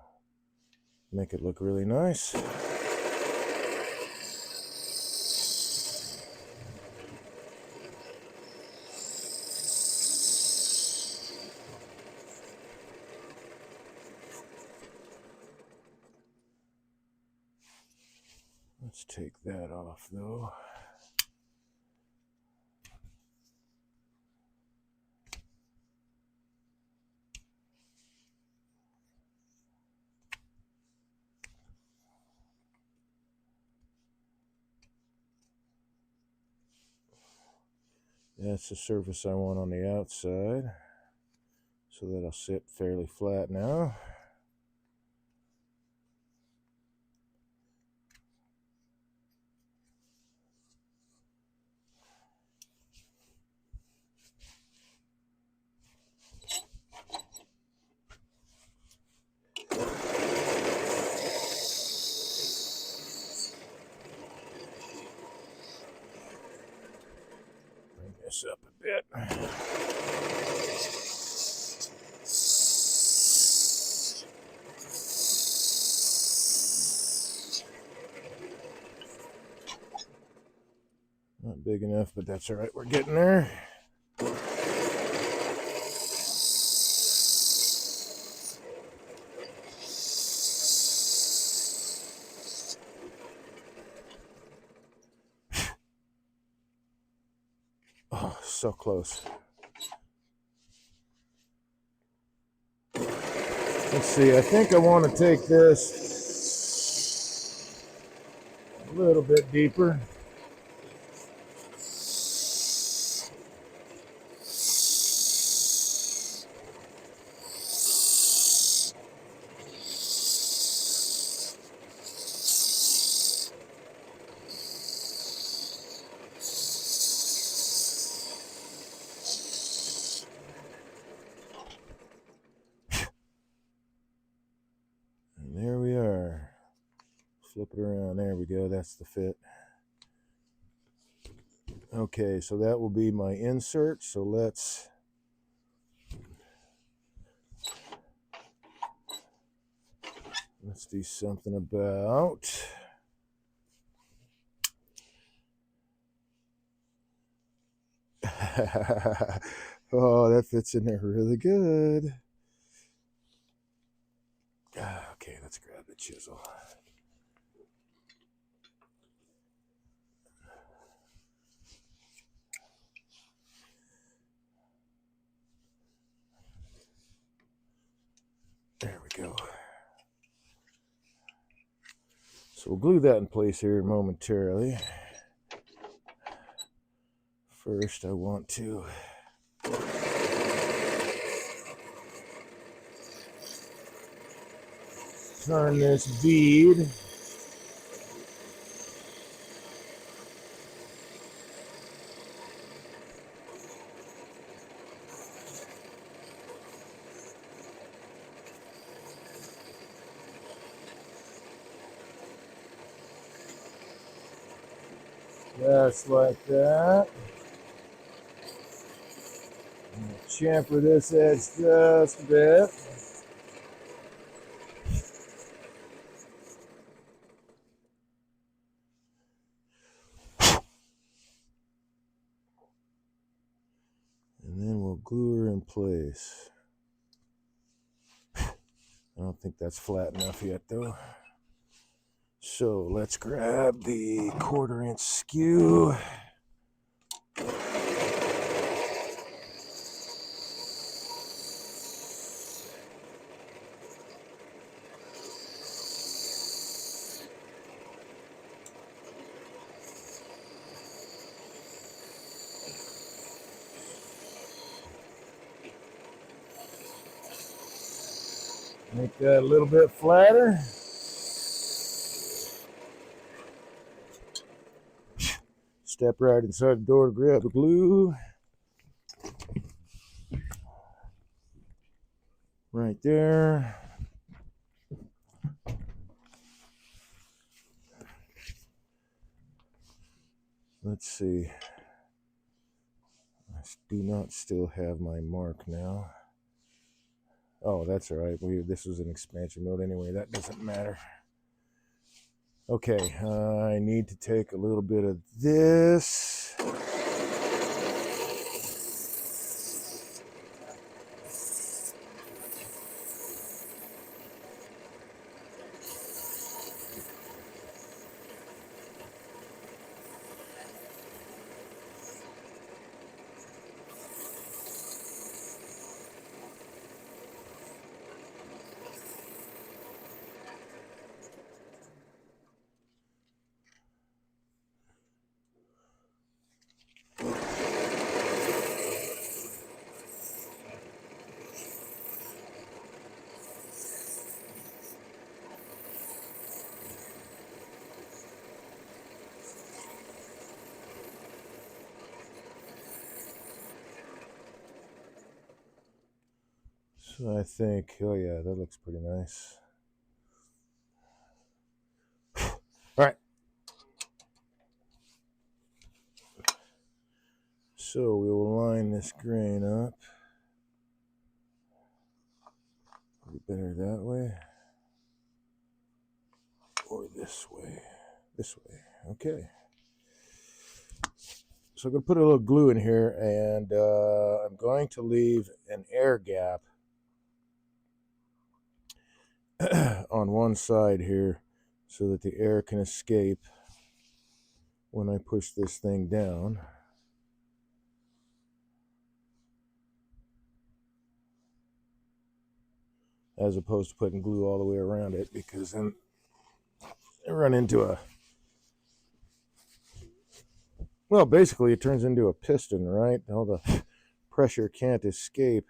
S1: make it look really nice. Let's take that off though. That's the surface I want on the outside. So that'll sit fairly flat now. Bring this up a bit. Not big enough, but that's all right. We're getting there. Oh, so close. Let's see, I think I want to take this a little bit deeper. it around. There we go. That's the fit. Okay, so that will be my insert. So let's do something about oh, that fits in there really good. Okay, let's grab the chisel. There we go. So we'll glue that in place here momentarily. First, I want to turn this bead. Just like that. Chamfer this edge just a bit. And then we'll glue her in place. I don't think that's flat enough yet though. So let's grab the 1/4 inch skew. Make that a little bit flatter. Step right inside the door to grab the glue. Right there. Let's see. I do not still have my mark now. Oh, that's all right. This was an expansion mode anyway. That doesn't matter. Okay, I need to take a little bit of this. So I think, oh yeah, that looks pretty nice. All right. So we will line this grain up. Better that way or this way. This way. Okay. So I'm going to put a little glue in here, and I'm going to leave an air gap on one side here so that the air can escape when I push this thing down. As opposed to putting glue all the way around it, because then I run into a, well, basically it turns into a piston, right? All the pressure can't escape.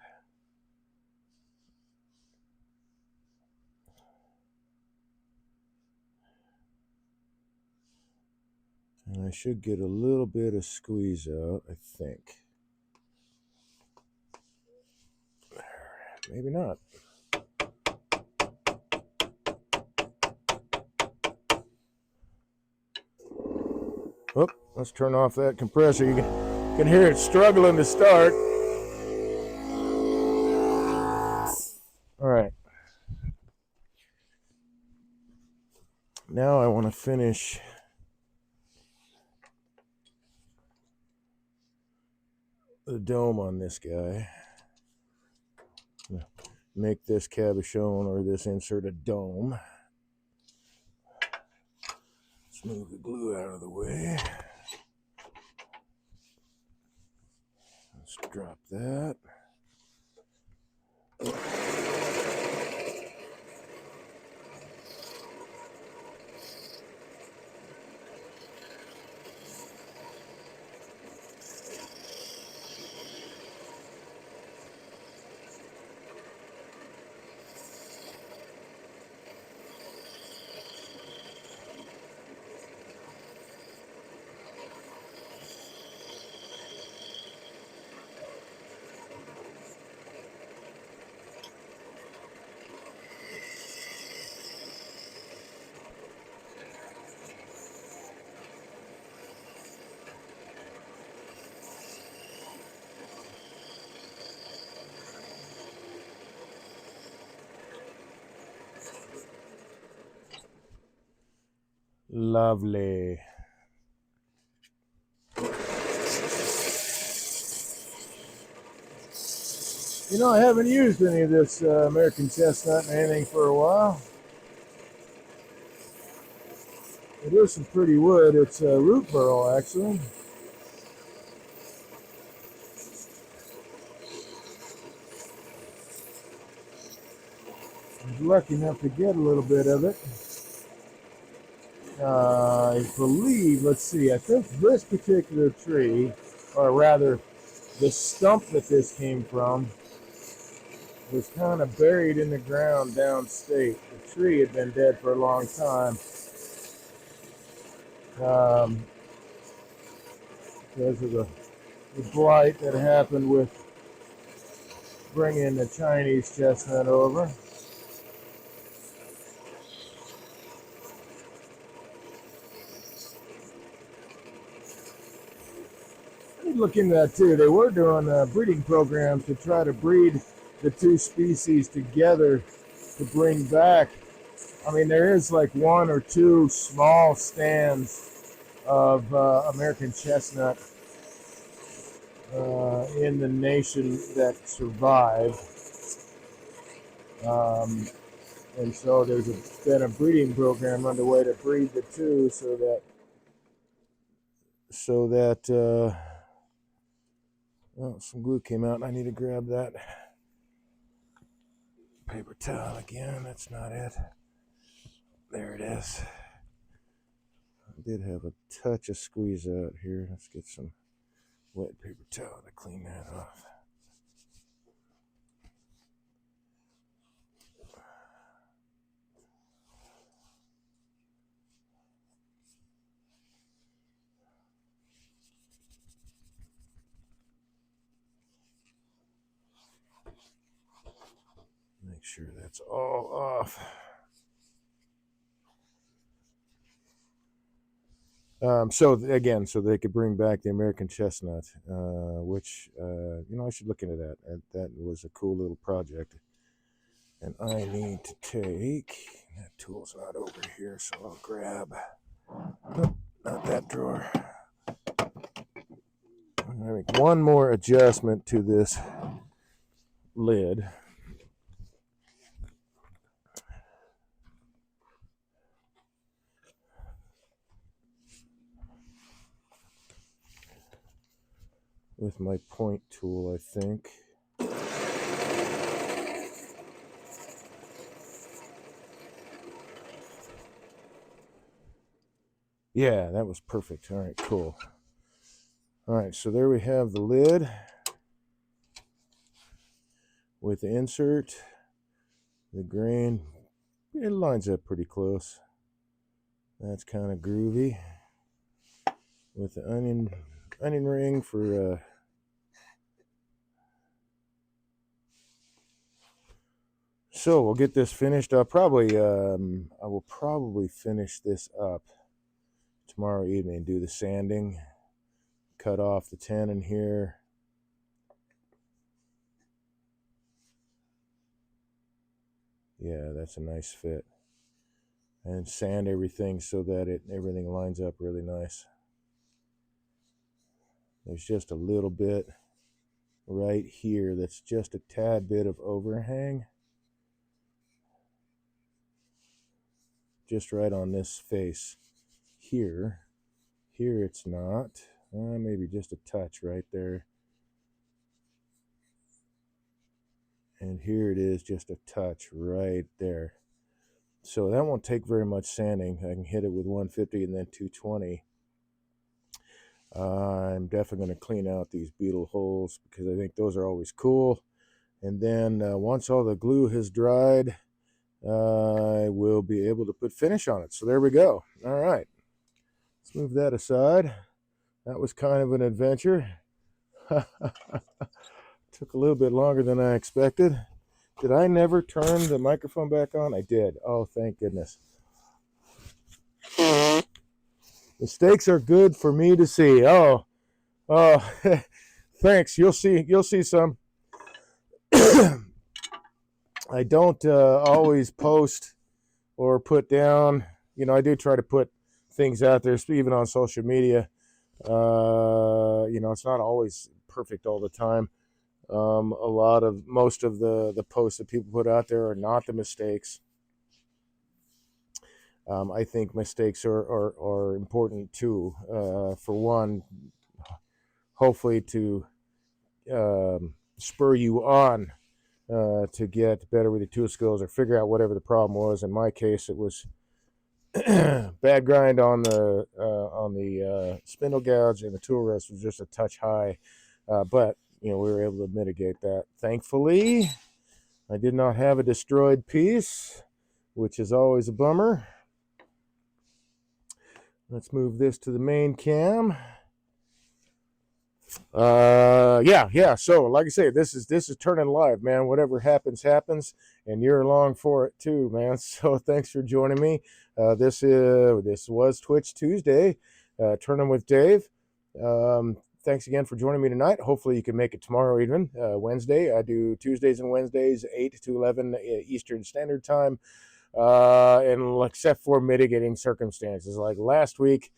S1: And I should get a little bit of squeeze out, I think. Maybe not. Oh, let's turn off that compressor. You can hear it struggling to start. All right. Now I want to finish the dome on this guy. Make this cabochon or this insert a dome. Let's move the glue out of the way. Let's drop that. Lovely. You know, I haven't used any of this American chestnut and anything for a while. It is some pretty wood. It's root burl, actually. I was lucky enough to get a little bit of it. I believe, let's see, I think this particular tree, or rather the stump that this came from, was kind of buried in the ground downstate. The tree had been dead for a long time because of the blight that happened with bringing the Chinese chestnut over. Look into that too. They were doing a breeding program to try to breed the two species together to bring back. I mean, there is like one or two small stands of American chestnut in the nation that survive. And so there's been a breeding program underway to breed the two so that well, some glue came out and I need to grab that paper towel again. That's not it. There it is. I did have a touch of squeeze out here. Let's get some wet paper towel to clean that off. Make sure that's all off. So again, so they could bring back the American chestnut, which I should look into that. That was a cool little project. And I need to take that tool's not over here, so I'll grab. Nope, not that drawer. I make one more adjustment to this lid. With my point tool, I think. Yeah, that was perfect. All right, cool. All right, so there we have the lid with the insert, the grain. It lines up pretty close. That's kind of groovy. With the onion ring for so we'll get this finished. I will probably finish this up tomorrow evening, do the sanding, cut off the tenon here. Yeah, that's a nice fit. And sand everything so that everything lines up really nice. There's just a little bit right here that's just a tad bit of overhang. Just right on this face here. Here it's not. Maybe just a touch right there. And here it is, just a touch right there. So that won't take very much sanding. I can hit it with 150 and then 220. I'm definitely going to clean out these beetle holes because I think those are always cool. And then once all the glue has dried, I will be able to put finish on it. So there we go. All right. Let's move that aside. That was kind of an adventure. Took a little bit longer than I expected. Did I never turn the microphone back on? I did. Oh, thank goodness. Mistakes are good for me to see. Oh, thanks. You'll see some. I don't always post or put down. I do try to put things out there, even on social media. It's not always perfect all the time. Most of the posts that people put out there are not the mistakes. I think mistakes are important too. For one, hopefully to spur you on to get better with your tool skills or figure out whatever the problem was. In my case, it was bad grind on the spindle gouge, and the tool rest was just a touch high. But we were able to mitigate that. Thankfully, I did not have a destroyed piece, which is always a bummer. Let's move this to the main cam. Yeah. So, like I say, this is turning live, man. Whatever happens, and you're along for it too, man. So, thanks for joining me. This was Twitch Tuesday, Turning with Dave. Thanks again for joining me tonight. Hopefully, you can make it tomorrow even, Wednesday. I do Tuesdays and Wednesdays, 8 to 11 Eastern Standard Time. And except for mitigating circumstances, like last week,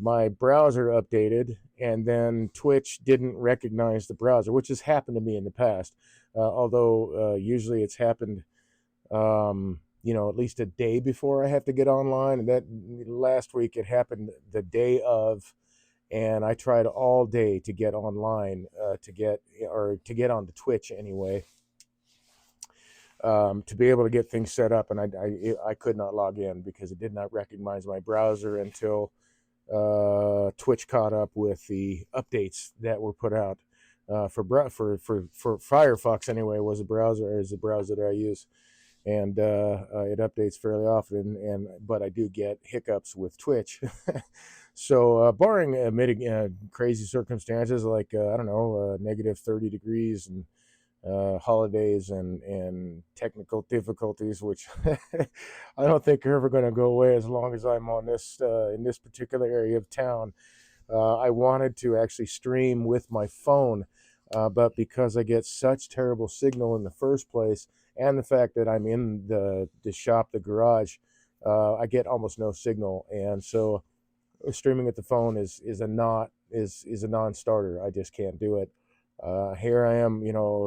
S1: my browser updated and then Twitch didn't recognize the browser, which has happened to me in the past. Although usually it's happened, at least a day before I have to get online. And that last week it happened the day of, and I tried all day to get online, to get on the Twitch anyway. To be able to get things set up, and I could not log in because it did not recognize my browser until Twitch caught up with the updates that were put out for Firefox. Anyway, is the browser that I use, and it updates fairly often. But I do get hiccups with Twitch. So barring crazy circumstances like I don't know, negative 30 degrees and holidays and technical difficulties, which I don't think are ever going to go away as long as I'm on this in this particular area of town. I wanted to actually stream with my phone, but because I get such terrible signal in the first place, and the fact that I'm in the shop, the garage, I get almost no signal, and so streaming with the phone is a non-starter. I just can't do it. Here I am,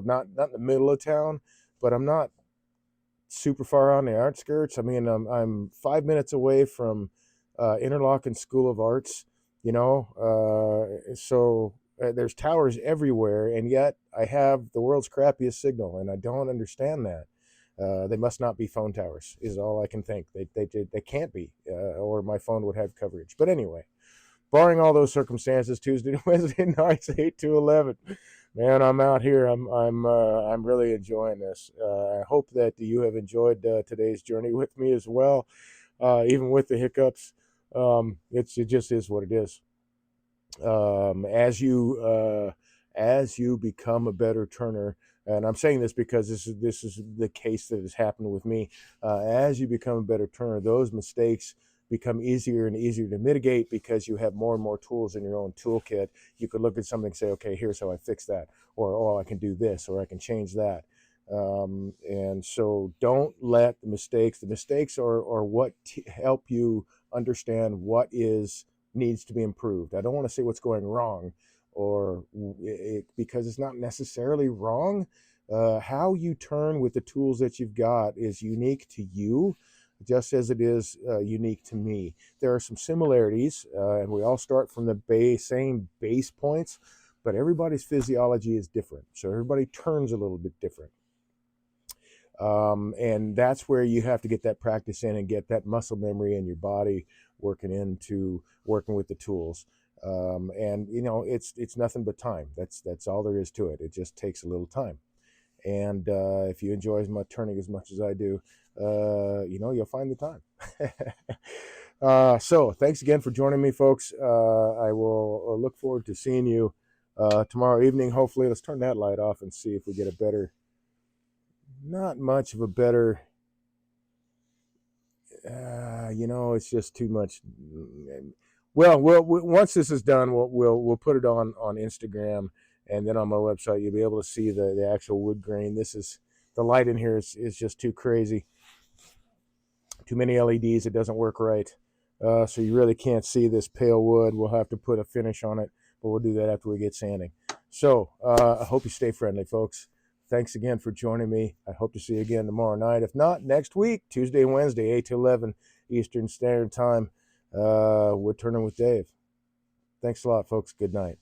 S1: not in the middle of town, but I'm not super far on the outskirts. I mean, I'm 5 minutes away from Interlochen School of Arts, so there's towers everywhere, and yet I have the world's crappiest signal, and I don't understand that. They must not be phone towers, is all I can think. They can't be, or my phone would have coverage. But anyway, barring all those circumstances, Tuesday to Wednesday nights, 8 to 11. Man, I'm out here. I'm really enjoying this. I hope that you have enjoyed today's journey with me as well, even with the hiccups. It just is what it is. As you become a better turner, and I'm saying this because this is the case that has happened with me. As you become a better turner, those mistakes become easier and easier to mitigate because you have more and more tools in your own toolkit. You could look at something and say, okay, here's how I fix that, or oh, I can do this, or I can change that. And so don't let the mistakes are what help you understand what needs to be improved. I don't want to say what's going wrong, or because it's not necessarily wrong. How you turn with the tools that you've got is unique to you, just as it is unique to me. There are some similarities, and we all start from the same base points, but everybody's physiology is different. So everybody turns a little bit different. And that's where you have to get that practice in and get that muscle memory in your body working with the tools. And it's nothing but time. That's all there is to it. It just takes a little time. And if you enjoy my turning as much as I do, you'll find the time. So thanks again for joining me, folks. I will look forward to seeing you tomorrow evening. Hopefully, let's turn that light off and see if we get a better. Not much of a better. It's just too much. Well, once this is done, we'll put it on Instagram, and then on my website you'll be able to see the actual wood grain. The light in here is just too crazy. Too many LEDs. It doesn't work right, so you really can't see this pale wood. We'll have to put a finish on it, but we'll do that after we get sanding. So I hope you stay friendly, folks. Thanks again for joining me. I hope to see you again tomorrow night. If not, next week, Tuesday and Wednesday, 8 to 11 Eastern Standard Time. Woodturning with Dave. Thanks a lot, folks. Good night.